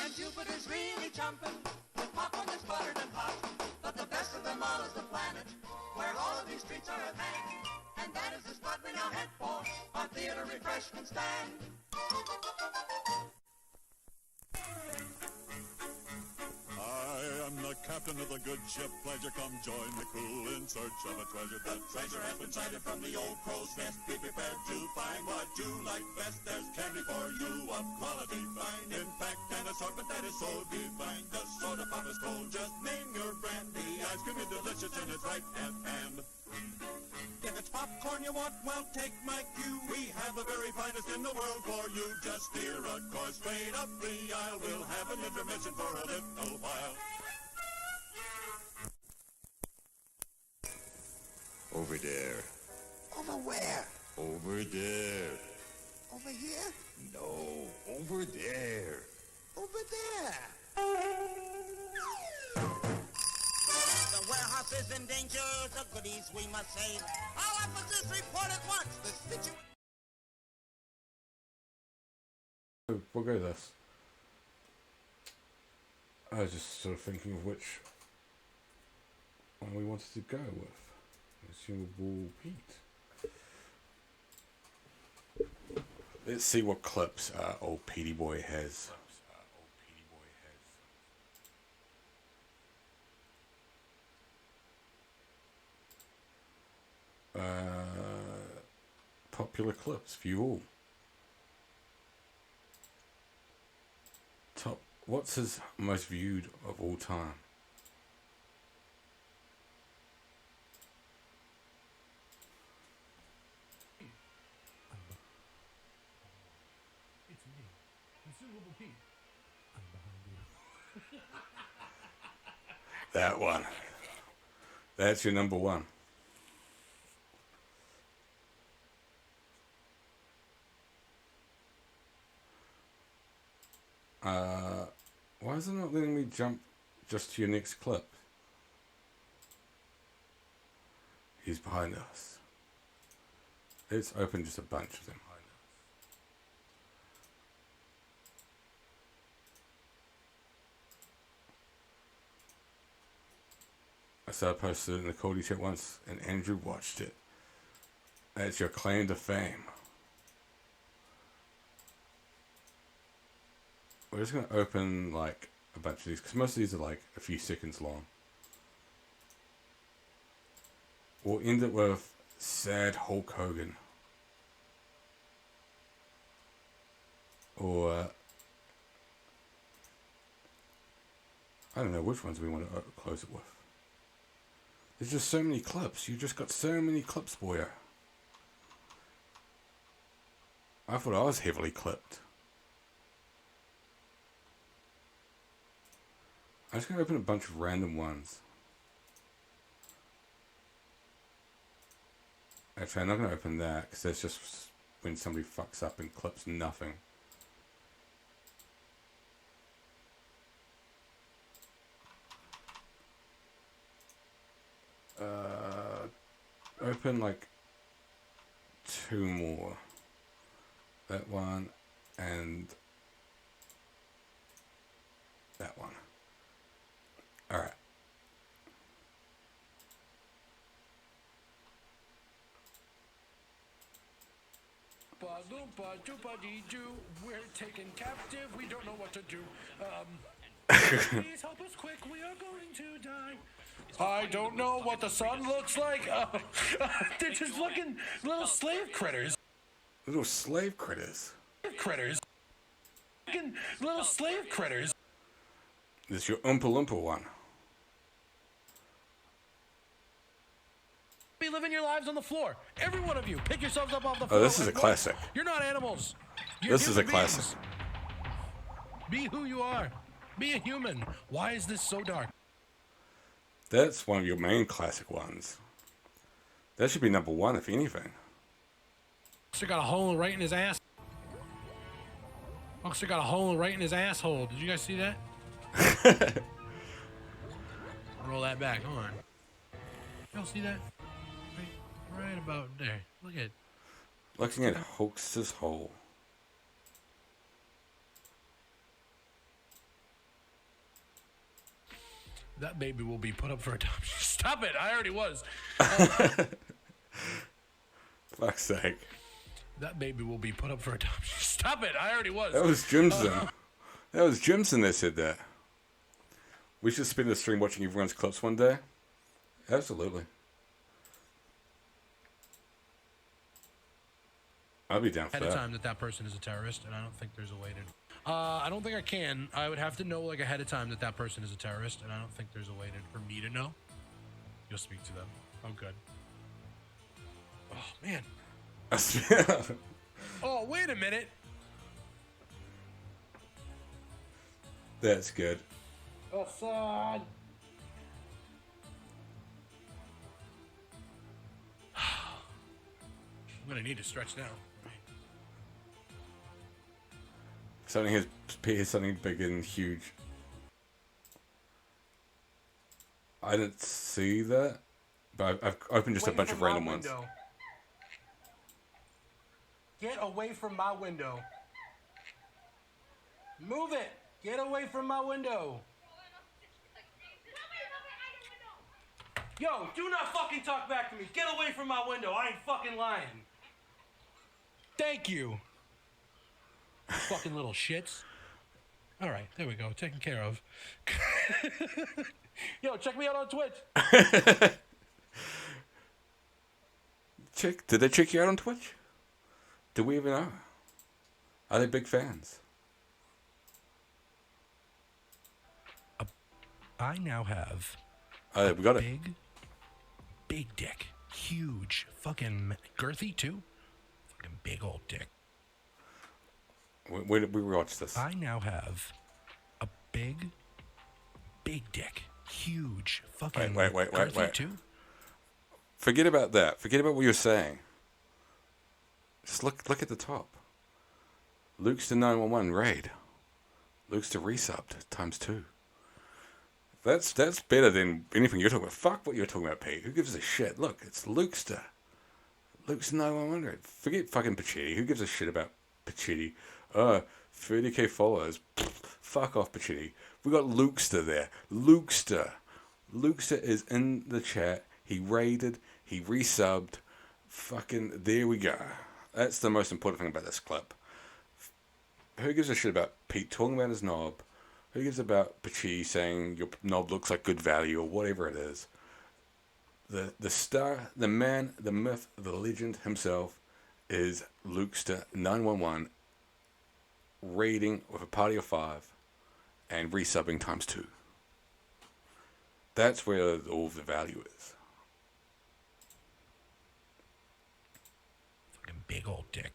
And Jupiter's really jumping with popcorn that's buttered and hot. But the best of them all is the planet, where all of these treats are at hand. And that is the spot we now head for, our theater refreshment stand. I am the captain of the good ship Pleasure. Come join the crew in search of a treasure. The treasure has been sighted from the old crow's nest. Be prepared to find what you like best. There's candy for you of quality fine, impact and assortment that is so divine. The soda pop is cold, just name your brand. The ice cream is delicious and it's right at hand. If it's popcorn you want, well, take my cue. We have the very finest in the world for you. Just steer a course straight up the aisle. We'll have an intermission for a little while. Over there. Over where? Over there. Over here? No, over there. Over there. The warehouse is in danger, the goodies we must save. All officers report at once. What's the situation? We'll go this. I was just sort of thinking of which one we wanted to go with. Consumable Pete. Let's see what clips old Petey Boy has. Popular clips, view all. Top. What's his most viewed of all time? It's me, Consumable Pete. I'm behind you. That one. That's your number one. Why is it not letting me jump just to your next clip? He's behind us. Let's open just a bunch of them. I saw it posted in the Cody chat once, and Andrew watched it. That's your claim to fame. We're just going to open like a bunch of these, because most of these are like a few seconds long. We'll end it with sad Hulk Hogan. Or, I don't know which ones we want to close it with. There's just so many clips. You just got so many clips for you. I thought I was heavily clipped. I'm just going to open a bunch of random ones. Actually, I'm not going to open that because that's just when somebody fucks up and clips nothing. Open like two more. That one and that one. Alright. We're taken captive. We don't know what to do. Please help us quick. We are going to die. I don't know what the sun looks like. They're just looking little slave critters. Little slave critters. Critters. Little slave critters. This is your Oompa Loompa one. Be living your lives on the floor. Every one of you, pick yourselves up off the floor. Oh, this is a classic. You're not animals. You're This is a human classic. beings. Be who you are. Be a human. Why is this so dark? That's one of your main classic ones. That should be number one, if anything. Monster got a hole right in his ass. Monster got a hole right in his asshole. Did you guys see that? Roll that back. Hold on. Y'all see that? Right about there. Look at. Looking at Hulk's hole. That baby will be put up for adoption. Stop it! I already was. Fuck's sake. That baby will be put up for adoption. Stop it! I already was. That was Jimson. That was Jimson that said that. We should spend the stream watching everyone's clips one day. Absolutely. I'll be down for Ahead that. of time that person is a terrorist, and I don't think there's a way to. I don't think I can. I would have to know like ahead of time that person is a terrorist, and I don't think there's a way for me to know. You'll speak to them. Oh, good. Oh man. Oh, wait a minute. That's good. Assad. I'm gonna need to stretch now. Something big and huge. I didn't see that, but I've opened just a bunch of random ones. Get away from my window. Move it. Get away from my window. Yo, do not fucking talk back to me. Get away from my window. I ain't fucking lying. Thank you. Fucking little shits. All right, there we go. Taken care of. Yo, check me out on Twitch. Did they check you out on Twitch? Do we even know? Are they big fans? I now have Oh, we got it. big dick. Huge. Fucking girthy, too. Fucking big old dick. We watched this. I now have a big dick. Huge. Fucking Wait. girthy, too. Forget about that. Forget about what you're saying. Just look at the top. Luke's to 911 raid. Luke's to resubbed ×2. That's better than anything you're talking about. Fuck what you're talking about, Pete. Who gives a shit? Look, it's Luke's to 911 raid. Forget fucking Pachetti. Who gives a shit about Pachetti? 30k followers. Fuck off, Pachetti. We got Lukester there. Lukester is in the chat. He raided. He resubbed. Fucking, there we go. That's the most important thing about this clip. Who gives a shit about Pete talking about his knob? Who gives about Pachi saying your knob looks like good value or whatever it is? The star, the man, the myth, the legend himself is Lukester 911 raiding with a party of 5 and resubbing ×2. That's where all the value is. Fucking big old dick.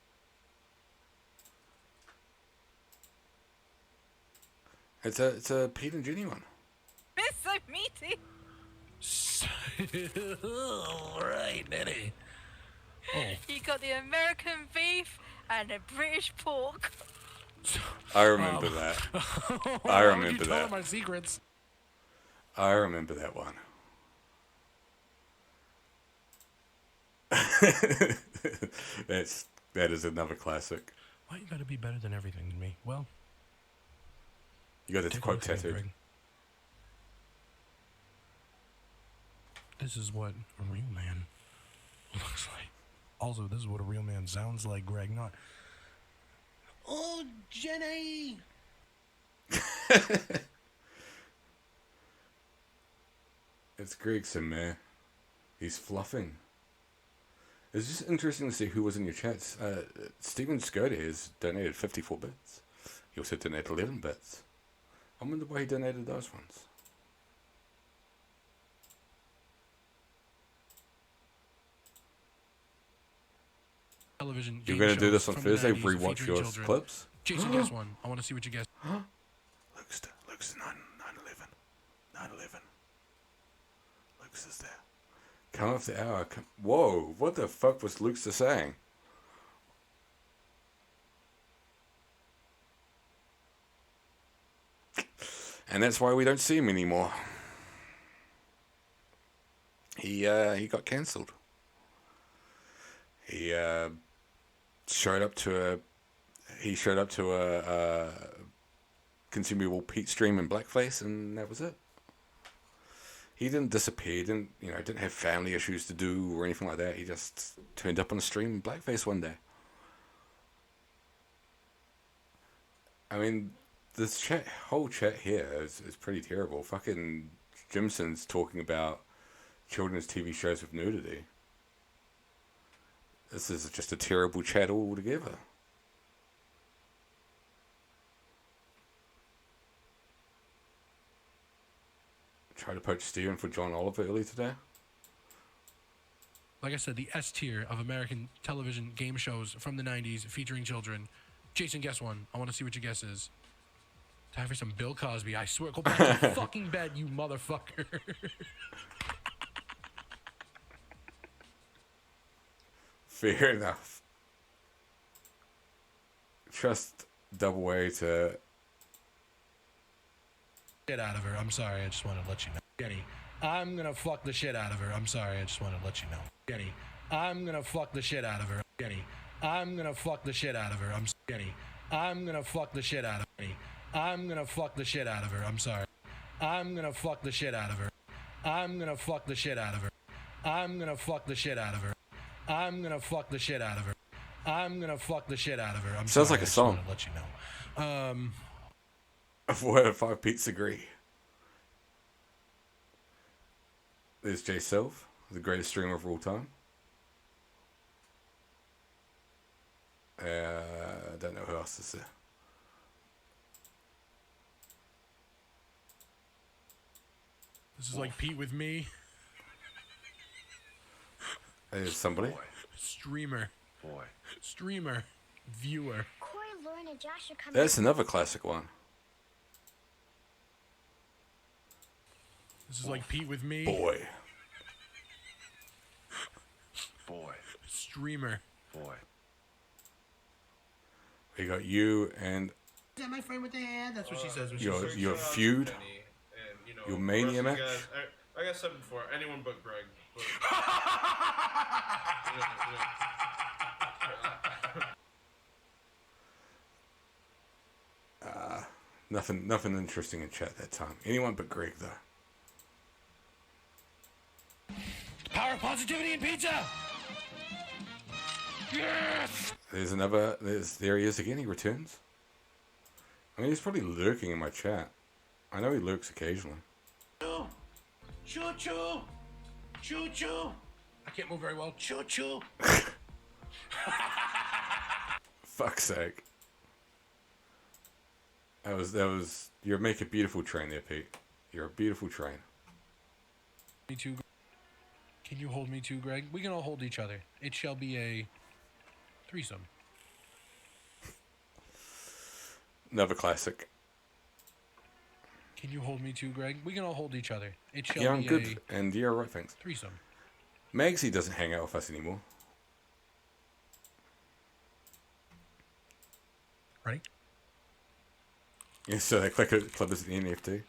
It's a Pete and Jenny one. It's so meaty. Right, Nettie. Oh. You got the American beef and the British pork. I remember that. I remember Tell her that. my secrets. I remember that one. That is another classic. Why you gotta be better than everything than me? Well, You got the quote tattooed. Greg. This is what a real man looks like. Also, this is what a real man sounds like, Greg, not... Oh, Jenny! It's Gregson, man. He's fluffing. It's just interesting to see who was in your chats. Steven Scody has donated 54 bits. He also donated 11 bits. I wonder why he donated those ones. Television. You're going to do this on from the Thursday? 90s Rewatch featuring your children. clips? Jason, guess one. I want to see what you guess. Luke's 9/11. 9/11. Luke's is there. Come off the hour. Whoa, what the fuck was Luke's saying? And that's why we don't see him anymore. He got cancelled. He showed up to a consumable Pete stream in blackface, and that was it. He didn't disappear. Didn't have family issues to do or anything like that. He just turned up on a stream in blackface one day. I mean, this whole chat here is pretty terrible. Fucking Jimson's talking about children's TV shows with nudity. This is just a terrible chat altogether. Tried to poach Steven for John Oliver early today. Like I said, the S tier of American television game shows from the 90s featuring children. Jason, guess one. I want to see what your guess is. Time for some Bill Cosby. I swear, go back to the fucking bed, you motherfucker. Fair enough. Trust Double A to... Shit out of her. I'm sorry. I just wanted to let you know. Jenny, I'm gonna fuck the shit out of her. I'm sorry. I just wanted to let you know. Jenny, I'm gonna fuck the shit out of her. Jenny, I'm gonna fuck the shit out of her. I'm skinny. I'm gonna fuck the shit out of me. I'm gonna fuck the shit out of her. I'm sorry. I'm gonna fuck the shit out of her. I'm gonna fuck the shit out of her. I'm gonna fuck the shit out of her. I'm gonna fuck the shit out of her. I'm gonna fuck the shit out of her. I'm Sounds sorry, like a I just song. wanted to let you know. Four out of five Pete's agree. There's Jay Self, the greatest streamer of all time. I don't know who else is there. This is like Pete with me. There's somebody. Streamer. Boy. Streamer. Viewer. Corey, Lauren, and Josh are coming. That's another classic one. This is like Pete with me. Boy. Boy. Streamer. Boy. We got you and Is that my friend with the hair? That's what she says when your she your says feud. And, you know, Your the mania rest of you match. guys- like I said before, anyone but Greg. But, Nothing interesting in chat that time. Anyone but Greg though. Power of positivity and pizza. Yes. There he is again. He returns. I mean, he's probably lurking in my chat. I know he lurks occasionally. Choo choo. Choo choo. I can't move very well. Choo choo. Fuck's sake. That was. You're making a beautiful train there, Pete. You're a beautiful train. Me too. Can you hold me too, Greg? We can all hold each other. It shall be a threesome. Another classic. Can you hold me too, Greg? We can all hold each other. It shall Yeah, I'm be good. And you're right, thanks. a threesome. Magsy doesn't hang out with us anymore. Ready? Yeah, so that clip is the NFT.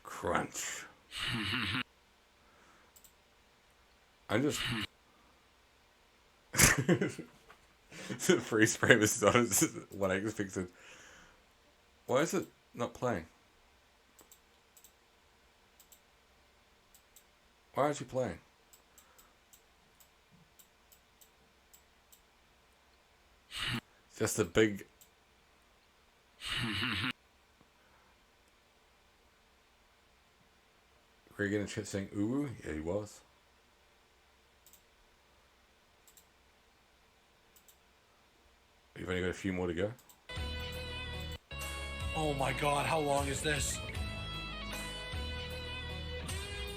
Crunch. I'm just. The freeze frame is on what I expected. Why is it not playing? Why aren't you playing? Just a big. Greg in the chat saying ooh, yeah, he was. We've only got a few more to go. Oh my god, how long is this?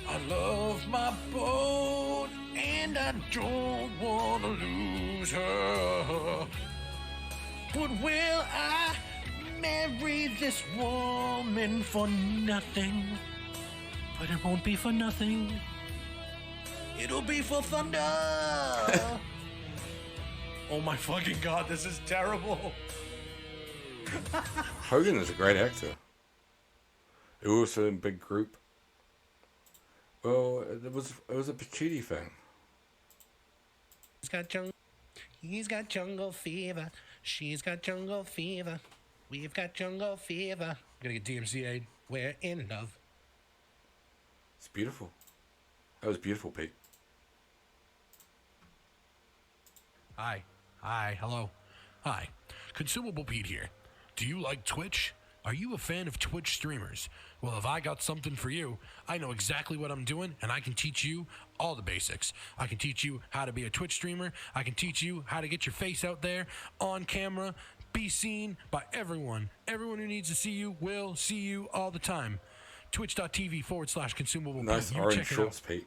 I love my boat and I don't want to lose her. But will I marry this woman for nothing? But it won't be for nothing. It'll be for thunder. Oh my fucking god, this is terrible. Hogan is a great actor. It was a big group. Well, it was a Pacitti thing. He's got jungle fever. She's got jungle fever. We've got jungle fever. Gonna get DMCA'd. We're in love. It's beautiful. That was beautiful, Pete. Hi. Hi. Hello. Hi. Consumable Pete here. Do you like Twitch? Are you a fan of Twitch streamers? Well, if I got something for you, I know exactly what I'm doing, and I can teach you all the basics. I can teach you how to be a Twitch streamer. I can teach you how to get your face out there on camera, be seen by everyone. Everyone who needs to see you will see you all the time. Twitch.tv/consumable. Nice You orange check it shorts, out. Pete.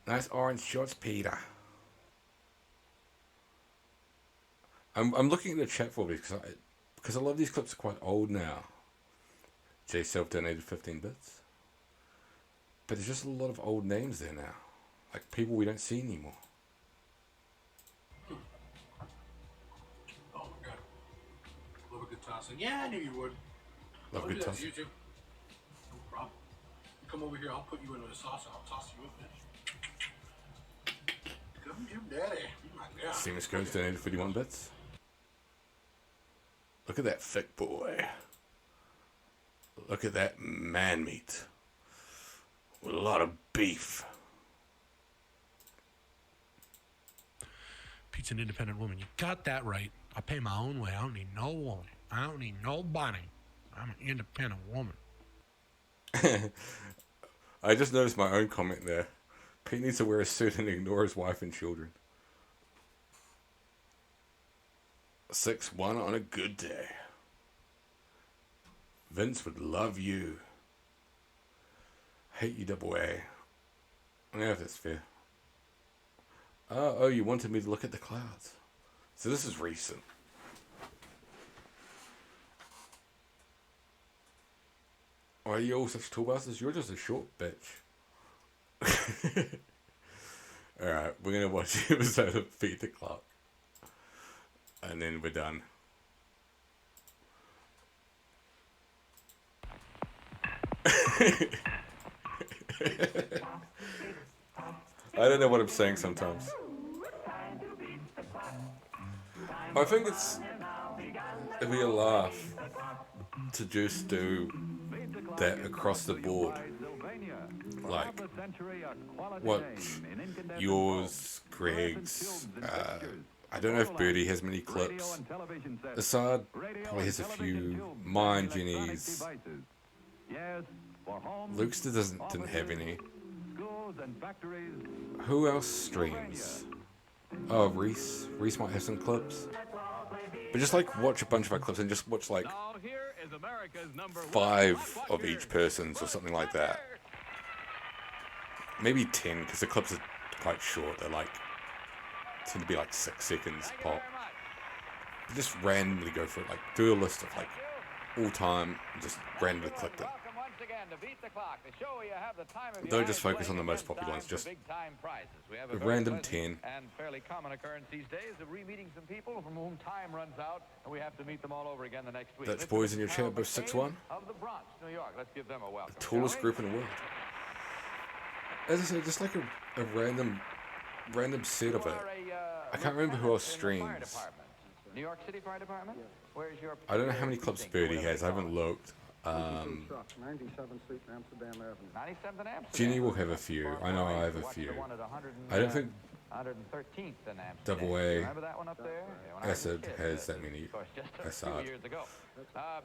Nice orange shorts, Peter. I'm looking at the chat for me because a lot of these clips are quite old now. Jay Self donated 15 bits. But there's just a lot of old names there now. Like people we don't see anymore. Oh my god. Love a good tossing. Yeah, I knew you would. Love I'll good do that to tossing. you too. No problem. You come over here, I'll put you into the sauce and I'll toss you with it. Come to daddy. Be my Seamus Codes donated 51 bits. Look at that thick boy. Look at that man meat. With a lot of beef. Pete's an independent woman. You got that right. I pay my own way. I don't need no woman. I don't need nobody. I'm an independent woman. I just noticed my own comment there. Pete needs to wear a suit and ignore his wife and children. 6-1 on a good day. Vince would love you. Hate you, double A. I don't know if that's fair. Oh, you wanted me to look at the clouds. So this is recent. Why are you all such tall bastards? You're just a short bitch. Alright, we're going to watch the episode of Beat the Clock. And then we're done. I don't know what I'm saying sometimes. I think it'd be a laugh to just do that across the board. Like, what yours, Greg's, I don't know if Birdie has many clips. Assad probably has a few. Mine, Jenny's. Luke's didn't have any. Who else streams? Oh, Reese. Reese might have some clips. But just like watch a bunch of our clips and just watch like 5 of each person's or something like that. Maybe 10 because the clips are quite short. They're like tend to be like 6 seconds pop. But just randomly go for it. Like do a list of like all time and just randomly click them. Don't just focus on the most popular ones, just a random 10. And fairly common occurrence these days of re-meeting some people from whom time runs out, and we have to meet them all over again the next week. Dutch boys in your chat, both 6'1". Of the Bronx, New York. Let's give them a welcome. The tallest group in the world. As I said, just like a random set of it. I can't remember who else streams. New York City Fire Department? Where's your... I don't know how many clips Birdie has. I haven't looked. 97th Street, Amsterdam Avenue. 97th and Amsterdam. Ginny will have a few. I know I have a few. I don't think 113th in Amsterdam. Double A Remember that one up there? Yeah, Acid has that many. Assad. years ago.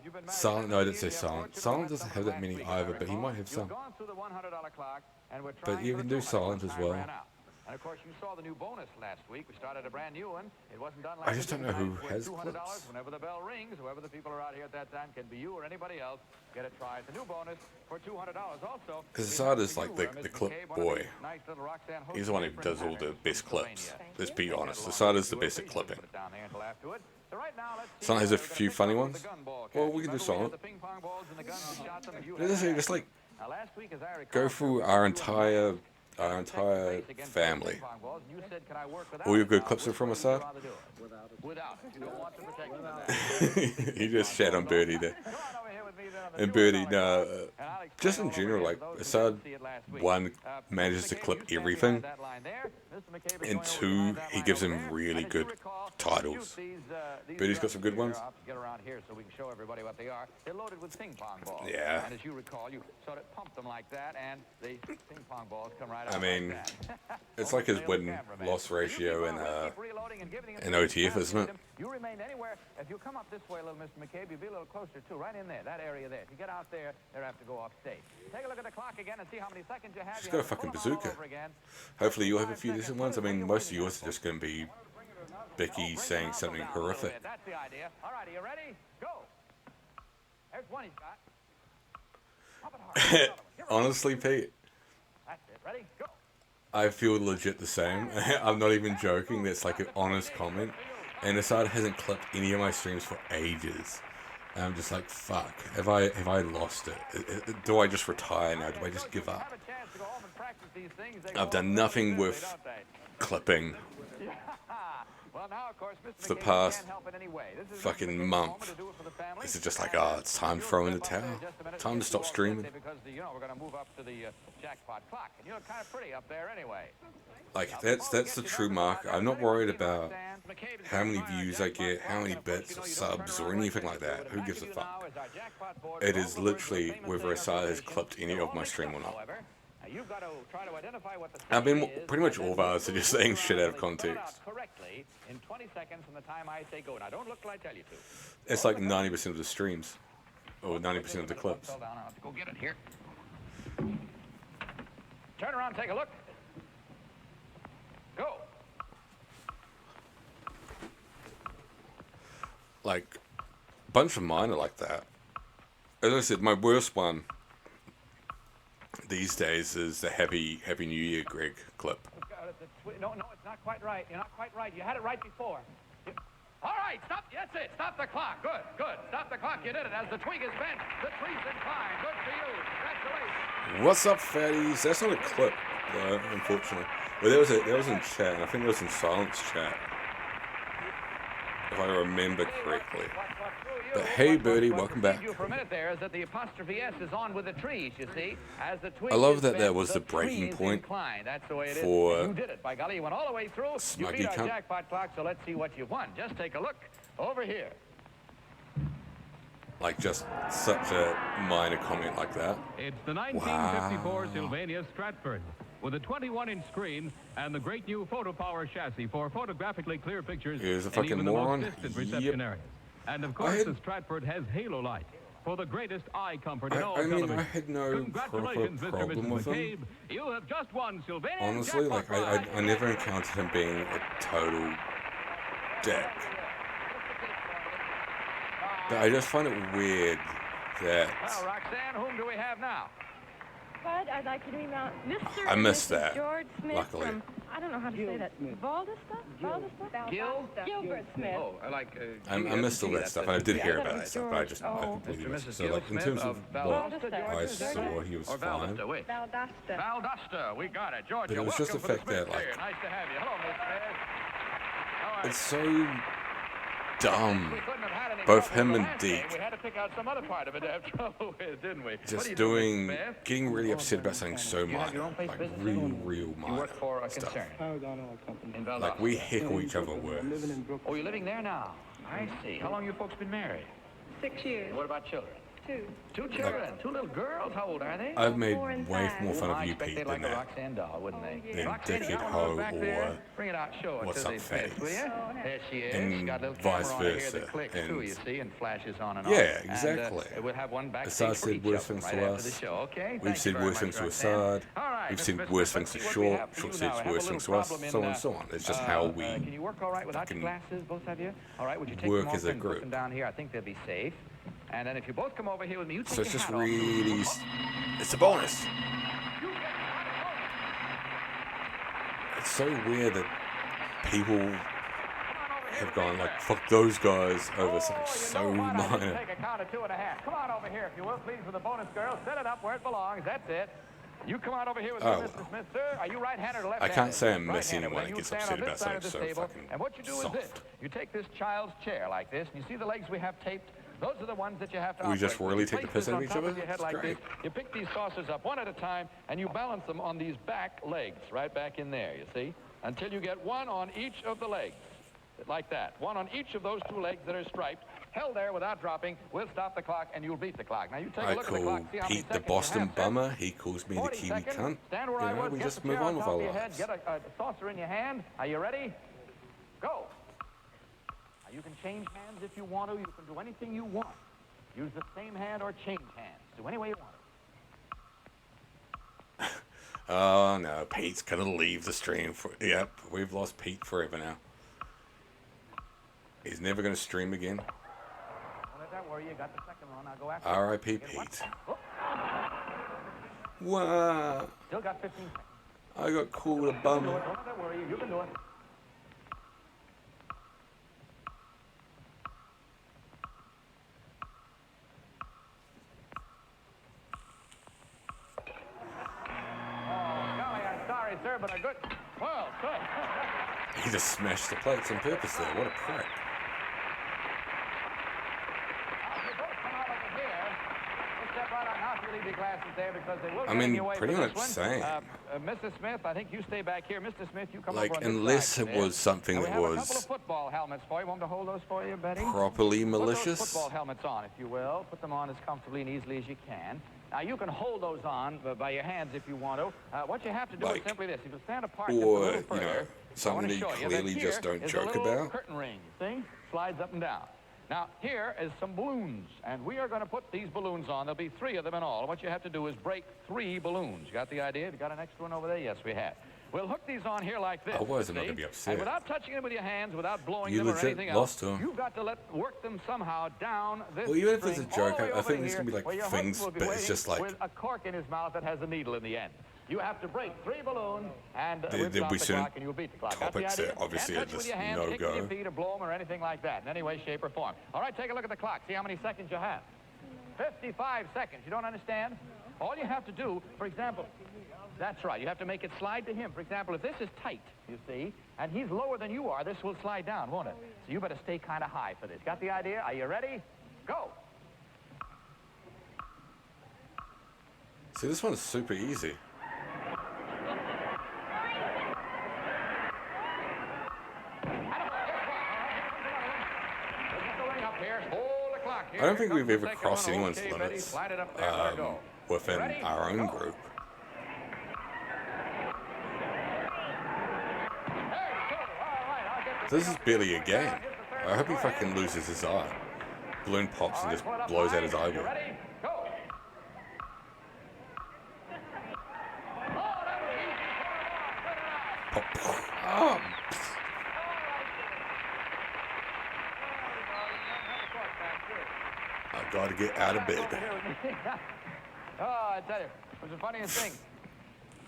You've been married Silent, no, I didn't say Silent. Silent doesn't have that many either, but he might have some. gone through the $100 clock, and we're But trying you for can do 200 Silent as Time well. ran out. And of course, you saw the new bonus last week. We started a brand new one. It wasn't done I like just this don't know who tonight, has with $200 clips. whenever the bell rings. Whoever the people are out here at that time can be you or anybody else. Get a try at the new bonus for $200. Also, Because Assad is like the clip boy. He's the one who does all the best clips. Let's be honest. Assad is the best at clipping. Silent has a few funny ones. Well, we can do Silent. Just like go through our entire family. All your good clips are from Assad? He just shat on Birdie there. And Birdie, no, just in general, like Assad, 1, manages to clip everything, and 2, he gives him really good titles. Birdie's got some good ones. Yeah. And as you recall, you sort of pump them like that, and the ping pong balls come right out. I mean, like that. it's like his win-loss ratio in OTF, isn't it? You remain anywhere. If you come up this way, little Mr. McCabe, you'll be a little closer too, right in there, that area there. If you get out there, they'll have to go off stage. Take a look at the clock again and see how many seconds you have. She's got a fucking bazooka. Hopefully you'll have a few decent ones. I mean, most of yours are just going to be Becky saying something horrific. That's the idea. All right, are you ready? Go. There's one he's got. Honestly, Pete, That's it. Ready? Go. I feel legit the same. I'm not even joking. That's like an honest comment. And Assad hasn't clipped any of my streams for ages. And I'm just like, fuck. Have I lost it? Do I just retire now? Do I just give up? I've done nothing with clipping. Well, now, of course, Mr. for the McCabe past can't help in any way. This is fucking Mr. McCabe's month. moment to do it for the family. This is just like, oh, it's time to throw in the towel. Time to stop streaming. Because, you know, we're going to move up to the jackpot clock. And you look kind of pretty up there anyway. Like, that's the true mark. I'm not worried about how many views I get, how many bits or subs or anything like that. Who gives a fuck? It is literally whether a side has clipped any of my stream or not. You've got to try to identify what the I've been pretty much all of ours are just saying shit out of context. correctly in 20 seconds from the time I say go. Now don't look till I tell you to. It's like 90% of the streams, or 90% of the clips. Hold on, I'll have to go get it here. Turn around, take a look. Go. Like, a bunch of mine are like that. As I said, my worst one these days is the Happy New Year Greg clip. No, it's not quite right. You're not quite right. You had it right before. All right, stop. That's it. Stop the clock. Good. Stop the clock. You did it. As the twig is bent, the tree's inclined. Good for you. Congratulations. What's up, fatties? That's not a clip, though, unfortunately. Well, that was in chat, and I think that was in silence chat, if I remember correctly. But hey, Birdie, welcome back. For a minute there is that the apostrophe S is on with the trees, you see. As the twig I love is that bent, that was the tree breaking is point inclined. That's the way it is. for You did it, by golly. You went all the way through. You Smuggy beat our cunt. jackpot clock, so let's see what you won. Just take a look over here. Like, just such a minor comment like that. It's the 1954 Sylvania Stratford with a 21-inch screen and the great new photo power chassis for photographically clear pictures Here's a in fucking even the moron. most distant reception areas. And of course, the Stratford has halo light for the greatest eye comfort in all I mean, television. I had no Congratulations, proper Mr. and problem Mrs. with him. McCabe. You have just won Sylvania Honestly, Jackpot like, Prize. I never encountered him being a total dick. But I just find it weird that Well, Roxanne, whom do we have now? Bud, I'd like you to meet Mr. I and missed Mrs. that, George Smith luckily. from, I don't know how to say that. Valdista? Gilbert Smith. Oh, I like... I missed all that stuff, and I did hear about that stuff, but I just I completely missed it. So, like, in terms of what I saw, he was fine. Valdosta, we got it. Georgia, But it was just the welcome fact to the that, Smith like, here. Nice to have you. Hello, Miss Smith. All right. it's so dumb. We couldn't have had any Both trouble him with and the last game. Deke We had to pick out some other part of it to have trouble with, didn't we? What are just you doing, doing, Miss Smith? getting really upset about something so You have your minor, own place like business? real You minor work for a stuff. concern. In Valdosta. Like, we heckle each other worse. Oh, you're living there now? I see. How long you folks been married? 6 years. What about children? 2. 2 children. 2 little girls. How old are they? I've made 4 and way 5. more fun I of you, expect Pete, they'd than like a that. Roxanne doll, wouldn't they? Than Roxanne, Dickhead you got one Ho of those back or there? Bring it out, show it What's to Up, the Smiths, will Fatties? you? There she is. And Got a little vice camera on her here versa, that clicks too, and- you see, and flashes on and Yeah, off. exactly. And, we'll have one backstage Assad for said each worse of them things right to after the us. show, okay? We've Thank said you very worse much, things to Roxanne. Assad. All right, We've Miss said Smith, worse let's things see to what we Short. have for Short you says now. I have a worse little things to us, problem in, so on and so on. It's just how we can you work all right without your fucking glasses, both of you? All right, would you take work them off as a and put group. them down here? I think they'll be safe. And then if you both come over here with me, you take So it's your just hat off. really, it's a bonus. It's so weird that people have gone like, fuck those guys over something so minor. Take a count of 2.5. Come on over here, if you will, please, with the bonus girl. Set it up where it belongs. That's it. You come on over here with me, Oh, Mr. Smith, sir. Are you right-handed or I left-handed? can't say I'm missing Right-handed. anyone Well, that you gets stand upset on this about side of something the so table, fucking and what you do is this. soft. You take this child's chair like this, and you see the legs we have taped? Those are the ones that you have to We just operate with. really You take the place piss out of this each on top other? your head That's like great. this. You pick these saucers up one at a time, and you balance them on these back legs, right back in there, you see? Until you get one on each of the legs. Like that. One on each of those 2 legs that are striped. Held there without dropping. We'll stop the clock, and you'll beat the clock. Now, you take a I look at the call clock, see how many Pete the seconds you Boston have, sir. Bummer. He calls me the 40 Kiwi seconds. cunt. Stand where You I know, was. we Get just the move chair on with top our of your head. lives. Get a saucer in your hand. Are you ready? Go. Now, you can change hands if you want to. You can do anything you want. Use the same hand or change hands. Do any way you want it. Oh no, Pete's gonna leave the stream. Yep, we've lost Pete forever now. He's never gonna stream again. Don't let that worry you. Got the second one. Now go after R.I.P. it. Get one. Pete. Oh. Wow. Still got 15 seconds. I got called a You can do bum. it. Don't let that worry you. You can do it. Oh, golly, I'm sorry, sir, but a good... Well, sir. He just smashed the plates on purpose there. What a prick. I mean, pretty much same. Mrs. Smith, I think you stay back here. Mr. Smith, you come Like, over on this unless side it there. was something And we that have a couple of was football helmets for you. Want me to hold those for you, Betty? properly Put those malicious. football helmets on, if you will. Put them on as comfortably and easily as you can. Now, you can hold those on by your hands if you want to. What you have to do is simply this. If you stand apart just a Or, little you further, know, I something want that to you show you clearly that just here don't is joke a little about. curtain ring, you see? Slides up and down. Now, here is some balloons, and we are going to put these balloons on. There'll be 3 of them in all. What you have to do is break 3 balloons. You got the idea? You got an extra one over there? Yes, we have. We'll hook these on here like this. Otherwise, I'm not see? going to be upset. And without touching them with your hands, without blowing You them or legit anything lost else, to 'em. you've got to work them somehow down this Well, even if it's a string all joke, the way I over think to there's here, going to be, like, where your things, husband will be but it's waiting just like- with a cork in his mouth that has a needle in the end. You have to break 3 balloons and There- whip there stop we the shouldn't- clock and you'll beat the clock. Got the topics idea? that obviously Can't are touch it with just your hands, kick with no-go. your feet or blow them or anything like that in any way, shape, or form. All right, take a look at the clock. See how many seconds you have. 55 seconds. You don't understand? All you have to do, for example, that's right. You have to make it slide to him. For example, if this is tight, you see, and he's lower than you are, this will slide down, won't it? So you better stay kind of high for this. Got the idea? Are you ready? Go. See, this one's super easy. I don't think we've ever crossed anyone's limits within our own group. This is barely a game. I hope he fucking loses his eye. Balloon pops and just blows out his eyeball. Pop, pop. Oh. I gotta get out of bed. Oh, I tell you, it was the funniest thing.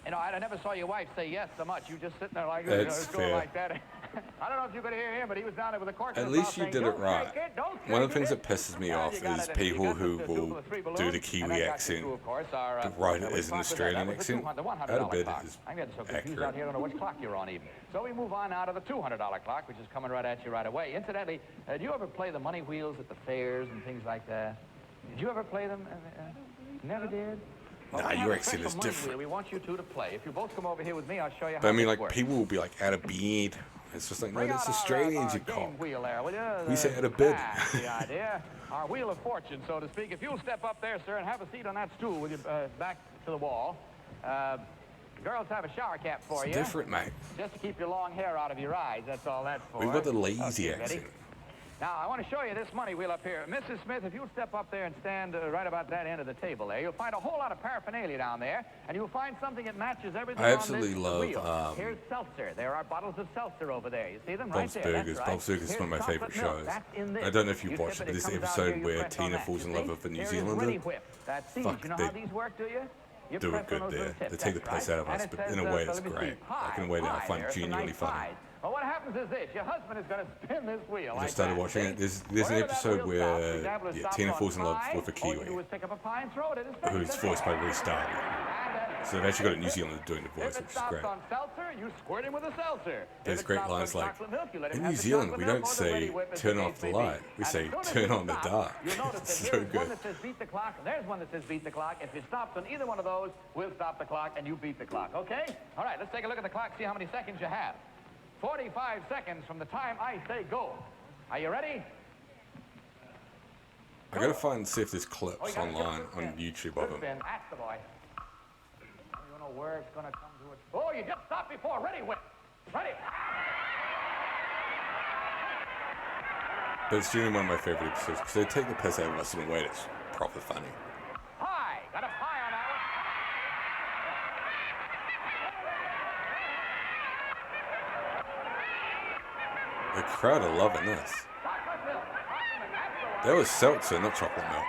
You know, I never saw your wife say yes so much. You just sitting there like this, That's going fair. like that. I don't know if you could hear him, but he was down there with a cork in At his least mouth you saying, did it "Don't right. take it, don't One of the take things it." that pisses me Well, off you got is it. You people got who the will two- 3 do balloons, the and Kiwi that got accent, the two, of course, are, but write that it we as an sponsored Australian that. That was accent. the $100 Out of bed clock. is I'm getting so confused accurate. out here. I don't know which clock you're on even. So we move on now to the $200 clock, which is coming right at you right away. Incidentally, do you ever play the money wheels at the fairs and things like that? Did you ever play them? Never did? Well, Nah, we have your a accent special is money different. wheel we want you two to play. If you both come over here with me, I'll show you how But I mean, this like, works. people will be like, out of bed. It's just like, no, Bring that's out Australians, our you cock. game wheel there, will you? We say out of bed. That's the idea. Our wheel of fortune, so to speak. If you'll step up there, sir, and have a seat on that stool with your back to the wall. Girls have a shower cap for It's you. different, mate. Just to keep your long hair out of your eyes. That's all that's for. We've got the lazy Okay, Betty. accent. Now, I want to show you this money wheel up here. Mrs. Smith, if you'll step up there and stand right about that end of the table there, you'll find a whole lot of paraphernalia down there, and you'll find something that matches everything I on absolutely this love, wheel. Here's seltzer. There are bottles of seltzer over there. You see them Bob's right there? Burgers. That's right. Bob's Burgers is one of my Here's favourite chocolate milk. shows. That's in this. I don't know if you've You watched tip it, but this comes out episode here, you where press on Tina that. falls You in see? love with a New Here is Zealander. Ready Whip. That's these. Fuck, You know they how these work, do you? You do press it good on those there. little tips. They take the That's piss right. out of us, And it but in says, a way so that's let me see, great. pie, Like in a way that I pie. find There are some genuinely nice funny. pies. Well, what happens is this. Your husband is going to spin this wheel I like just started that, watching see? it. There's an Wherever that episode wheel where stops, for example, it stops Tina on falls in love pie. with a All you Kiwi, do is pick up a pie and throw it at his face. who's That's voiced it. by Restart. So they've actually got a New Zealander doing the voice, If it which is stops great. on seltzer, you squirt him with a seltzer. There's If it great stops lines on like, chocolate milk, you let him in have New the Zealand, chocolate we milk don't or the Ready say Whip, as turn the off case the may be. light. We And say as soon as turn you on the stop, dark. You'll notice It's that so here's one good. that says beat the clock, and there's one that says beat the clock. If it stops on either one of those, we'll stop the clock and you beat the clock, okay? All right, let's take a look at the clock, see how many seconds you have. 45 seconds from the time I say go. Are you ready? I gotta find see if there's clips online on YouTube of Good them. spin. That's the boy. You don't know where it's going to come to it. Oh, you just stopped before. Ready, Whip. Ready. But it's genuinely one of my favorite episodes because they take the piss out of us in a way that's proper funny. Pie. Got a pie on that The crowd are loving this. That was seltzer, not chocolate milk.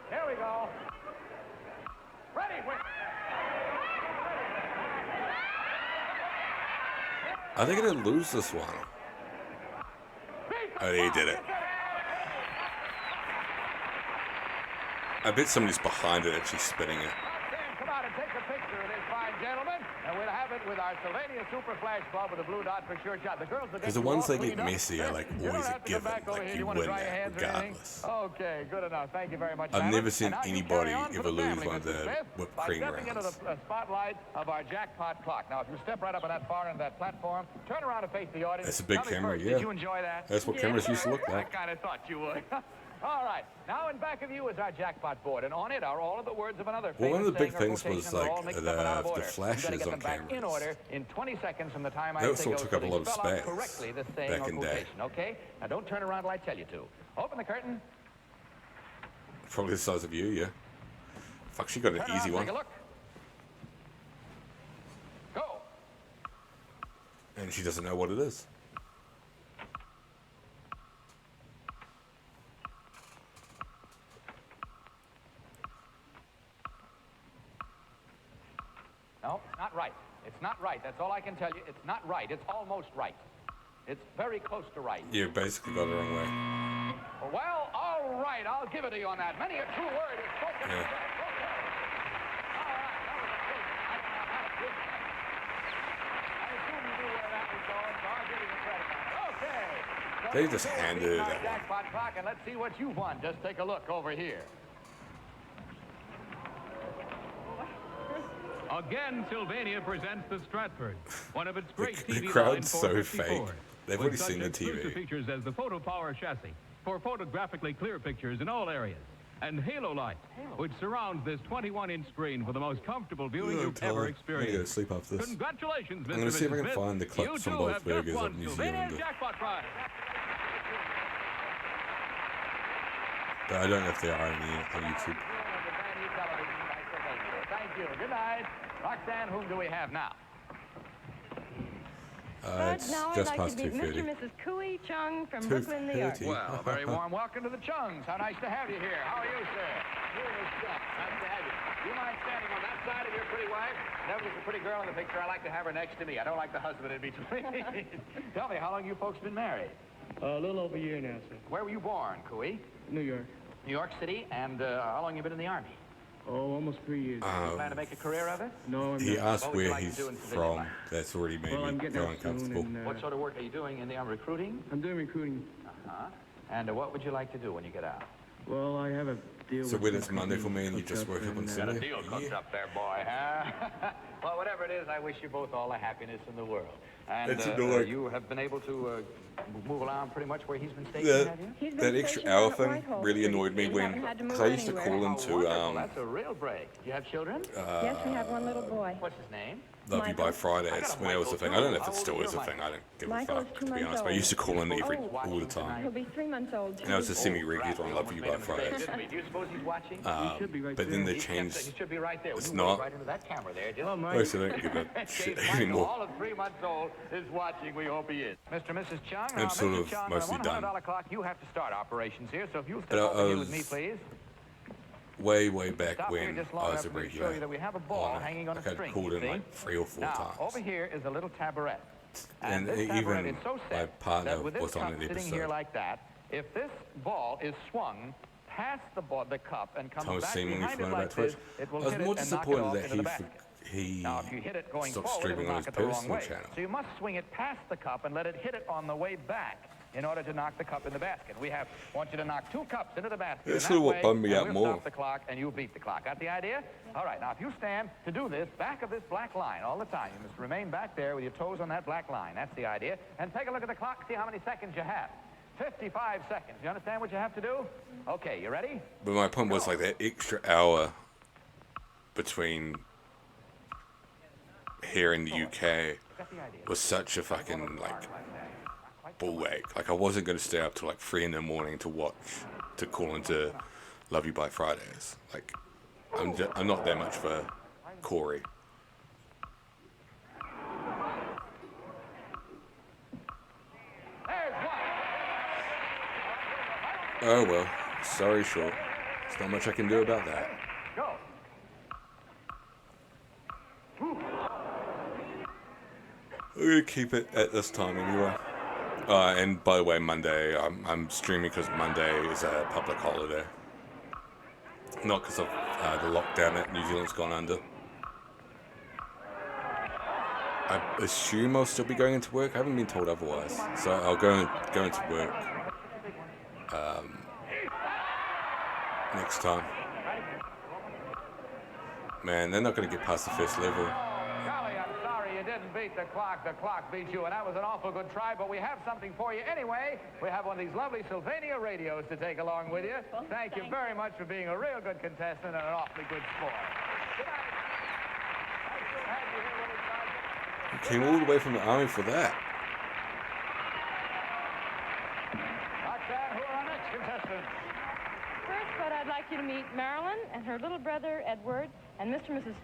Here we go. Ready, Whip. Are they gonna lose this one? Oh, they did it. I bet somebody's behind it actually spinning it. Come out take a picture of this fine gentleman, and we'll have it with our Sylvania Super Flash Club with a blue dot for sure shot. The girls will Because get the you ones all that get cleaned up. messy are like always a given. Like you want to win dry your that hands or anything? regardless. Okay, good enough. Thank you very much. I've Simon. never seen And now you anybody carry on for ever the lose family, one of Mr. the Smith, whipped by cream stepping into rounds. the spotlight of our jackpot clock. Now, if you step right up on that far end of that platform, turn around and face the audience. That's a big Tell me camera, first, yeah. Did you enjoy that? That's what cameras used to look like. I kind of thought you would. All right. Now, in back of you is our jackpot board, and on it are all of the words of another Well, one of the famous big saying or things was quotation, and they're all like mixed up and out of the order. flashes You gotta get on them back in cameras. order in 20 seconds from the time I That say still go, took so up a that lot you of spell out space correctly the saying back or in day. quotation, okay? Now, don't turn around till I tell you to. Open the curtain. Probably the size of you, yeah. Fuck, she got an Turn easy around, one. take a look. Go. And she doesn't know what it is. No, it's not right. It's not right. That's all I can tell you. It's not right. It's almost right. It's very close to right. You basically got it the wrong way. Well, all right. I'll give it to you on that. Many a true word is spoken. Yeah. All right. That was a good. I don't know how to do that. I assume you knew where that was going, so I'll give you the credit on it. Okay. So They just let's handed it our that one. jackpot clock, and let's see what you've won. Just take a look over here. Again, Sylvania presents the Stratford, one of its great The TV crowd's line so 454, fake. They've with already such seen the exclusive TV. features as the Photo Power chassis for photographically clear pictures in all areas, and Halo Light, which surrounds this 21-inch screen for the most comfortable viewing Yeah, you've Tyler, ever I'm gonna experienced. go sleep after this. Congratulations, Mr. I'm gonna see if I and can Mrs. find the Smith. clips You from too both have just burgers won of New Sylvania's Zealand. jackpot prize. But I don't know if they are on YouTube. Thank you. Good night. Roxanne, whom do we have now? It's now I'd just like past to meet 2:30. Mr. and Mrs. Cooey Chung from Brooklyn, New York. 2:30. Well, a very warm welcome to the Chungs. How nice to have you here. How are you, sir? Here's Chuck. Nice to have you. Do you mind standing on that side of your pretty wife? Whenever there's a pretty girl in the picture, I like to have her next to me. I don't like the husband in between. Tell me, how long you folks been married? A little over a year now, sir. Where were you born, Cooey? New York. New York City. And how long you been in the Army? Oh, almost 3 years. You plan to make a career of it? No, I'm He not. asked What would you where like to he's do in civilian from. life? That's already made Well, I'm me getting feel out soon, uncomfortable. and, What sort of work are you doing in the recruiting? I'm doing recruiting. Uh-huh. And what would you like to do when you get out? Well, I have a deal So with when some it's Monday for me and you companies just hooked woke up on and, Sunday? Got a deal cooked up there, boy, huh? Well, whatever it is, I wish you both all the happiness in the world. And It's annoying. you have been able to move around pretty much where he's been stationed, That, have you? He's been that extra stationed hour down at thing Whitehall really for annoyed me 3 when haven't had to move I used to anywhere. call Oh, into wonderful. That's a real break. Do you have children? Yes, we have one little boy. What's his name? Love You by Michael. Fridays when that was a thing. I don't know if it still is a thing. I don't give a Michael is fuck, 2 to be months honest. But I old. used to call in every Oh. all the time. He'll be 3 months old. And I was a semi-regular on Love You by Fridays. Do you suppose he's watching? But then they changed. He should be right there. It's You not. walk right into that camera there. Just Most of don't give a in shit case Michael, anymore. all of 3 months old, is watching. We hope he is. Mr. and Mrs. Chung, I'm sort of Chung, mostly on a done. $100 clock, you have to start operations here. So if you'll But step I over here with was me, please. way back Stop here when just I long was a enough to show regular you that we have a ball on it. hanging on a Like I'd string. called you in see? like 3 or 4 now, times. over here is a little tabaret. And this even tabaret is so my set partner that with this was on cup an sitting here episode. like that, if this ball is swung past the cup and comes Thomas back Seaman behind it from like about Twitch. this, it I will was hit more it and knock it disappointed off that into the basket. he Now, if you hit it going stopped forward, streaming it'll on knock his it the wrong personal way. channel. So you must swing it past the cup and let it hit it on the way back in order to knock the cup in the basket. We want you to knock 2 cups into the basket. That's in sort of that what way, bummed me and out we'll more. stop the clock and you beat the clock. Got the idea? All right, now if you stand to do this, back of this black line all the time. You must remain back there with your toes on that black line. That's the idea. And take a look at the clock, see how many seconds you have. 55 seconds. You understand what you have to do? Okay, you ready? But my point was like that extra hour between here in the UK was such a fucking like ball ache. Like I wasn't going to stay up till like 3 in the morning to call into Love You by Fridays. Like I'm not that much for Corey. Oh well, sorry, short. There's not much I can do about that. Go. We're gonna keep it at this time anyway. And by the way, Monday, I'm streaming because Monday is a public holiday. Not because of the lockdown that New Zealand's gone under. I assume I'll still be going into work. I haven't been told otherwise, so I'll go into work next time. Man, they're not going to get past the first level. Golly, I'm sorry you didn't beat the clock. The clock beat you, and that was an awful good try, but we have something for you anyway. We have one of these lovely Sylvania radios to take along with you. Thank you very much for being a real good contestant and an awfully good sport. Good night. I still have you here with us, Sergeant. You came all the way from the army for that. Roxanne, who are our next contestants? First, but I'd like you to meet Marilyn and her little brother, Edward, and Mr. and Mrs.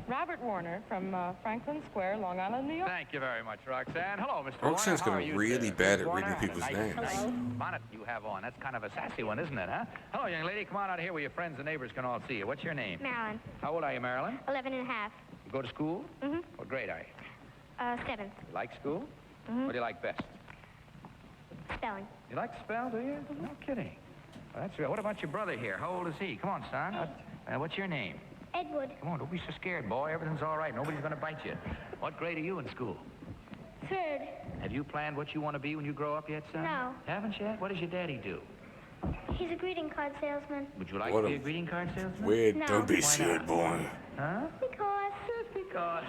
Robert Warner from Franklin Square, Long Island, New York. Thank you very much, Roxanne. Hello, Mr. Roxanne's Warner. How are getting you, really sir? bad Mrs. at Warner reading people's has a names. nice bonnet you have on. That's kind of a sassy one, isn't it, huh? Hello, young lady. Come on out here where your friends and neighbors can all see you. What's your name? Marilyn. How old are you, Marilyn? 11 and a half. You go to school? Mm-hmm. What grade are you? 7. You like school? Mm-hmm. What do you like best? Spelling. You like to spell, do you? No kidding. Well, that's real. What about your brother here? How old is he? Come on, son. What's your name? Edward. Come on, don't be so scared, boy. Everything's all right. Nobody's going to bite you. What grade are you in school? 3rd. Have you planned what you want to be when you grow up yet, son? No. Haven't you? What does your daddy do? He's a greeting card salesman. Would you like What to be a a greeting card salesman? Weird, No. don't be Why scared, not? boy. Huh? Because. Just because.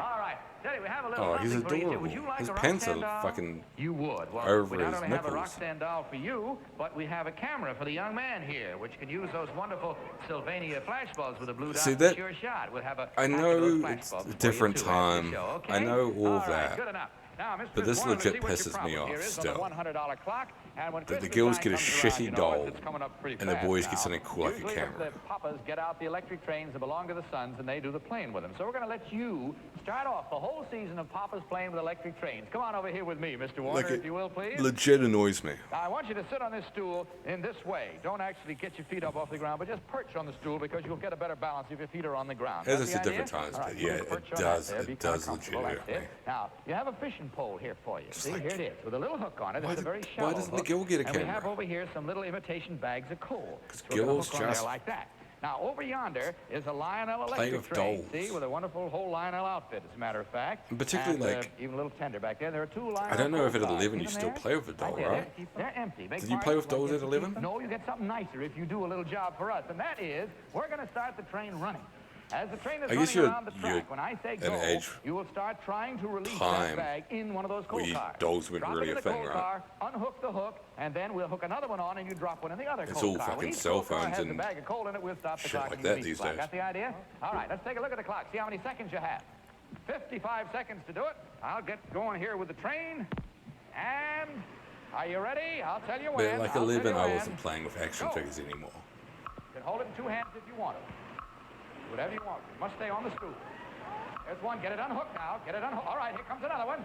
All right. Tell you, we have a little Oh, he's something for you, too. adorable. Would you like His a pants Roxanne are doll? fucking You would. Well, over we not his only have a nipples. Roxanne doll for you, but we have a camera for the young man here, which can use those wonderful Sylvania flashbulbs with a blue dot. See, and that- sure shot. We'll have a I pack of know those it's flashbulbs a for you, different too, after the time. show, okay? I know all right, that. Good enough. Now, Mr. But this Warner, legit let's see what your pisses problem me off here is still. on the $100 clock, and when That the Christmas girls time get a comes around, shitty you know, doll, it's coming up pretty and the fast boys now. get something cool like a Usually camera. the papas get out the electric trains that belong to the sons, and they do the playing with them. So we're going to let you start off the whole season of papas playing with electric trains. Come on over here with me, Mr. Warner, Like if you will, please. legit annoys me. Now, I want you to sit on this stool in this way. Don't actually get your feet up off the ground, but just perch on the stool because you'll get a better balance if your feet are on the ground. As That's I the said different idea? times, All right, but you yeah, can perch it on does- that there. it Be does comfortable. legit That's irritate it. me. Now, you have a fishing pole here for you. See, here it is, with a little hook on it. Why It's a did- very why shallow doesn't the hook. Gil get a And we camera? have over here some little imitation bags of coal. Because Gil's hook on there just like that. Now, over yonder is a Lionel play electric with train. dolls. See, with a wonderful whole Lionel outfit, as a matter of fact. And particularly, And, like- even a little tender back there. There are 2 Lionel I don't know if at coal cars. 11 you See them still there? play with a doll, there. right? They're empty. Beg Did you play pardon? with dolls at 11? No, you get something nicer if you do a little job for us, and that is we're going to start the train running. As the train is I guess running you're- around the you're track, when I say at go, an age you will start trying to release time that bag in one of those coal where cars. dolls weren't Drop really it in a the thing, coal right? car, unhook the hook, and then we'll hook another one on, and you drop one in the other It's coal all car. When fucking each cell coal car phones has a and bag of coal in it, we'll stop the shit clock like and that release these flag. days. Got the idea? All right, let's take a look at the clock. See how many seconds you have. 55 seconds to do it. I'll get going here with the train. And are you ready? I'll tell you when. But like I'll tell 11, you I when. wasn't playing with action Go. figures anymore. You can hold it in 2 hands if you want it. Whatever you want. You must stay on the stool. There's one. Get it unhooked now. Get it unhooked. All right, here comes another one.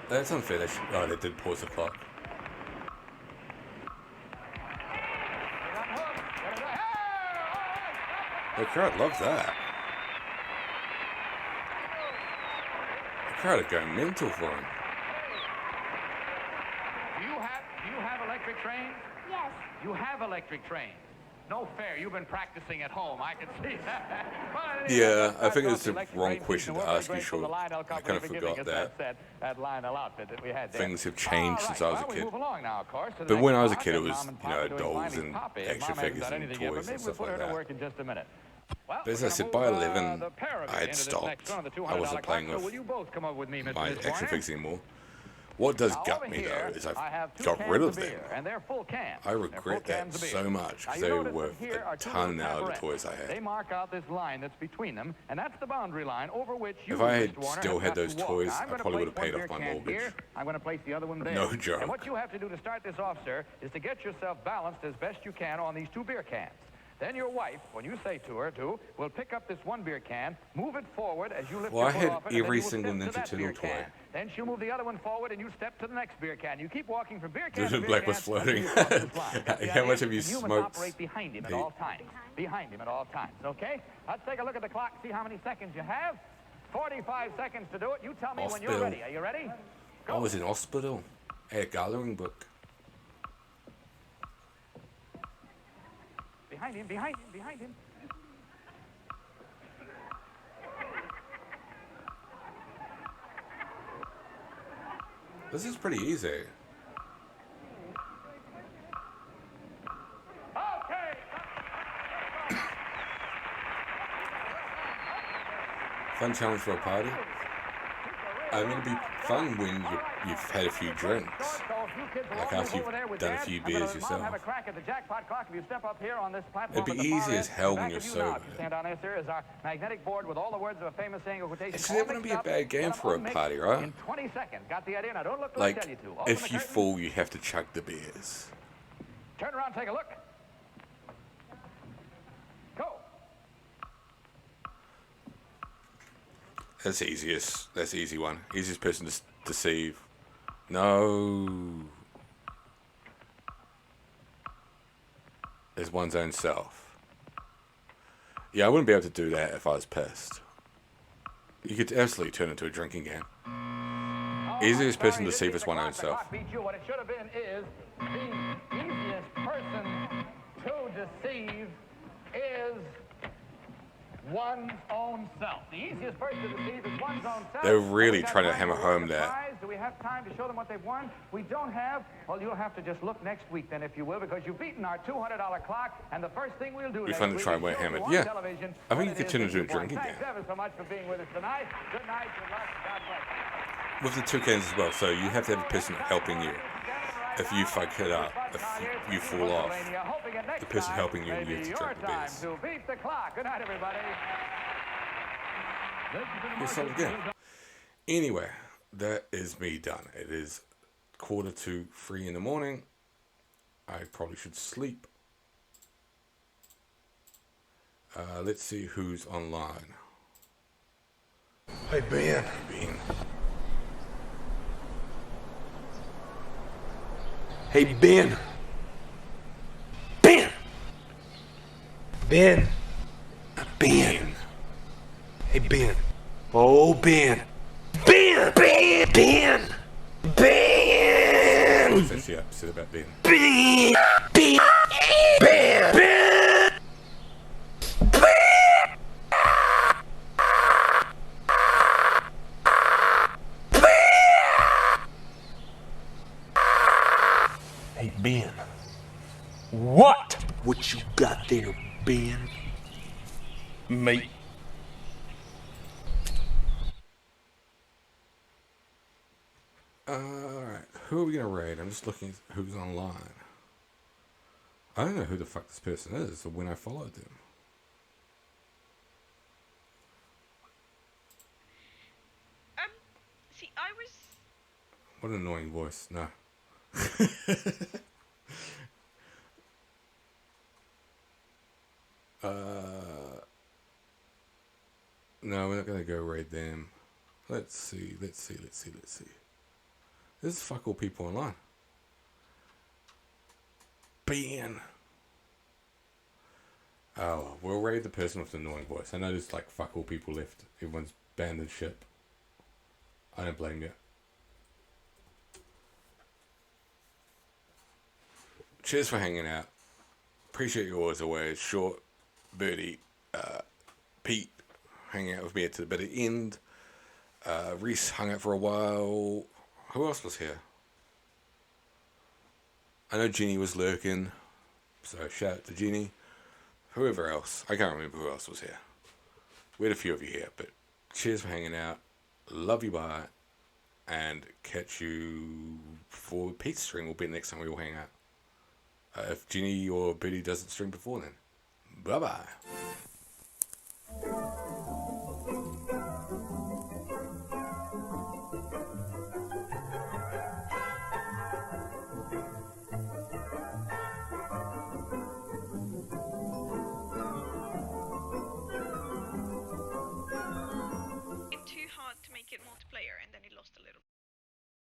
That's unfair. Oh, they did pause the clock. The crowd loves that. The crowd are going mental for him. Do you have electric trains? Yes. You have electric trains. No fair. You've been practicing at home. I can see that. But anyway, Yeah, let's I think start it's off the electric wrong train question season. to We're very ask you, grateful to Sean. Lionel I Company kind of for giving forgot us that. that Lionel outfit that we had there. Things have changed since I was a Well, we kid. move along now, of course, to the But next when I was a block, kid, it and was, Mom and you know, Papa doing dolls Miley's and Poppy. action Mom hasn't figures done and anything yet, but toys maybe and we'll stuff put her like to that. work in just a minute. Well, But as we're I said, gonna by move, 11, the pair of you I had into this next stopped. one, the I wasn't $200 playing clock. So will with you both come up with me, Mr. my Miss action Warner? figures anymore. What does Now, gut over me, here, though, is I I've have 2 got cans rid of of them. beer, and they're full cans. I They're regret full that cans of beer. so much, Now, because you they were notice worth that here are a 2 ton little out of the tabarets. toys I They had. mark out this line that's between them, and that's the boundary line over which you, If I had Mr. Warner, still have had got to those walk. toys, Now, I'm I gonna probably place would have paid one off beer my can mortgage. Here. I'm going to place the other one there. No joke. And what you have to do to start this off, sir, is to get yourself balanced as best you can on these 2 beer cans. Then your wife, when you say to her, will pick up this 1 beer can, move it forward as you lift Well, your I foot had off it, and then every you will single step to Ninja that beer Turtle toy. can. Then she'll move the other one forward, and you step to the next beer can. You keep walking from beer can to The beer black can was floating. until you cross this line. Got the How idea? much have you And you must smoked? operate behind him at Hey. all times. Behind him at all times, okay? Let's take a look at the clock, see how many seconds you have. 45 seconds to do it. You tell me when you're Hospital. ready. Are you ready? I was in hospital. I had a coloring book. Behind him, behind him, behind him. This is pretty easy. Fun challenge for a party. I mean, it'd be fun when you've had a few drinks. Like after you've done a few beers yourself. It'd be easy as hell when you're sober. Actually, that wouldn't be a bad game for a party, right? Like, if you fall, you have to chug the beers. Turn around, take a look. Go. That's the easiest. That's the easy one. Easiest person to deceive. No. Is one's own self. Yeah, I wouldn't be able to do that if I was pissed. You could absolutely turn it into a drinking game. Easiest person to deceive is one's own self. What it should have been is the easiest person to deceive is one's own self. The easiest person to deceive is one's own self. They're really trying to hammer home that. Do we have time to show them what they've won? We don't have. Well, you'll have to just look next week then, if you will, because you've beaten our $200 clock, and the first thing we'll do Be next fun to week try is and win show hammered. you on Yeah, television I think what you it could is turn it that into a you've won. drinking game. Thanks ever so much for being with us tonight. Good night, good luck, God bless. With the two cans as well, so you have to have a person helping you. If you fuck it up, if you fall off, the person helping you, you have to drink the beers. To beat the clock. Good night, everybody. Let's start again. Anyway, that is me done. It is 2:45 in the morning. I probably should sleep. Let's see who's online. Hey, Ben. Ben. Hey, Ben. Ben. Ben. Ben. Hey, Ben. Oh, Ben. Ben. Ben. Ben. Ben. What's actually upset about Ben? Ben. Ben. Ben. Ben. Hey, Ben. What? What you got there, Ben? Mate. Alright, who are we gonna raid? I'm just looking at who's online. I don't know who the fuck this person is or when I followed them. See, I was... What an annoying voice. No. No, we're not gonna go raid them. Let's see. There's fuck all people online. Ben. Oh, we'll raid the person with the annoying voice. I know there's like fuck all people left. Everyone's abandoned ship. I don't blame you. Cheers for hanging out. Appreciate you as always. Short, Birdie, Pete hanging out with me at the bitter end. Reese hung out for a while. Who else was here? I know Jeannie was lurking. So shout out to Jeannie. Whoever else. I can't remember who else was here. We had a few of you here, but cheers for hanging out. Love you, bye. And catch you for Pete's stream. Will be the next time we all hang out. If Jeannie or Biddy doesn't stream before then. Bye-bye.